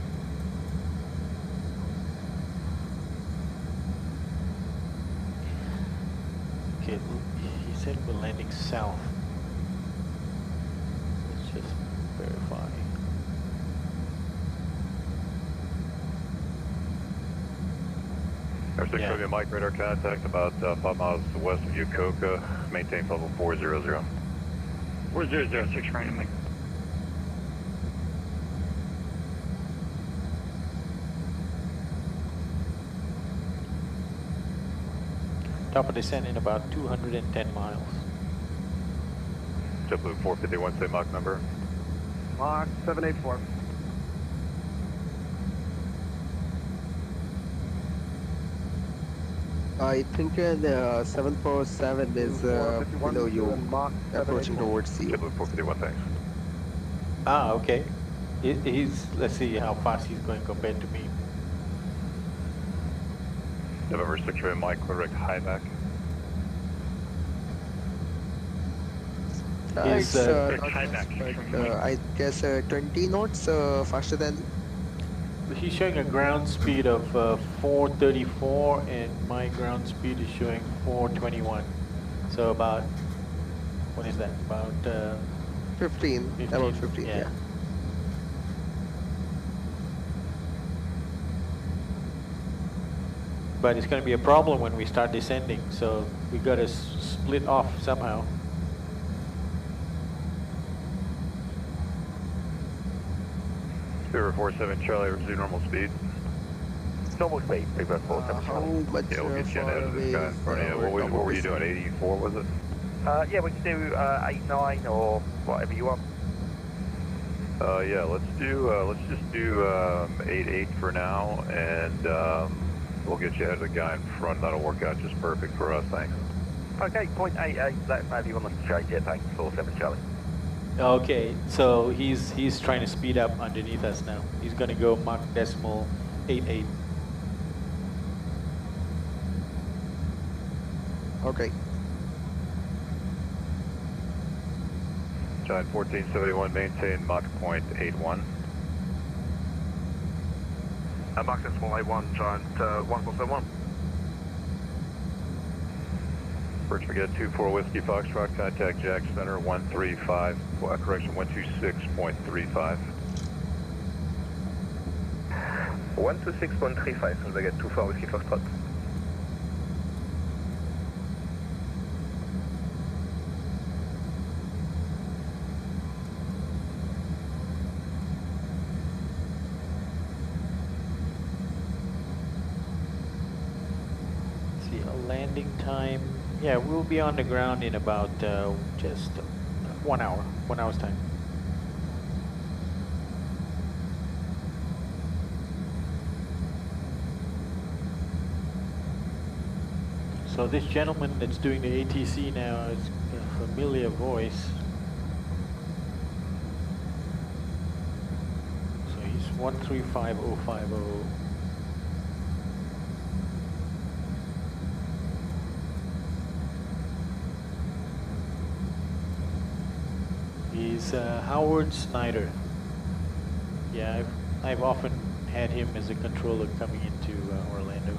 Speaker 2: Okay, he said we're landing south. Let's just verify.
Speaker 7: Air 6 Romeo Mike, radar contact about 5 miles west of Yukoka, maintain level 400.
Speaker 1: 400, 6 Romeo Mike.
Speaker 2: Top of descent in about 210 miles.
Speaker 7: JetBlue 451, say Mach number. Mach 784.
Speaker 11: I think the 747 is below you, approaching towards you.
Speaker 8: 451, thanks.
Speaker 2: Ah, okay. He's, let's see how fast he's going compared to me.
Speaker 8: November 6 Rwy, Mike, correct high back.
Speaker 11: It's not fast, but I guess 20 knots faster than.
Speaker 2: He's showing a ground speed of 434, and my ground speed is showing 421. So about, what is that? About
Speaker 11: 15, about 15, yeah.
Speaker 2: But it's going to be a problem when we start descending, so we got to split off somehow.
Speaker 8: River 47 Charlie, resume normal speed.
Speaker 9: Normal speed, River 47 Charlie.
Speaker 8: Yeah, we'll get you ahead of this guy in front of you. What were you doing, 84 was it?
Speaker 9: Yeah, we can do 89 or whatever you want.
Speaker 8: Yeah, let's just do 88 for now, and we'll get you ahead of the guy in front. That'll work out just perfect for us, thanks.
Speaker 9: Okay, 0.88, that's maybe on the straight jet, thanks, 47 Charlie.
Speaker 2: Okay, so he's trying to speed up underneath us now. He's going to go Mach decimal 88.
Speaker 11: Okay.
Speaker 8: Giant 1471, maintain Mach point 81.
Speaker 6: Mach decimal 81, Giant 1471.
Speaker 8: First we get 24 Whiskey Foxtrot, contact Jack Center 135, correction 126.35.
Speaker 9: 126.35, so we get 24 Whiskey Foxtrot.
Speaker 2: See, a landing time. Yeah, we'll be on the ground in about just 1 hour, 1 hour's time. So this gentleman that's doing the ATC now is a familiar voice. So he's 135050. He's Howard Snyder. Yeah, I've often had him as a controller coming into Orlando.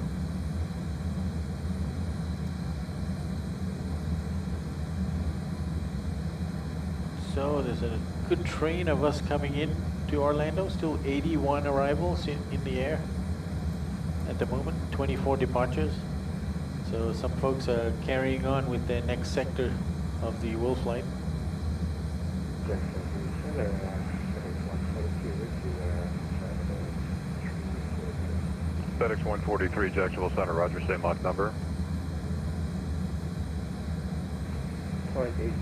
Speaker 2: So there's a good train of us coming in to Orlando. Still 81 arrivals in the air at the moment. 24 departures. So some folks are carrying on with their next sector of the Wolf flight.
Speaker 8: FedEx 143, Jacksonville Center, Roger, same Mach number.
Speaker 10: 0.80.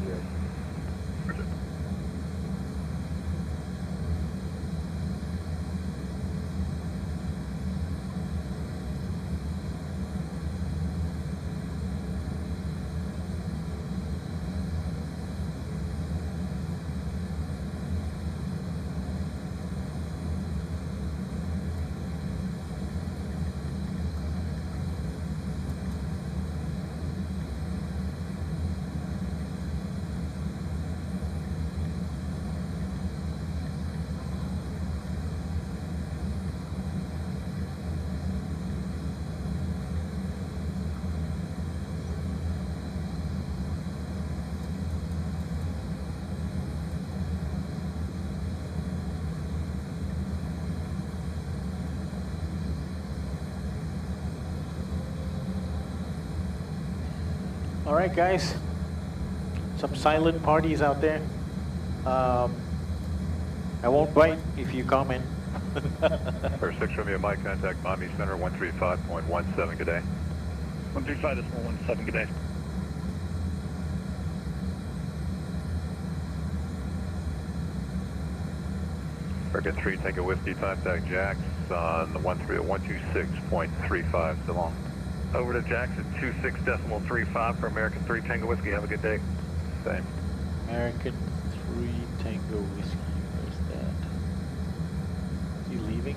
Speaker 2: All right, guys. Some silent parties out there. I won't bite if you comment.
Speaker 8: First 6 Romeo, Mike, contact Miami Center 135.17, good day.
Speaker 1: 135.17, good day.
Speaker 7: American 3 Tango Whiskey, contact Jax on the 126.35, so long.
Speaker 1: Over to Jax at 26.35 for American 3 Tango Whiskey. Have a good day.
Speaker 7: Same.
Speaker 2: American 3 Tango Whiskey. Where's that? Is he leaving?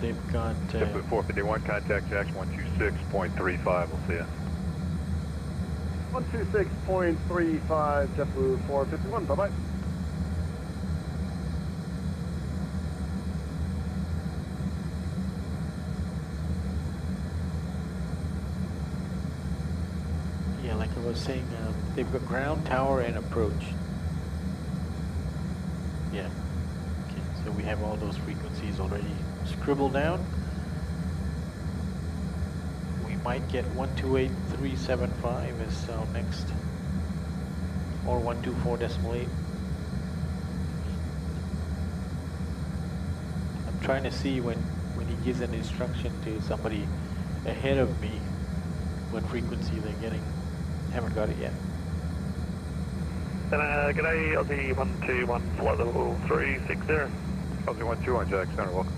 Speaker 2: They've got...
Speaker 7: JetBlue 451, contact Jax 126.35, we'll see you.
Speaker 6: 126.35, JetBlue 451, bye-bye.
Speaker 2: Yeah, like I was saying, they've got ground, tower, and approach. Yeah. Okay, so we have all those frequencies already scribbled down. We might get 128.375 as our next, or 124.8. I'm trying to see when he gives an instruction to somebody ahead of me what frequency they're getting. Haven't got it yet.
Speaker 1: G'day, Aussie 121, flight level 360.
Speaker 7: Aussie 121, Jax, center, welcome.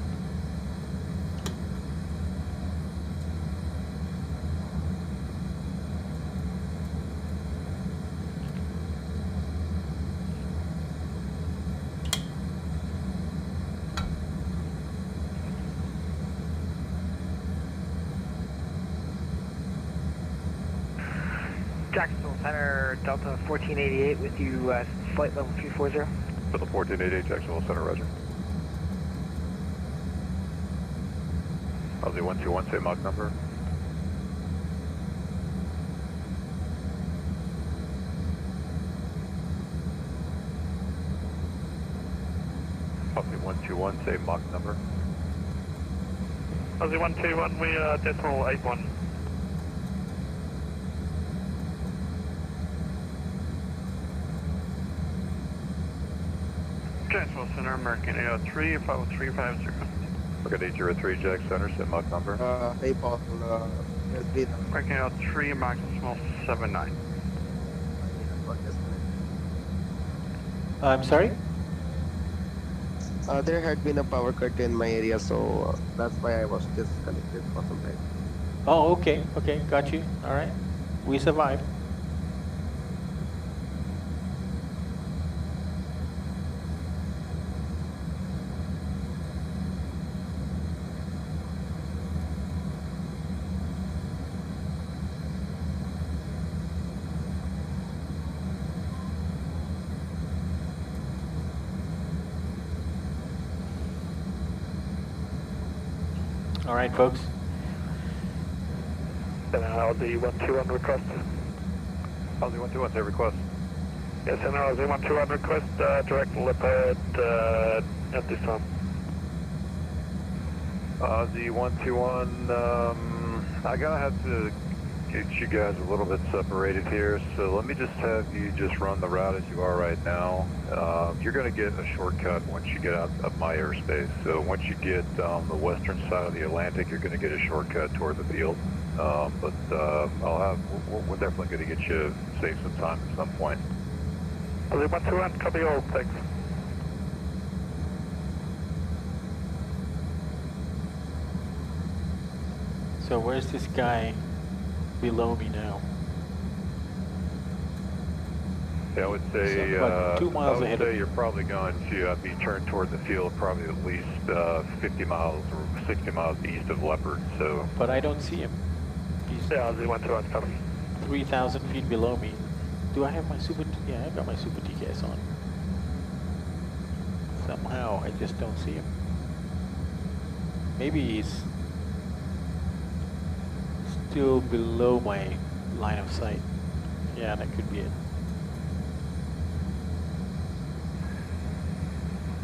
Speaker 15: Jacksonville Center, Delta 1488 with you, flight level 340.
Speaker 7: Delta 1488, Jacksonville Center, roger. Aussie 121, say Mach number. Aussie 121, say Mach number.
Speaker 1: Aussie 121, we are decimal 81. Jacksonville Center, American 803, 50350.
Speaker 7: American 803, Jack Center, set Mach number.
Speaker 11: Hey, Paul,
Speaker 1: American 803, maximal 79.
Speaker 2: I'm sorry?
Speaker 11: There had been a power cut in my area, so that's why I was disconnected for some time.
Speaker 2: Oh, okay, okay, got you. All right. We survived. All right, folks.
Speaker 1: Aussie 121 request.
Speaker 7: Aussie 121, say request.
Speaker 1: Yes, and Aussie 121 request, direct leopard at this time.
Speaker 7: Aussie 121, I gotta have to get you guys a little bit separated here, so let me just have you just run the route as you are right now. You're gonna get a shortcut once you get out of my airspace, so once you get the western side of the Atlantic, you're gonna get a shortcut toward the field. We're definitely gonna get you save some time at some point.
Speaker 1: Aussie 121, copy all, thanks.
Speaker 2: So where's this guy below me now?
Speaker 7: Yeah, I would say,
Speaker 2: so, 2 miles ahead
Speaker 7: you're probably going to be turned toward the field probably at least 50 miles or 60 miles east of Leopard, so...
Speaker 2: But I don't see him. He's
Speaker 1: 3,000 feet below me.
Speaker 2: Do I have my super... Yeah, I got my Super TKS on. Somehow I just don't see him. Maybe he's still below my line of sight. Yeah, that could be it.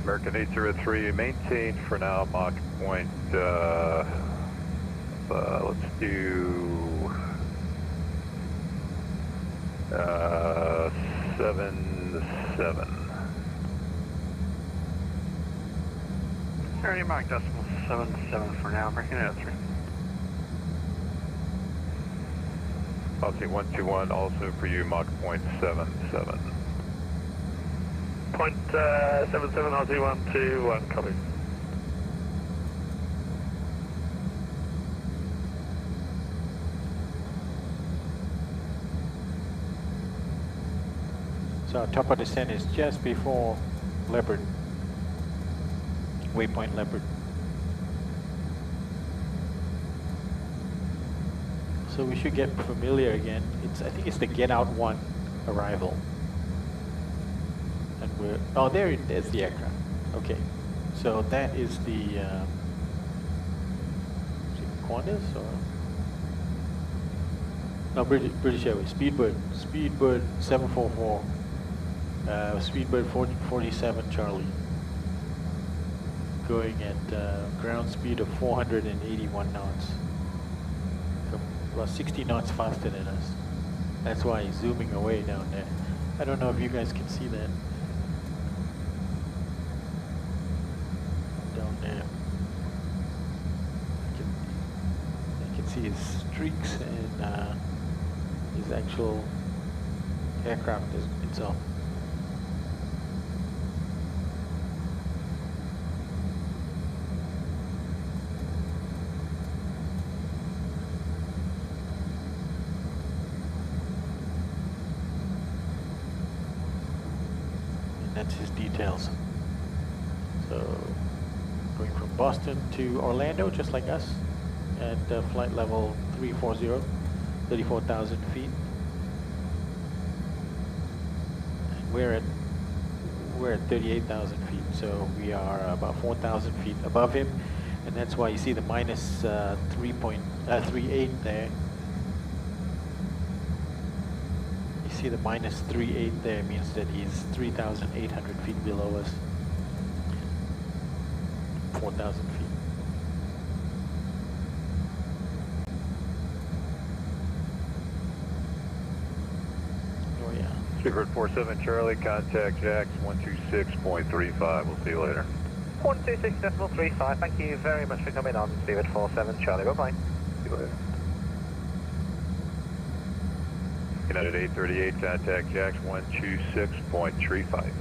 Speaker 7: American 803, maintain for now Mach point, let's do 77.
Speaker 1: 30 Mach decimal 77 for now, American 803.
Speaker 7: Policy 121, also for you, Mach point 77.
Speaker 1: Point 77, Aussie 121, copy.
Speaker 2: So our top of descent is just before Leopard, waypoint Leopard. So we should get familiar again. I think it's the get out one arrival. And we're, oh, there's the aircraft. Okay, so that is the, is it Qantas or? No, British Airways, Speedbird 744, Speedbird 47 Charlie, going at ground speed of 481 knots. About 60 knots faster than us. That's why he's zooming away down there. I don't know if you guys can see that. Down there. I can see his streaks and his actual aircraft itself. That's his details. So going from Boston to Orlando, just like us, at flight level 340, 34,000 feet. And we're at 38,000 feet, so we are about 4,000 feet above him, and that's why you see the minus 3.38 there. See the minus 38 there means that he's 3,800 feet below us, 4,000 feet. Oh yeah.
Speaker 7: Speedbird 47 Charlie, contact Jax 126.35. We'll see you later.
Speaker 8: 126.35, thank you very much for coming on, Speedbird 47 Charlie, bye-bye.
Speaker 7: See you later. United 838, contact Jax 126.35.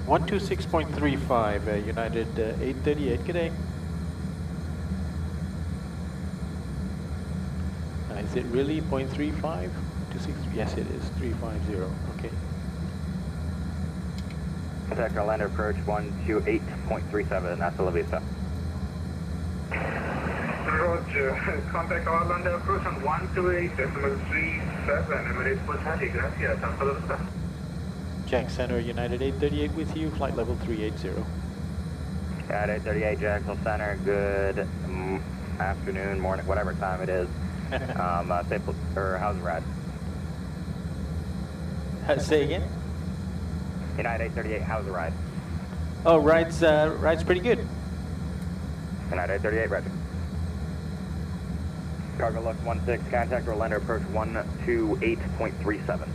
Speaker 2: 126.35, United 838, good day. Is it really 0.35? 26? Yes, it is, 350, okay.
Speaker 8: Contact Orlando approach 128.37, Hasta La Vista.
Speaker 6: Roger. Contact Orlando approach on 128.37. Emirates Pushback, gracias. Hasta la vista.
Speaker 2: Jack Center, United 838 with you, flight level 380.
Speaker 8: United 838, Jacksonville Center, good afternoon, morning, whatever time it is. How's the ride?
Speaker 2: Say again?
Speaker 8: United 838, how's the ride?
Speaker 2: Oh, ride's pretty good.
Speaker 8: United 838, roger. Cargo Lux 16, contact Orlando approach 128.37.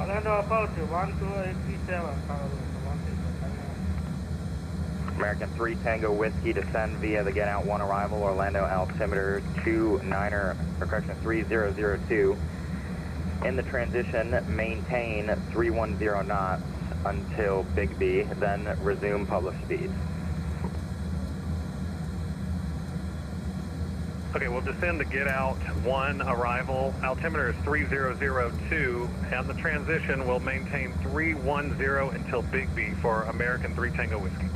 Speaker 4: Orlando approach 12837.
Speaker 8: American 3 Tango Whiskey, descend via the get out 1 arrival, Orlando altimeter 3002. In the transition, maintain 310 knots until Big B, then resume public speed.
Speaker 1: Okay, we'll descend to get out 1 arrival. Altimeter is 3002, and the transition will maintain 310 until Big B for American 3 Tango Whiskey.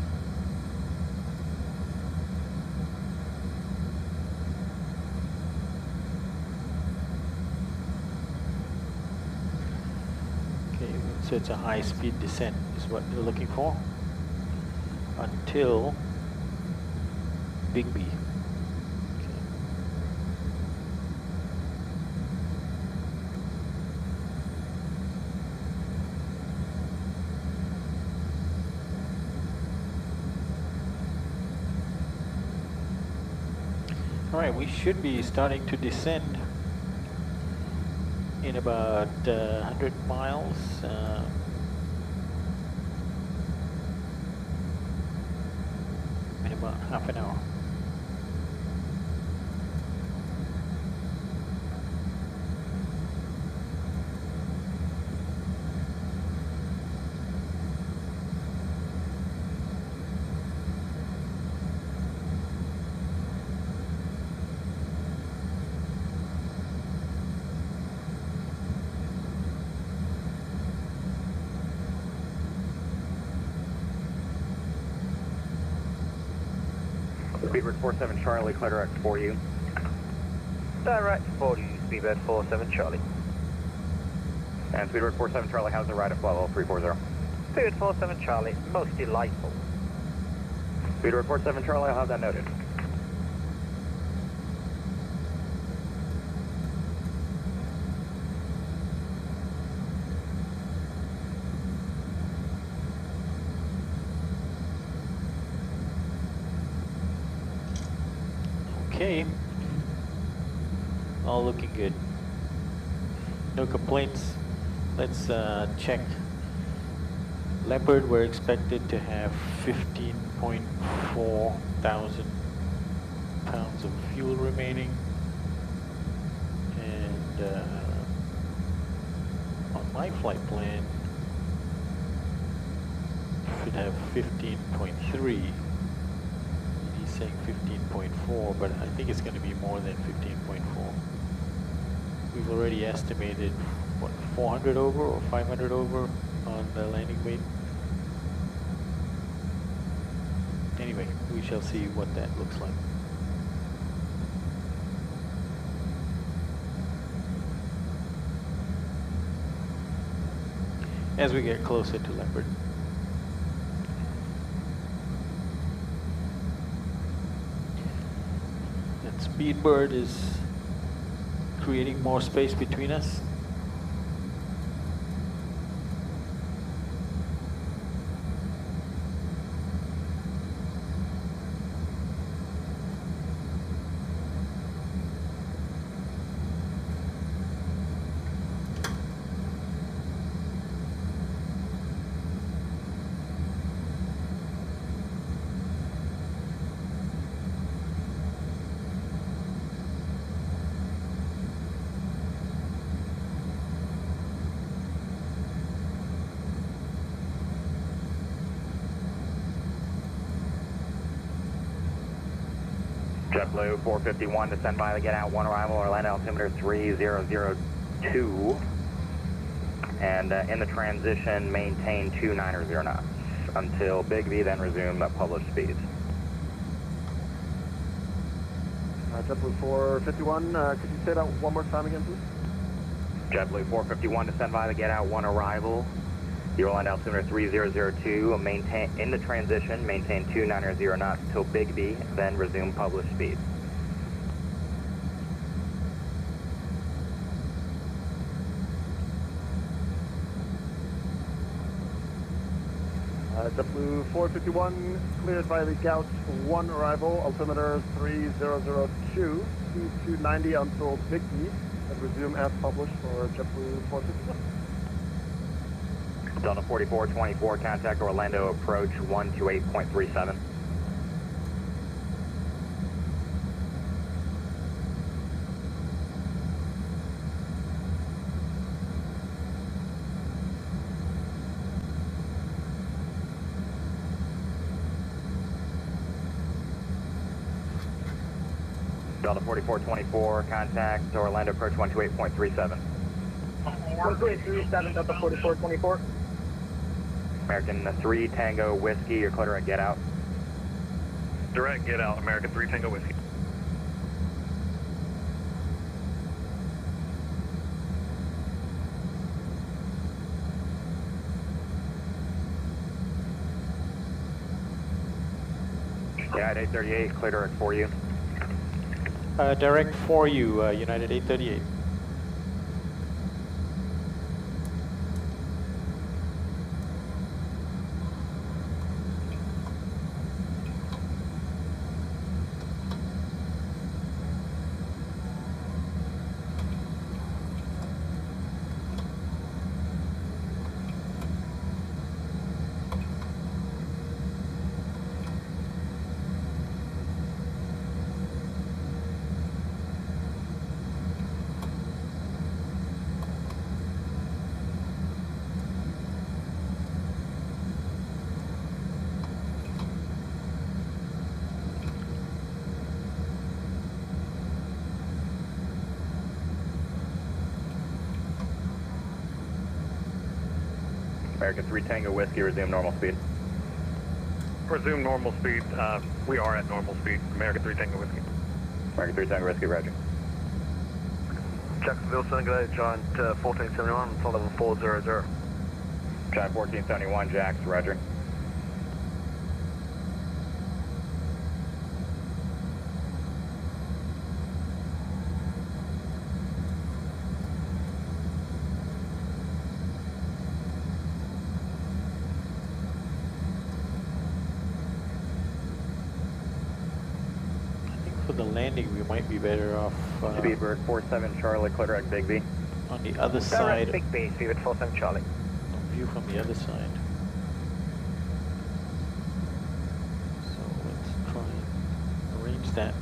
Speaker 4: So it's a high-speed descent is what they're looking for until Big B. All right, we should be starting to descend in about 100 miles. In about half an hour.
Speaker 8: Speedbird 47 Charlie, clear direct for you.
Speaker 9: Direct for you, Speedbird 47 Charlie.
Speaker 8: And Speedbird 47 Charlie, how's the ride at flight level 340?
Speaker 9: Speedbird 47 Charlie, most delightful.
Speaker 8: Speedbird 47 Charlie, I'll have that noted.
Speaker 4: Okay, all looking good. No complaints. Let's check. Leopard, we're expected to have 15.4 thousand pounds of fuel remaining, and on my flight plan should have 15.3. Saying 15.4, but I think it's going to be more than 15.4. We've already estimated, what, 400 over or 500 over on the landing weight. Anyway, we shall see what that looks like. As we get closer to Leopard. Speedbird is creating more space between us.
Speaker 8: JetBlue 451 to send by the get out 1 arrival, Orlando altimeter 3002. And in the transition, maintain 290 knots until Big V, then resume at published speeds.
Speaker 6: JetBlue 451, could you say that one more time again, please?
Speaker 8: JetBlue 451 to send by the get out 1 arrival, the Orlando altimeter 3002, maintain, in the transition, maintain 290 knots until Big B, then resume published speed.
Speaker 6: JetBlue 451, cleared by the GTOUT 1 arrival, altimeter 3002, speed 290 until Big B, and resume as published for JetBlue 451.
Speaker 8: Delta 4424, contact Orlando approach 128.37. Delta 4424, contact Orlando approach 128.37.
Speaker 10: 128.37, Delta 4424.
Speaker 8: American 3 Tango Whiskey, you're clear direct get out.
Speaker 1: Direct get out, American 3 Tango Whiskey.
Speaker 8: United 838, clear direct for you.
Speaker 2: Direct for you, United 838.
Speaker 8: American 3 Tango Whiskey, resume normal speed.
Speaker 7: Resume normal speed. We are at normal speed. American 3 Tango Whiskey.
Speaker 8: American 3 Tango Whiskey, roger.
Speaker 9: Jacksonville, Senegal, Giant 1471, flight level 400.
Speaker 8: Giant 1471, Jax, roger.
Speaker 2: For the landing, we might be better off
Speaker 8: Speedbird 47 Charlie, clear direct Big B.
Speaker 2: on the other side.
Speaker 15: Big B, Speedbird 47 Charlie.
Speaker 2: View from the other side. So let's try and arrange that.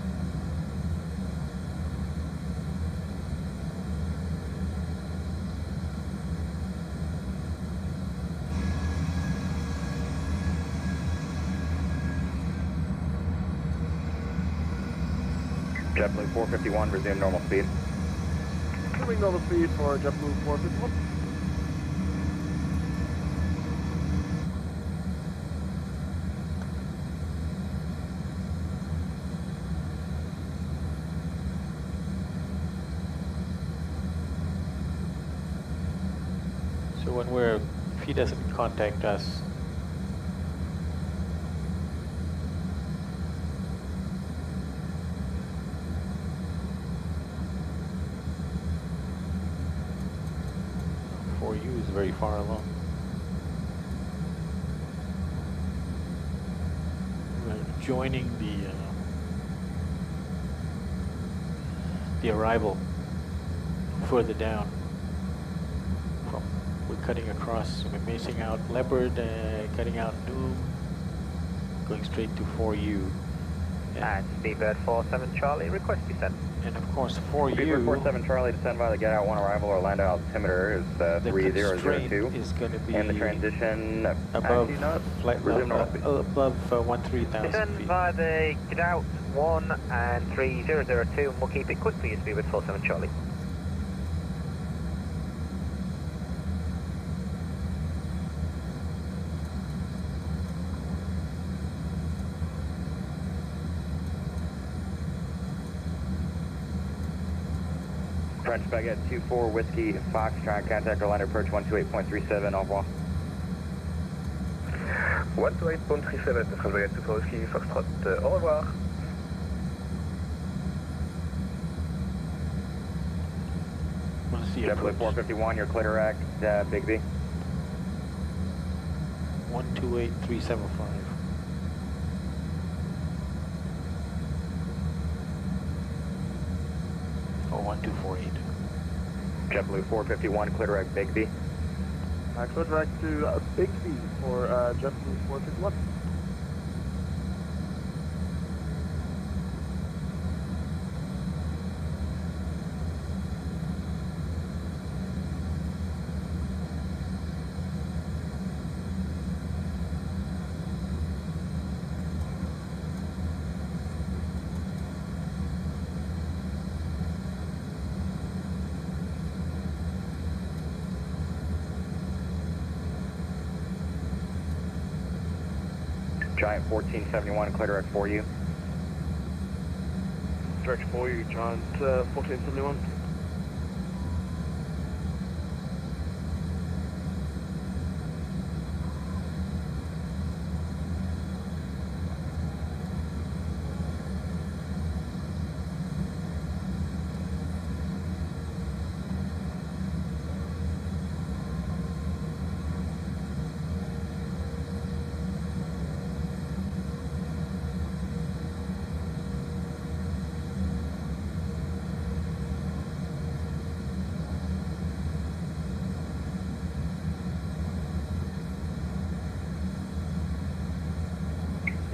Speaker 8: JetBlue 451, resume normal speed.
Speaker 6: Resuming normal speed for JetBlue 451.
Speaker 2: So if he doesn't contact us, FORYU is very far along. We're joining the arrival further down. We're cutting across, we're missing out Leopard, cutting out Noom, going straight to FORYU.
Speaker 15: And Speedbird 47 Charlie, request descent.
Speaker 2: And of course, FORYU.
Speaker 8: Speedbird 47 Charlie, descend by the get out 1 arrival, Orlando altimeter is 3002.
Speaker 2: Is going to be
Speaker 8: and the transition
Speaker 2: above flight
Speaker 8: resume normal speed.
Speaker 2: above 13,000
Speaker 15: Descend
Speaker 2: feet.
Speaker 15: via the GTOUT 1 and 3002, and we'll keep it quick for you, Speedbird 47 Charlie.
Speaker 8: French Baguette 24 Whiskey Fox, trying to contact Orlando approach 128.37, au revoir.
Speaker 9: 128.37, French Baguette 24 Whiskey Foxtrot, au revoir.
Speaker 8: JetBlue 451, you're clear direct, Big B.
Speaker 2: 128375. Or 1248.
Speaker 8: JetBlue 451, clear direct Big B.
Speaker 6: Clear direct to Big B for JetBlue 451.
Speaker 8: Giant 1471, clear direct FORYU.
Speaker 9: Direct FORYU, Giant 1471.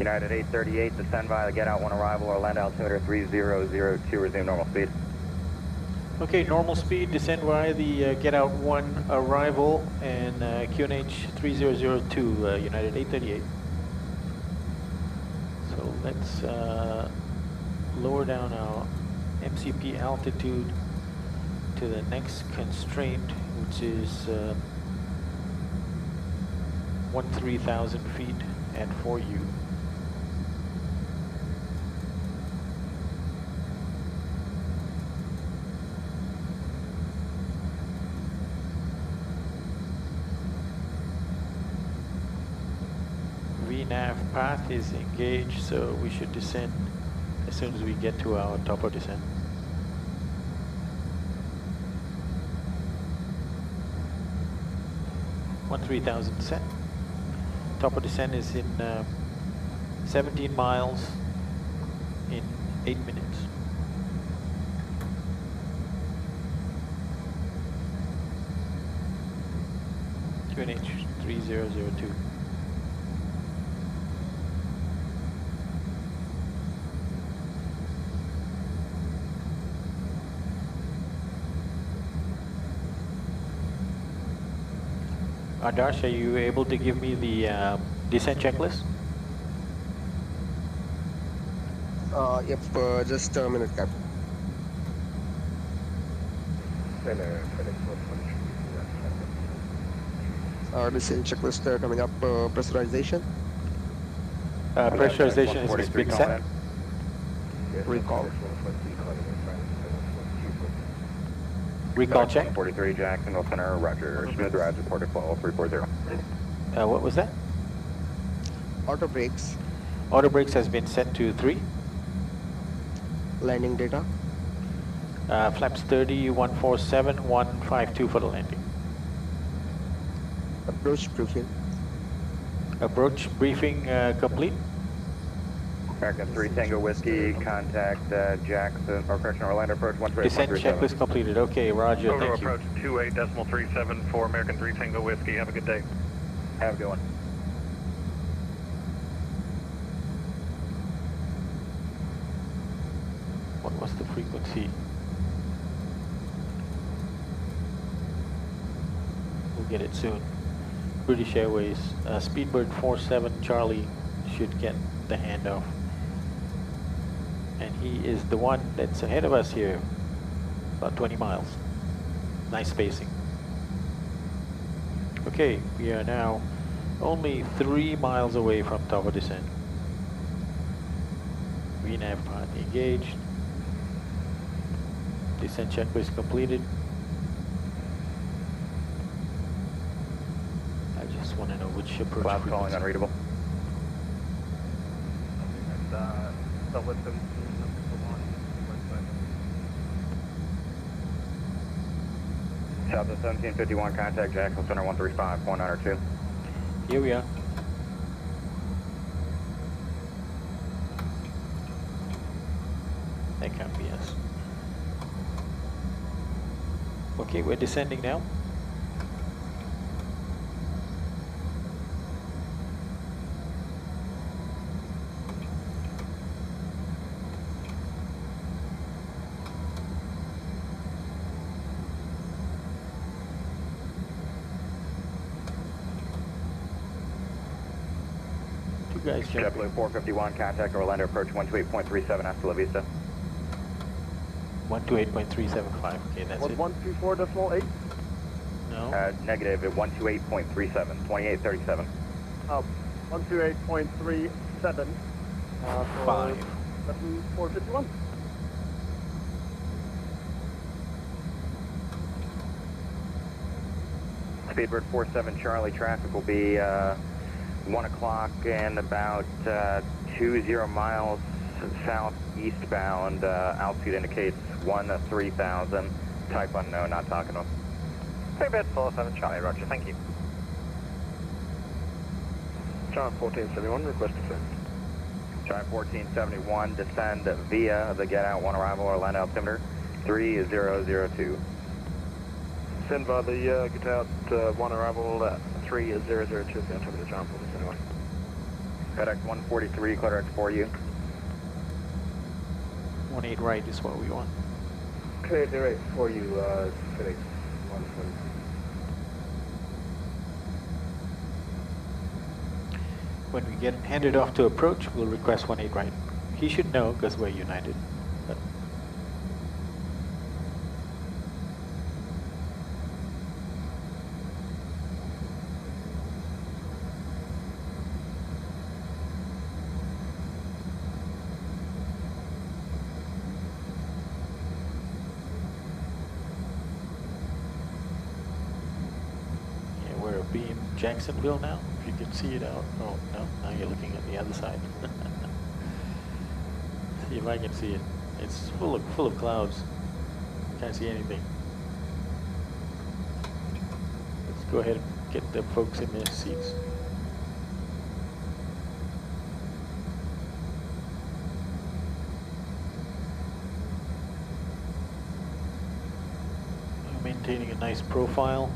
Speaker 8: United 838, descend via the get out 1 arrival or land altimeter 3002, resume normal speed.
Speaker 2: Okay, normal speed, descend via the get out 1 arrival and QNH 3002, United 838. So let's lower down our MCP altitude to the next constraint, which is 13,000 feet at FORYU. VNAV path is engaged, so we should descend as soon as we get to our top of descent. One 3,000 descent. Top of descent is in 17 miles in 8 minutes. QNH 3002. Adarsh, are you able to give me the descent checklist?
Speaker 11: Yep, just a minute, Captain. Descent checklist coming up, pressurization.
Speaker 2: Pressurization has been set.
Speaker 11: Recall.
Speaker 2: Recall check.
Speaker 8: 43 Jacksonville Center, roger. Smooth ride, reported flow 340.
Speaker 2: What was that?
Speaker 11: Auto brakes.
Speaker 2: Auto brakes has been set to 3.
Speaker 11: Landing data.
Speaker 2: Flaps 30, 147, 152 for the landing.
Speaker 11: Approach briefing.
Speaker 2: Approach briefing complete.
Speaker 8: American 3 Tango Whiskey, contact Jackson, or correction, Orlando approach 138.37.
Speaker 2: Descent checklist completed. Okay, roger,
Speaker 1: Over
Speaker 2: thank you.
Speaker 1: approach 28.37 for American 3 Tango Whiskey. Have a good day.
Speaker 8: Have a good one.
Speaker 2: What was the frequency? We'll get it soon. British Airways, Speedbird 47 Charlie should get the handoff. And he is the one that's ahead of us here, about 20 miles. Nice spacing. Okay, we are now only 3 miles away from top of descent. VNAV pod engaged. Descent checklist completed. I just want to know which approach.
Speaker 8: Cloud calling unreadable. Southwest 1751, contact Jacksonville Center 135, 102.
Speaker 2: Here we are. That can't be us. Okay, we're descending now. Guys,
Speaker 8: JetBlue 451, contact Orlando approach 128.37 hasta La Vista.
Speaker 2: 128.375, okay, that's it.
Speaker 6: 124.8?
Speaker 2: No.
Speaker 8: Negative at 128.37, 2837.
Speaker 6: 128.37.
Speaker 2: 5.
Speaker 6: 451.
Speaker 8: Speedbird 47 Charlie, traffic will be 1 o'clock and about 20 miles southeastbound. Altitude indicates 13,000. Type unknown, not talking to him.
Speaker 15: Speedbird 47 Charlie, roger, thank you.
Speaker 6: John 1471, request descent.
Speaker 8: Giant 1471, descend via the get out 1 arrival or land altimeter 3002.
Speaker 6: Send by the GTOUT 1 arrival 3002, the altimeter John 1471.
Speaker 8: FedEx 143, clear direct for you.
Speaker 16: 18 right is what we want.
Speaker 10: Clear direct for you, FedEx 143.
Speaker 16: When we get handed off to approach, we'll request 18 right. He should know because we're united. But yeah, we're beam Jacksonville now. If you can see it out. Oh no, now you're looking at the other side. See if I can see it. It's full of clouds. Can't see anything. Let's go ahead and get the folks in their seats. Maintaining a nice profile.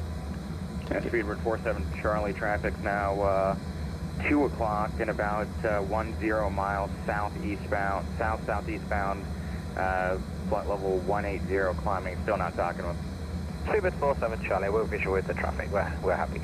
Speaker 8: Speedbird 47 Charlie, traffic's now 2 o'clock and about 10 miles southeastbound, south-southeastbound, flight level 180 climbing, still not talking to him.
Speaker 15: Speedbird 47 Charlie, we're visual with the traffic, we're happy.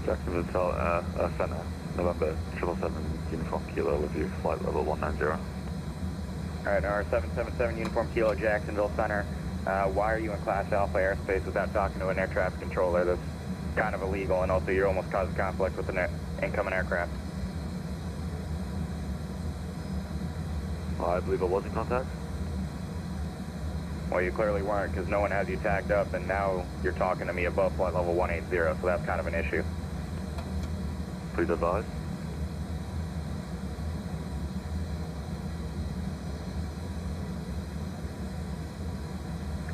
Speaker 7: Jacksonville Center, November 777 Uniform Kilo with you, flight level 190.
Speaker 8: Alright, our 777 Uniform Kilo Jacksonville Center. Why are you in Class Alpha airspace without talking to an air traffic controller? That's kind of illegal, and also you're almost causing conflict with an incoming aircraft.
Speaker 7: I believe I was in contact.
Speaker 8: Well, you clearly weren't, because no one has you tagged up, and now you're talking to me above flight level 180, so that's kind of an issue.
Speaker 7: Please advise.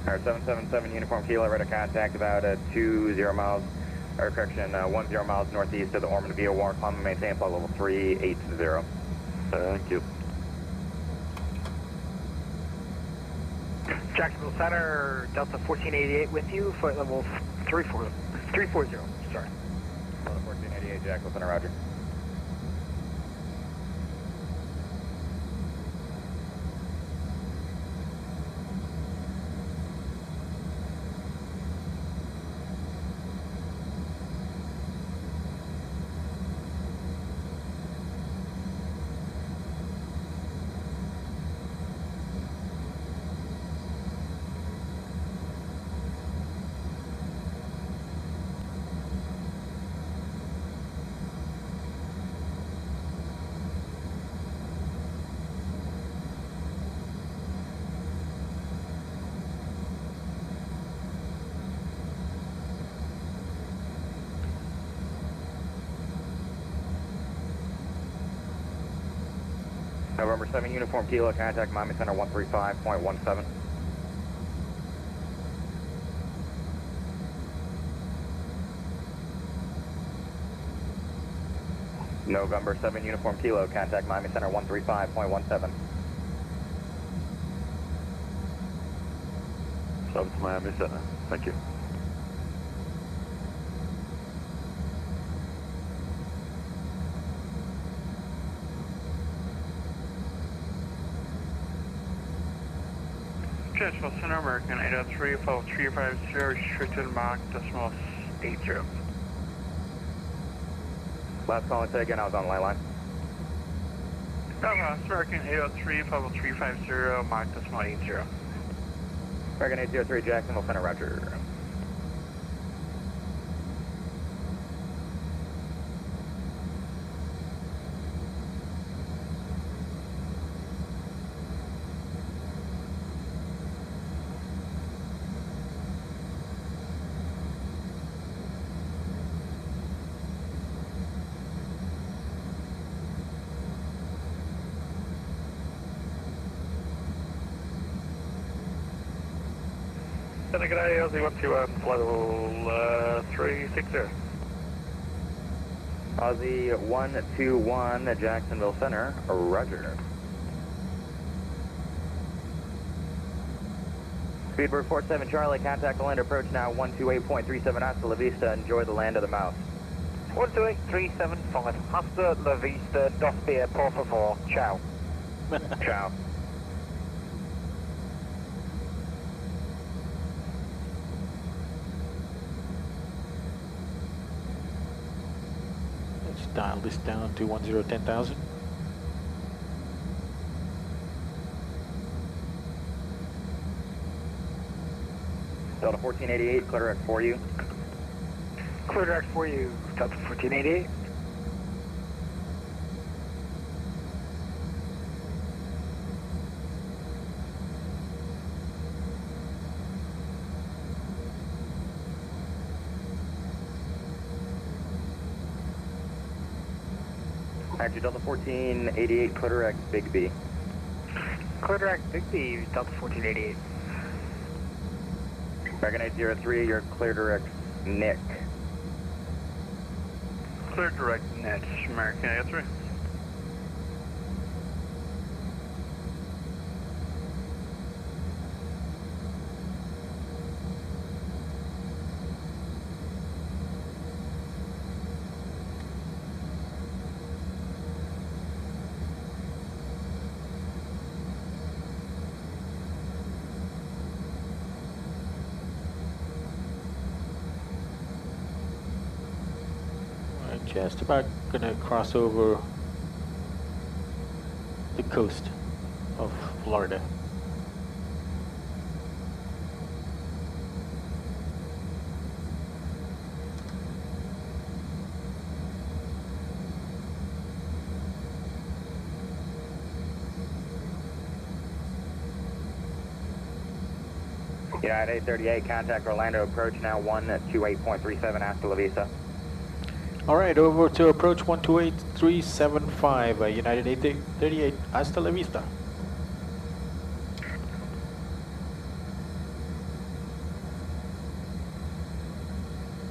Speaker 8: Alright, 777 Uniform Kilo, ready to contact about 20 miles, or correction, 10 miles northeast of the Ormond VOR, climb and maintain flight level 380.
Speaker 7: Thank you.
Speaker 15: Jacksonville Center, Delta 1488 with you, flight level 340, sorry.
Speaker 8: Delta 1488, Jacksonville Center, roger. November 7 Uniform Kilo, contact Miami Center 135.17. November 7 Uniform Kilo, contact Miami Center 135.17.
Speaker 7: Over to Miami Center. Thank you.
Speaker 17: Jacksonville Center, American 803, follow 350, restricted Mach decimal 80.
Speaker 8: Last call and say again, I was on the line.
Speaker 17: American 803, follow 350, Mach decimal 80.
Speaker 8: American 803, Jacksonville Center, roger.
Speaker 17: Center, g'day, Aussie 121, flight level 360.
Speaker 8: Aussie 121, Jacksonville Center, roger. Speedbird 47 Charlie, contact the land approach now 128.37 hasta la vista, enjoy the land of the mouse.
Speaker 15: 128.375, hasta la vista, dos pier, por favor, ciao.
Speaker 8: Ciao.
Speaker 16: Let's dial this down to 10,000.
Speaker 8: Delta 1488, clear direct for you.
Speaker 17: Clear direct for you, Delta 1488.
Speaker 8: Actually, Delta 1488, clear direct Big B.
Speaker 17: Clear direct Big B, Delta 1488.
Speaker 8: American 803, you're clear direct Nick.
Speaker 17: Clear direct Nick, American 803.
Speaker 16: Just about gonna cross over the coast of Florida.
Speaker 8: United 838, contact Orlando approach now 128.37 hasta la vista.
Speaker 16: Alright, over to approach 128.375, United 838, hasta la vista.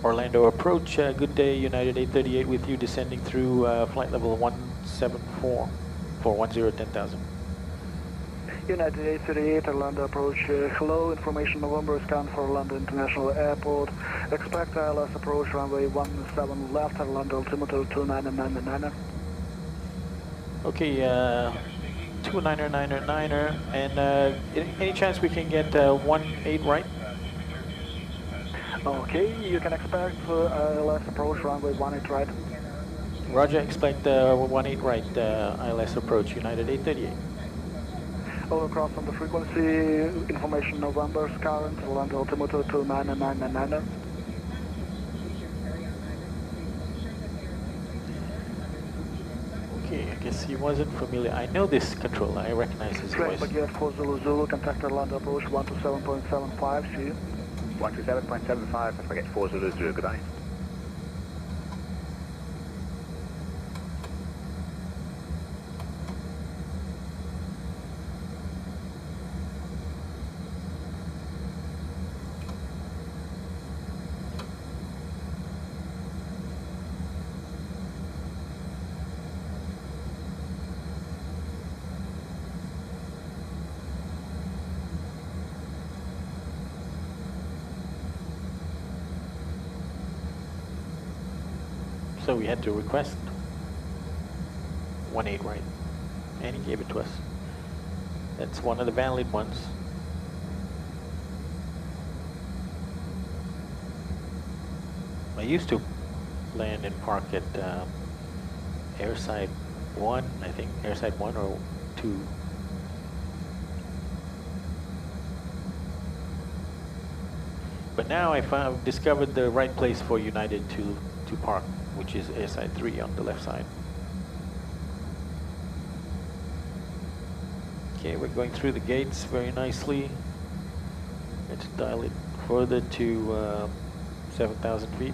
Speaker 16: Orlando approach, good day, United 838 with you, descending through flight level 174 for 10,000.
Speaker 6: United 838, Orlando approach, hello, information November scan for Orlando International Airport. Expect ILS approach runway 17 left, Orlando altimeter 2999.
Speaker 16: Okay, 2999er, and any chance we can get 18 right?
Speaker 6: Okay, you can expect ILS approach runway 18 right.
Speaker 16: Roger, expect 18 right, ILS approach, United 838.
Speaker 6: Over cross on the frequency, information November's current, Orlando altimeter 2999.
Speaker 16: Okay, I guess he wasn't familiar. I know this controller, I recognize his voice.
Speaker 6: Baguette 4 Zulu, contact Orlando approach 127.75, see you.
Speaker 15: 127.75, Baguette 4 Zulu, goodbye.
Speaker 16: So we had to request 18 right, and he gave it to us. That's one of the valid ones. I used to land and park at Airside 1, I think, Airside 1 or 2. But now I've discovered the right place for United to park, which is Airside 3 on the left side. Okay, we're going through the gates very nicely. Let's dial it further to 7,000 feet.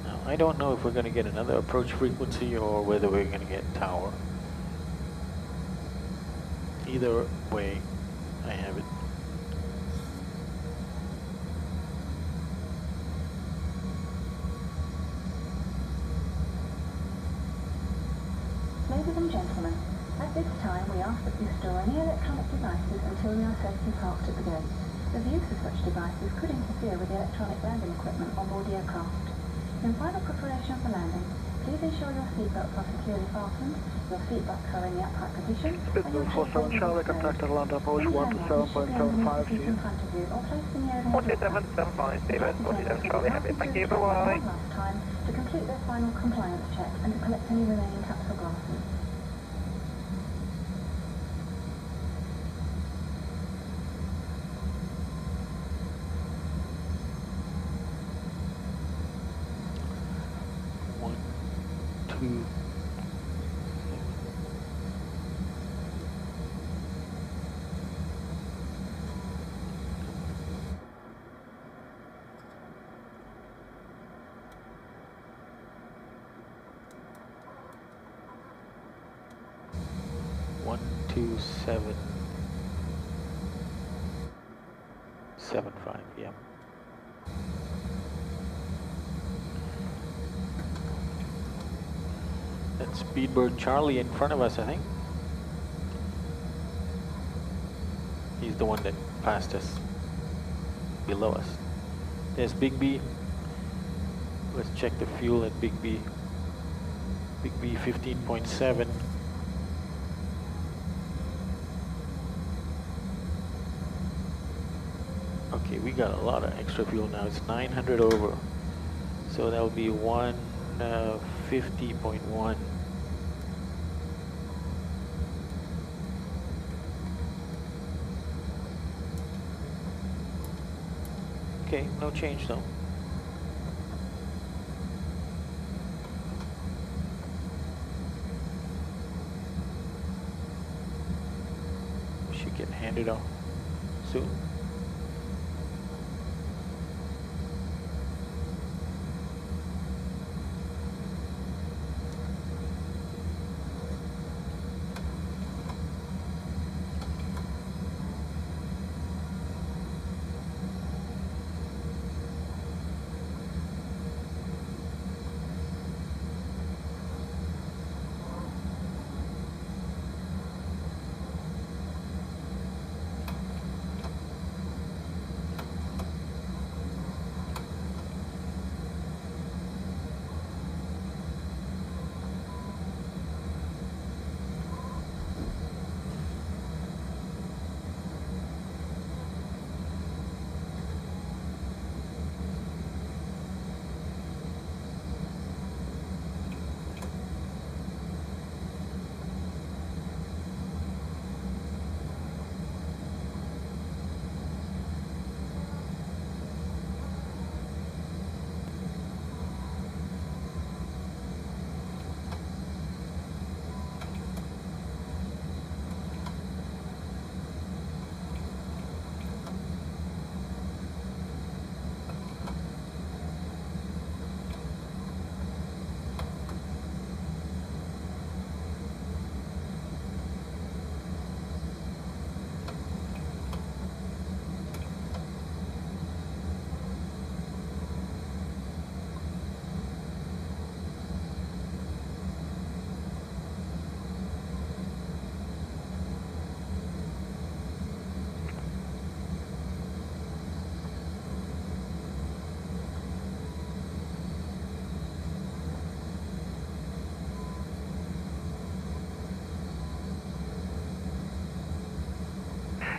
Speaker 16: Now, I don't know if we're going to get another approach frequency or whether we're going to get tower. Either way, I have it.
Speaker 18: Ladies and gentlemen, at this time we ask that you store any electronic devices until we are safely parked at the gate, as the use of such devices could interfere with the electronic landing equipment on board the aircraft. In final preparation for landing, please ensure your seatbelts are securely fastened, your seatbelts are in the upright position, and your
Speaker 6: Bit 47 Charlie, contact Atlanta approach 127.75 to you.
Speaker 15: 12775, David, 47 Charlie, happy, thank you, bye-bye.
Speaker 18: One last time to complete their final compliance check and to collect any remaining caps or glasses.
Speaker 16: Two, 775, yeah. That's Speedbird Charlie in front of us, I think. He's the one that passed us, below us. There's Big B. Let's check the fuel at Big B. Big B 15.7. Okay, we got a lot of extra fuel now. It's 900 over. So that will be 150.1. Okay, no change though. Should get handed off soon.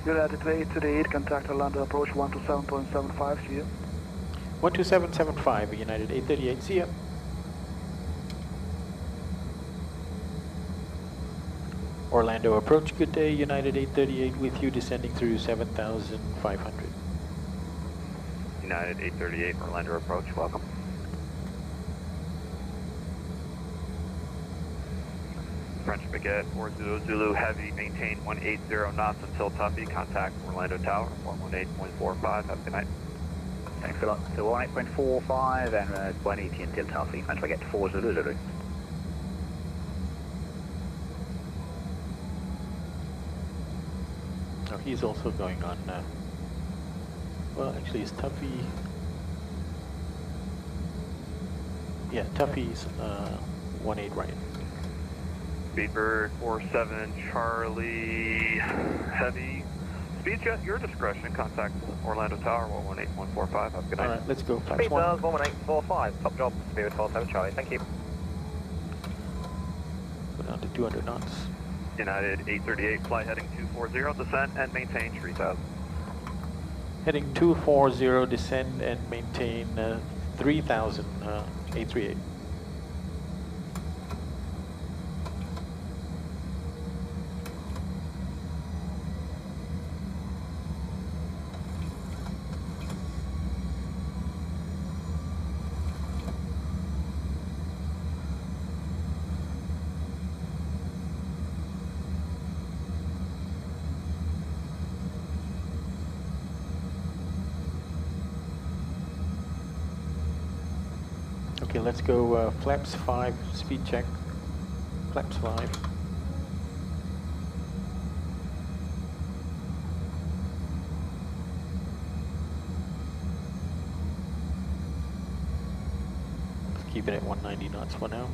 Speaker 6: United 838, contact Atlanta approach 127.75 to you.
Speaker 16: 12775, United 838, see ya. Orlando approach, good day, United 838 with you, descending through 7,500.
Speaker 8: United 838, Orlando approach, welcome. French Baguette, 40 Zulu Heavy, maintain 180 knots until Tuffy, contact Orlando Tower, 118.45, have a good night.
Speaker 15: Thanks a lot. So 18.45 and 180 until Tuffy. French Baguette, 4 Zulu Zulu.
Speaker 16: No, he's also going on. Well, actually, it's Tuffy. Yeah, Tuffy's 1-8 right.
Speaker 7: Speedbird 47 Charlie Heavy. Speed jet, your discretion. Contact Orlando Tower 118.145. Have a good night.
Speaker 16: Alright, let's go.
Speaker 15: Speed 11845. Top job. Spirit 47 Charlie. Thank you.
Speaker 16: Go down to 200 knots.
Speaker 7: United 838, fly heading 240, descend and maintain 3000.
Speaker 16: Heading 240, descend and maintain 3000, 838. Okay, let's go flaps 5, speed check. Flaps 5. Let's keep it at 190 knots for now.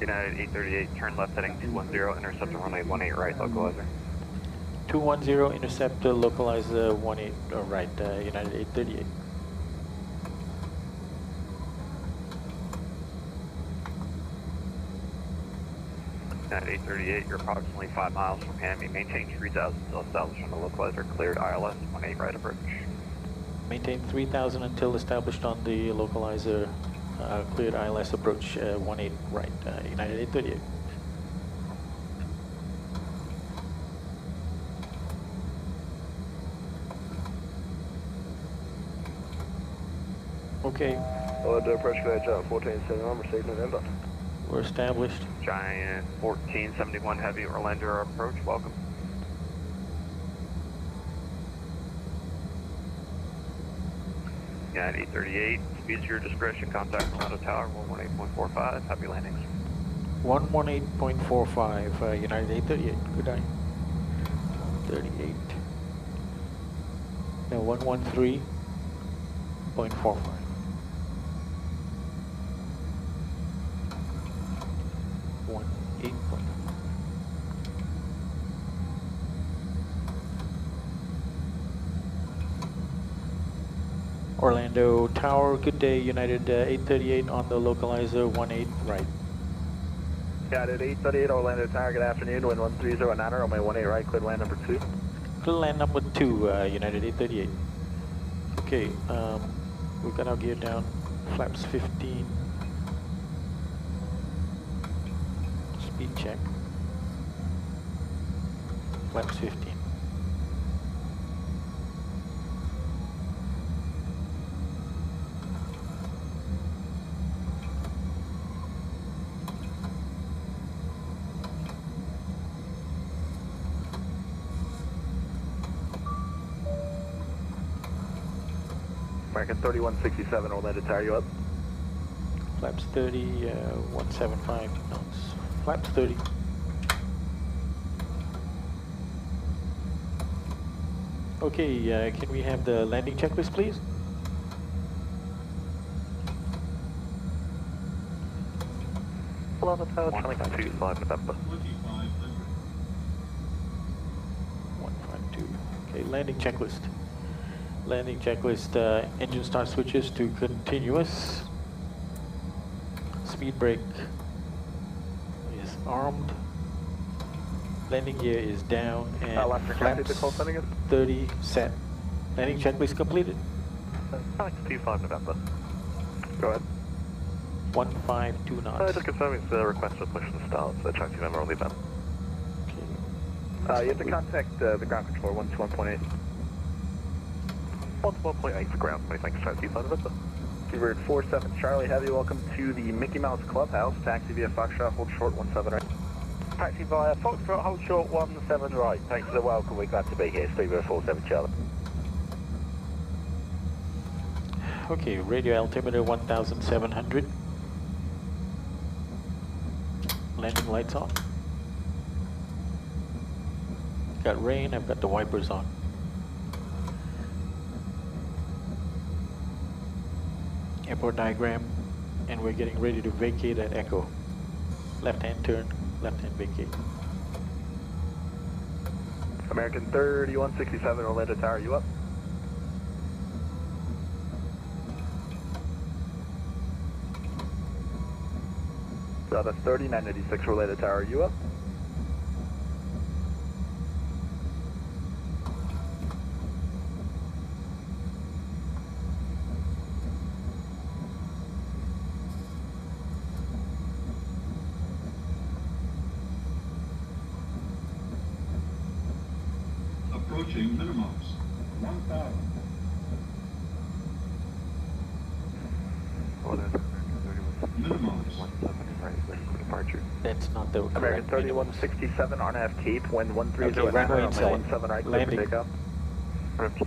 Speaker 7: United 838, turn left heading 210, intercept the runway 18 right, localizer.
Speaker 16: 210, intercept localizer 18 right, United 838.
Speaker 7: United 838, you're approximately 5 miles from Miami. Maintain 3000 until established on the localizer, cleared ILS 18 right approach.
Speaker 16: Maintain 3000 until established on the localizer, cleared ILS approach 18 right, United 838. Okay.
Speaker 19: Orlando approach clear, Giant 1471, received November.
Speaker 16: We're established.
Speaker 7: Giant 1471 heavy, Orlando approach, welcome. United 838, speeds your discretion, contact Orlando Tower 118.45, happy landings.
Speaker 16: 118.45, United 838, good night. 38. Now 113.45. 18. Orlando Tower, good day, United 838 on the localizer 18 right.
Speaker 19: United 838, Orlando Tower, good afternoon, wind 130 9er, on my 18 right, clear land number 2.
Speaker 16: Clear land number 2, United 838. Okay, we got our gear down, flaps 15. Speed check. Flaps 15.
Speaker 19: American 3167, Orlando Tower, you up?
Speaker 16: Flaps 30, 175 knots. Flaps 30. Okay, can we have the landing checklist, please?
Speaker 7: Plaza Tower, traffic 25 November.
Speaker 16: 152. Okay, landing checklist. Landing checklist, engine start switches to continuous. Speed brake is armed. Landing gear is down and flaps 30 set. Landing checklist completed.
Speaker 7: Alex 25 November. Go ahead.
Speaker 16: 152 knots.
Speaker 7: Just confirming it's a request for push and start, so taxi member on the event.
Speaker 19: You have to contact the ground controller, 121.8.
Speaker 7: 1.8 for ground, many thanks, taxi 5 November.
Speaker 19: Keyword 47 Charlie, have you welcome to the Mickey Mouse Clubhouse. Taxi via Foxtrot, hold short 17 right.
Speaker 9: Taxi via Foxtrot, hold short 17 right. Thanks for the welcome, we're glad to be here. 3047 Charlie.
Speaker 16: Okay, radio altimeter 1700. Landing lights on. Got rain, I've got the wipers on. Airport diagram, and we're getting ready to vacate at Echo. Left hand turn, left hand vacate.
Speaker 19: American 3167 Orlando Tower, you up? Brother 3986 Orlando Tower, you up?
Speaker 5: Approaching minimums. 1,000. Minimums.
Speaker 7: 17 right, ready for departure.
Speaker 16: That's not the
Speaker 19: American 3167 on F keep, wind 130
Speaker 16: okay, runway
Speaker 19: runway
Speaker 16: inside.
Speaker 19: 17 right, clear for
Speaker 16: Landing.
Speaker 19: takeoff.
Speaker 7: Runway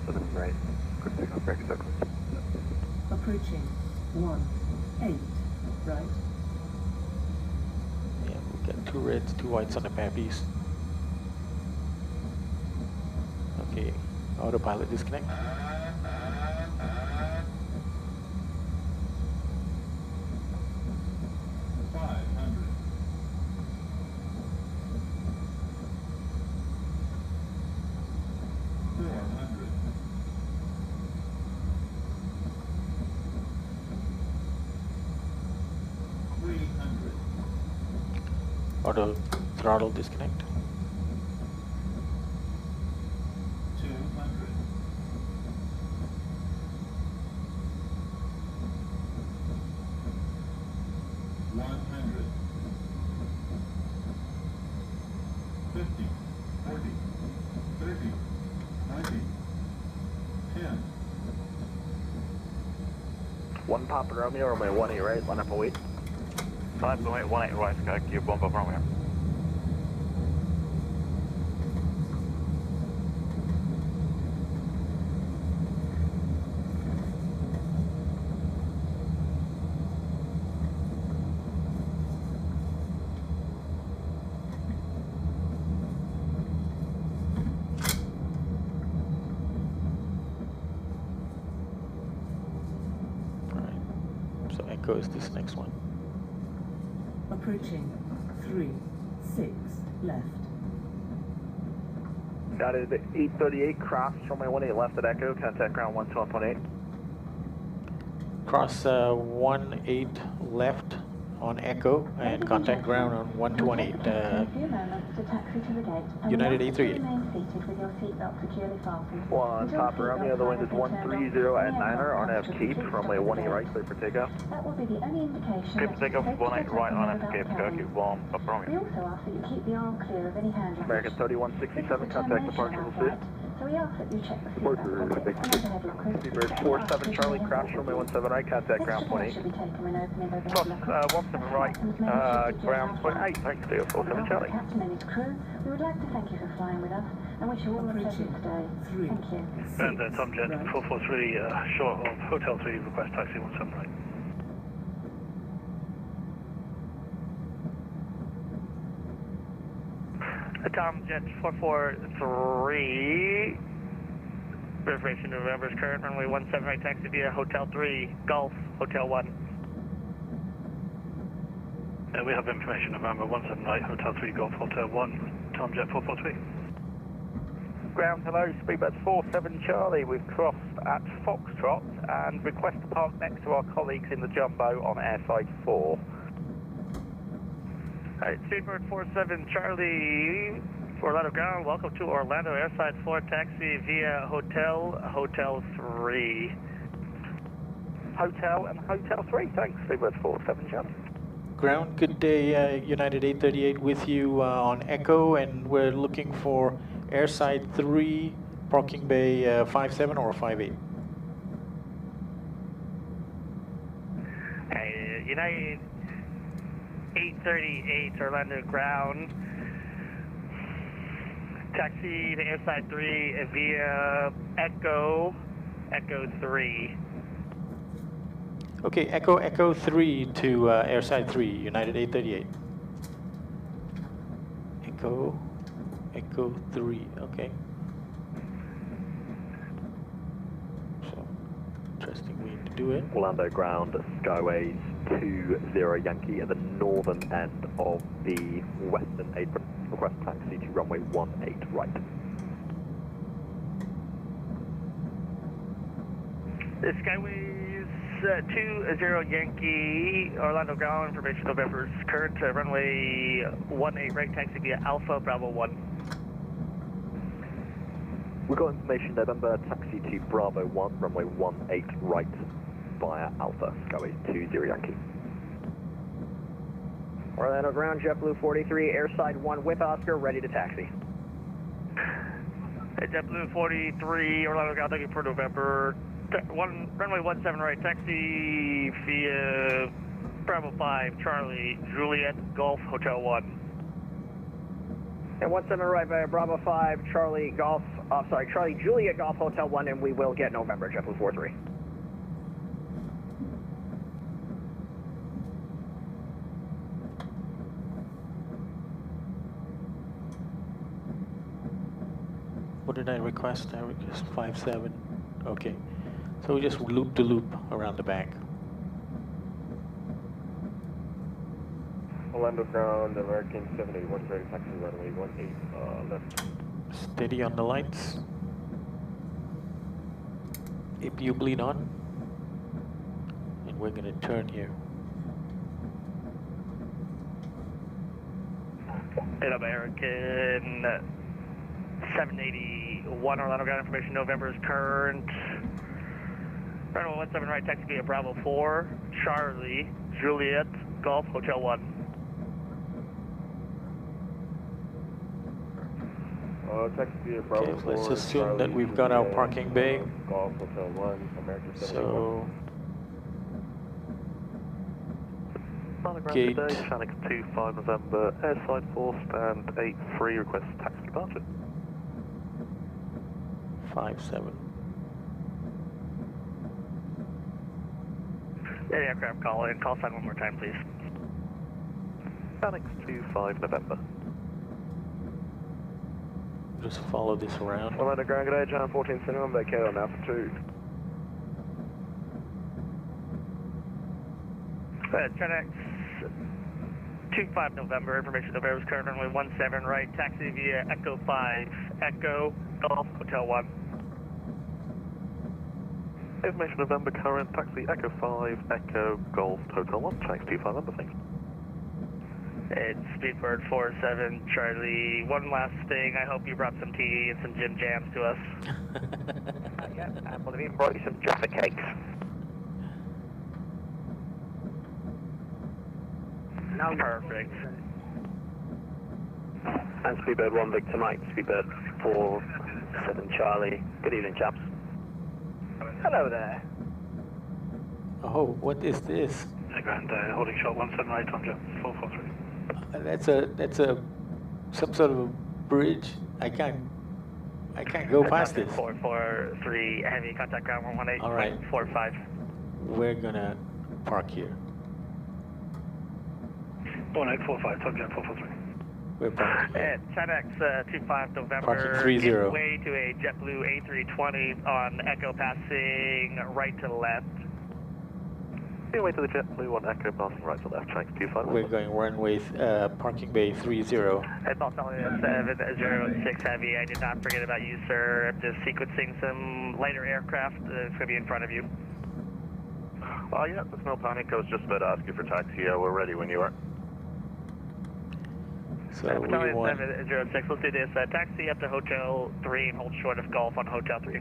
Speaker 7: 17 right, quick takeoff, break circle.
Speaker 20: Approaching 18 right.
Speaker 16: Yeah, we've got 2 reds, 2 whites on the map east. Okay, autopilot disconnect.
Speaker 5: 300.
Speaker 16: Auto throttle disconnect.
Speaker 5: 200. 100. 50, 40, 30, 20, 10.
Speaker 19: 1 Papa Romeo, runway 18 right, line up and wait.
Speaker 7: 5.18 right, Sky Cube, 1 Papa Romeo.
Speaker 16: So Echo is this next one.
Speaker 20: Approaching 36 left.
Speaker 19: Got it, 838 cross, runway 18 left at Echo, contact ground 121.8.
Speaker 16: Cross 18 left on Echo and contact ground on 128. United A38.
Speaker 19: 1 Papa Romeo, the wind is 130 at 9er on F keep, runway 18 right, clear for takeoff.
Speaker 18: That will be the only indication.
Speaker 7: Clear for takeoff, 18 right on escape, Sky Cube, 1 Papa
Speaker 18: We
Speaker 7: Romeo.
Speaker 18: also ask that you keep the arm clear of any hand luggage.
Speaker 19: American 3167, contact departure, we'll see.
Speaker 18: So we ask that you check the seatbelt pockets and overhead lockers.
Speaker 19: Seabird 47 Charlie, crash runway 17 right, contact ground 28.
Speaker 18: Should be taken when opening overhead
Speaker 7: Cross
Speaker 18: lockers.
Speaker 7: 17 right, ground 28, thanks to 47 Charlie.
Speaker 18: Captain and his crew, we would like to thank you for flying with us and wish you all a pleasant stay. Thank you.
Speaker 17: And Tom Jet 443, short of Hotel 3, request taxi 17 right. Tom Jet 443, reservation November's current runway 17 right taxi via Hotel 3, Golf, Hotel 1.
Speaker 21: We have information November 17 right, Hotel 3, Golf, Hotel 1, Tom Jet 443.
Speaker 19: Ground, hello, Speedbird 47 Charlie. We've crossed at Foxtrot and request to park next to our colleagues in the Jumbo on airside 4.
Speaker 17: Alright, Speedbird 47 Charlie, Orlando Ground, welcome to Orlando airside 4 taxi via Hotel 3.
Speaker 19: Hotel and Hotel 3, thanks, Speedbird 47 Charlie.
Speaker 16: Ground, good day, United 838 with you on Echo, and we're looking for airside 3, parking bay 57 or 58.
Speaker 17: Hey, United 838 Orlando Ground, taxi to airside 3 via Echo 3.
Speaker 16: Okay, Echo 3 to airside 3, United 838. Echo 3, okay. So, interesting way to do it.
Speaker 22: Orlando Ground, Skyways 20 Yankee at the northern end of the western apron. Request taxi to runway 18 right.
Speaker 17: The Skyways 20 Yankee, Orlando Ground, information November's current runway 18 right taxi via Alpha Bravo 1.
Speaker 22: We've got information November, taxi to Bravo 1, runway 18 right via Alpha, Skyways 20 Yankee.
Speaker 15: Orlando Ground, JetBlue 43, airside 1 with Oscar, ready to taxi.
Speaker 17: Hey, JetBlue 43, Orlando Ground, looking for November, runway 17 right taxi via Bravo 5, Charlie, Juliet, Golf, Hotel 1.
Speaker 15: And 17 right via Bravo 5, Charlie, Golf, Charlie, Juliet, Golf, Hotel 1, and we will get November, JetBlue 43.
Speaker 16: What did I request? I request 57. Okay. So we just loop to loop around the back.
Speaker 23: Orlando Ground, American 781, ready taxi runway 18 left.
Speaker 16: Steady on the lights. APU bleed on. And we're going to turn here.
Speaker 17: In American 781, Orlando Ground, information November's current. Runway 17 right taxi via Bravo 4, Charlie, Juliet, Golf, Hotel 1.
Speaker 23: Taxi via Bravo
Speaker 16: Okay,
Speaker 23: 4,
Speaker 16: let's assume
Speaker 23: Charlie,
Speaker 16: that we've got our parking bay.
Speaker 23: Golf, Hotel 1, American 781.
Speaker 16: So,
Speaker 21: Orlando Ground,
Speaker 16: gate.
Speaker 21: good day, Shanix 25 November, airside 4, stand 83, request taxi departure.
Speaker 16: 57.
Speaker 17: Yeah, aircraft call in. Call sign one more time, please.
Speaker 21: Shanix 25 November.
Speaker 16: Just follow this around.
Speaker 19: Orlando Ground, good day, John 14 Cinema, vacate on Alpha 2.
Speaker 17: Trinix 25 November, information November's current runway 17 right, taxi via Echo 5, Echo, Golf, Hotel 1.
Speaker 21: Information November, current taxi Echo 5, Echo, Golf, Hotel 1, Shanix 25 number, thanks.
Speaker 17: It's Speedbird 47 Charlie. One last thing, I hope you brought some tea and some Jim Jams to us.
Speaker 15: Yeah, I believe you brought you some Jaffa cakes.
Speaker 17: No, perfect.
Speaker 9: And Speedbird 1 Victor Mike, Speedbird 47 Charlie. Good evening, chaps.
Speaker 15: Hello there.
Speaker 16: Oh, what is this?
Speaker 21: Ground, holding shot 178 on jet 443.
Speaker 16: That's some sort of a bridge. I can't go past this.
Speaker 17: 443 heavy contact ground 118.
Speaker 16: All right.
Speaker 17: 45.
Speaker 16: We're gonna park here.
Speaker 21: 1845, Tom Jet 443.
Speaker 16: We're parking.
Speaker 17: Chinax 25 November.
Speaker 16: Parking 30.
Speaker 17: Give way to a JetBlue A320 on Echo passing right to left.
Speaker 21: Give way to the JetBlue on Echo passing right to left. Thanks, 25.
Speaker 16: We're going runway, parking bay 30.
Speaker 17: Hey, Boss 706 Heavy. I did not forget about you, sir. I'm just sequencing some lighter aircraft. It's going to be in front of you.
Speaker 21: Yeah, there's no panic. I was just about to ask you for taxi. We're ready when you are.
Speaker 16: So we want
Speaker 17: 706. Let's do this. Taxi up to Hotel 3 and hold short of Golf on Hotel 3.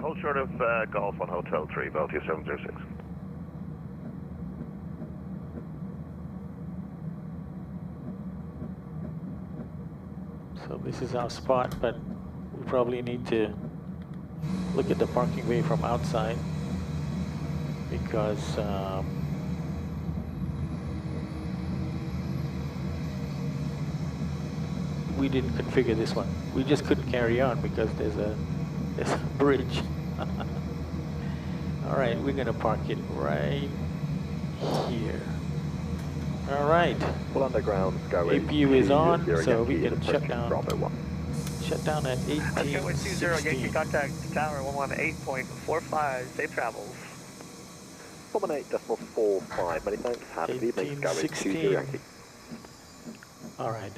Speaker 21: Hold short of Golf on Hotel 3, Baltic 706.
Speaker 16: So this is our spot, but we probably need to look at the parking bay from outside because we didn't configure this one. We just couldn't carry on because there's a bridge. All right, we're gonna park it right here. All right.
Speaker 22: Full underground,
Speaker 16: APU is on, so we can shut down. Shut down at 18:16.
Speaker 17: Contact tower 118.45. Safe travels.
Speaker 22: 118.45. Many thanks. Have a good evening. Go with 20 Yankee.
Speaker 16: All right.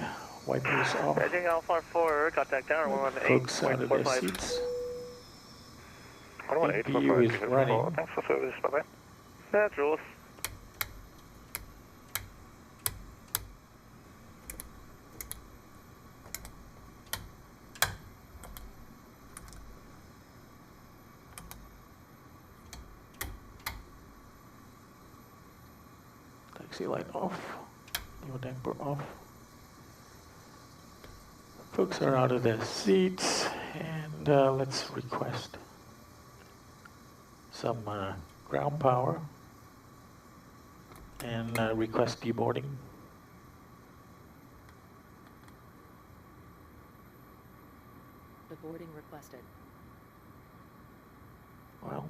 Speaker 16: Wipers off.
Speaker 17: Heading Alpha 4. Contact tower 118.45.
Speaker 16: Folks out of their seats.
Speaker 21: APU
Speaker 16: is running.
Speaker 21: Thanks for service. Bye-bye.
Speaker 17: That's rules.
Speaker 16: Taxi light off. Your damper off. Folks are out of their seats, and let's request some ground power and request deboarding.
Speaker 3: Deboarding requested.
Speaker 16: Well,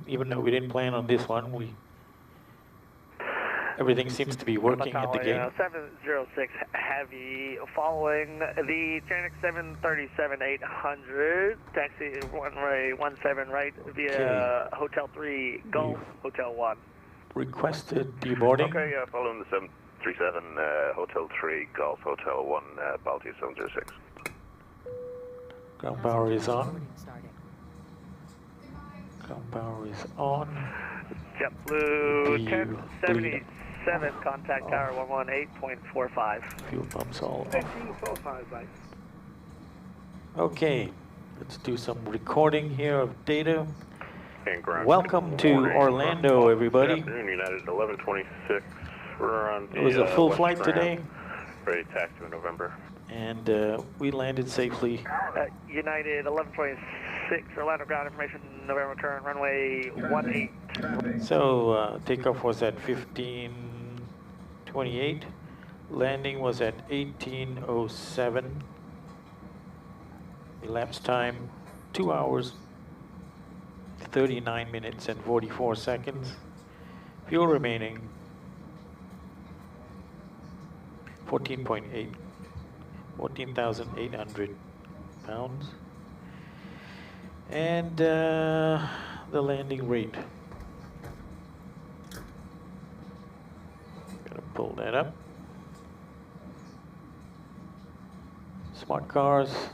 Speaker 16: even though we didn't plan on this one, everything seems to be working at the gate.
Speaker 17: 706 Heavy, following the Chinook 737-800, taxi runway 17 right via Hotel 3, Golf, Hotel 1.
Speaker 16: Requested deboarding.
Speaker 21: Okay, following the 737, Hotel 3, Golf, Hotel 1, Baltic 706.
Speaker 16: Ground power is on. Ground power is on.
Speaker 17: JetBlue 1077, contact tower 118.45.
Speaker 16: Fuel pumps all off.
Speaker 17: 18.45, right.
Speaker 16: Okay, let's do some recording here of data.
Speaker 21: And ground.
Speaker 16: Welcome to Orlando, everybody.
Speaker 21: Good afternoon, United 1126. We're on the,
Speaker 16: It was a full
Speaker 21: West
Speaker 16: flight
Speaker 21: Ramp,
Speaker 16: today.
Speaker 21: Ready to taxi in November.
Speaker 16: And we landed safely.
Speaker 17: United 1126, Orlando ground information, November current runway 18.
Speaker 16: So takeoff was at 15:28. Landing was at 18:07. Elapsed time 2 hours, 39 minutes and 44 seconds. Fuel remaining 14,800 pounds. And the landing rate. Gotta pull that up. Smart cars.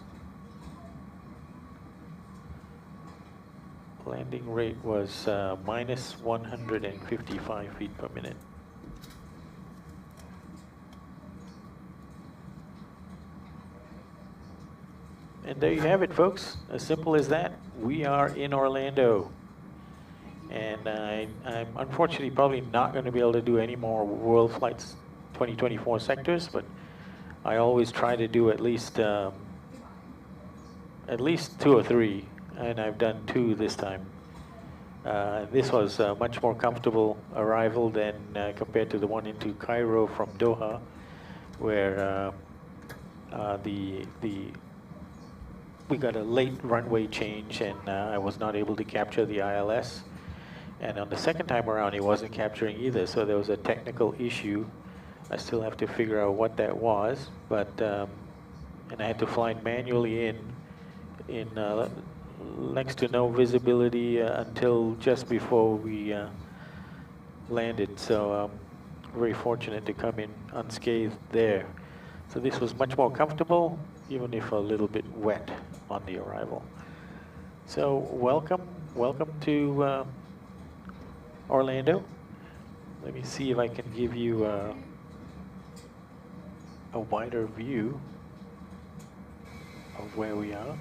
Speaker 16: Landing rate was minus 155 feet per minute. And there you have it, folks. As simple as that. We are in Orlando. And I'm unfortunately probably not going to be able to do any more World Flights 2024 sectors, but I always try to do at least 2 or 3, and I've done 2 this time. This was a much more comfortable arrival than compared to the one into Cairo from Doha, where we got a late runway change, and I was not able to capture the ILS. And on the second time around, he wasn't capturing either, so there was a technical issue I still have to figure out what that was, but and I had to fly it manually in next to no visibility until just before we landed. So very fortunate to come in unscathed there. So this was much more comfortable, even if a little bit wet on the arrival. So welcome to Orlando. Let me see if I can give you a wider view of where we are.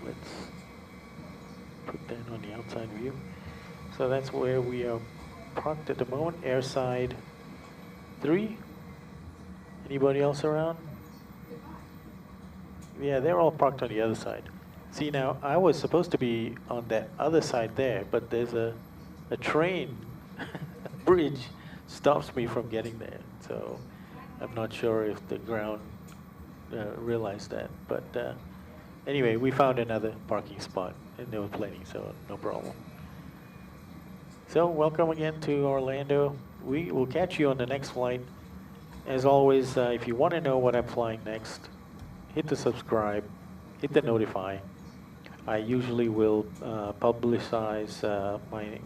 Speaker 16: Let's put that on the outside view. So that's where we are parked at the moment, airside 3. Anybody else around? Yeah, they're all parked on the other side. See, now I was supposed to be on that other side there, but there's a train bridge stops me from getting there. So I'm not sure if the ground realized that. But anyway, we found another parking spot, and there were plenty, so no problem. So welcome again to Orlando. We will catch you on the next flight. As always, if you want to know what I'm flying next, hit the subscribe, hit the notify. I usually will publicize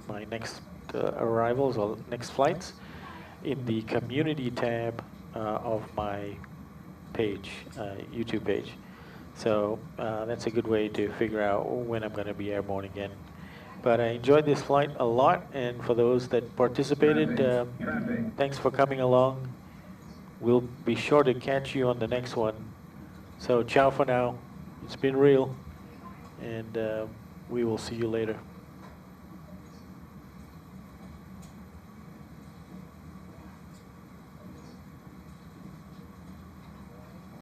Speaker 16: my next arrivals or next flights in the community tab of my page, YouTube page. So that's a good way to figure out when I'm going to be airborne again. But I enjoyed this flight a lot, and for those that participated, thanks for coming along. We'll be sure to catch you on the next one. So ciao for now. It's been real, and we will see you later.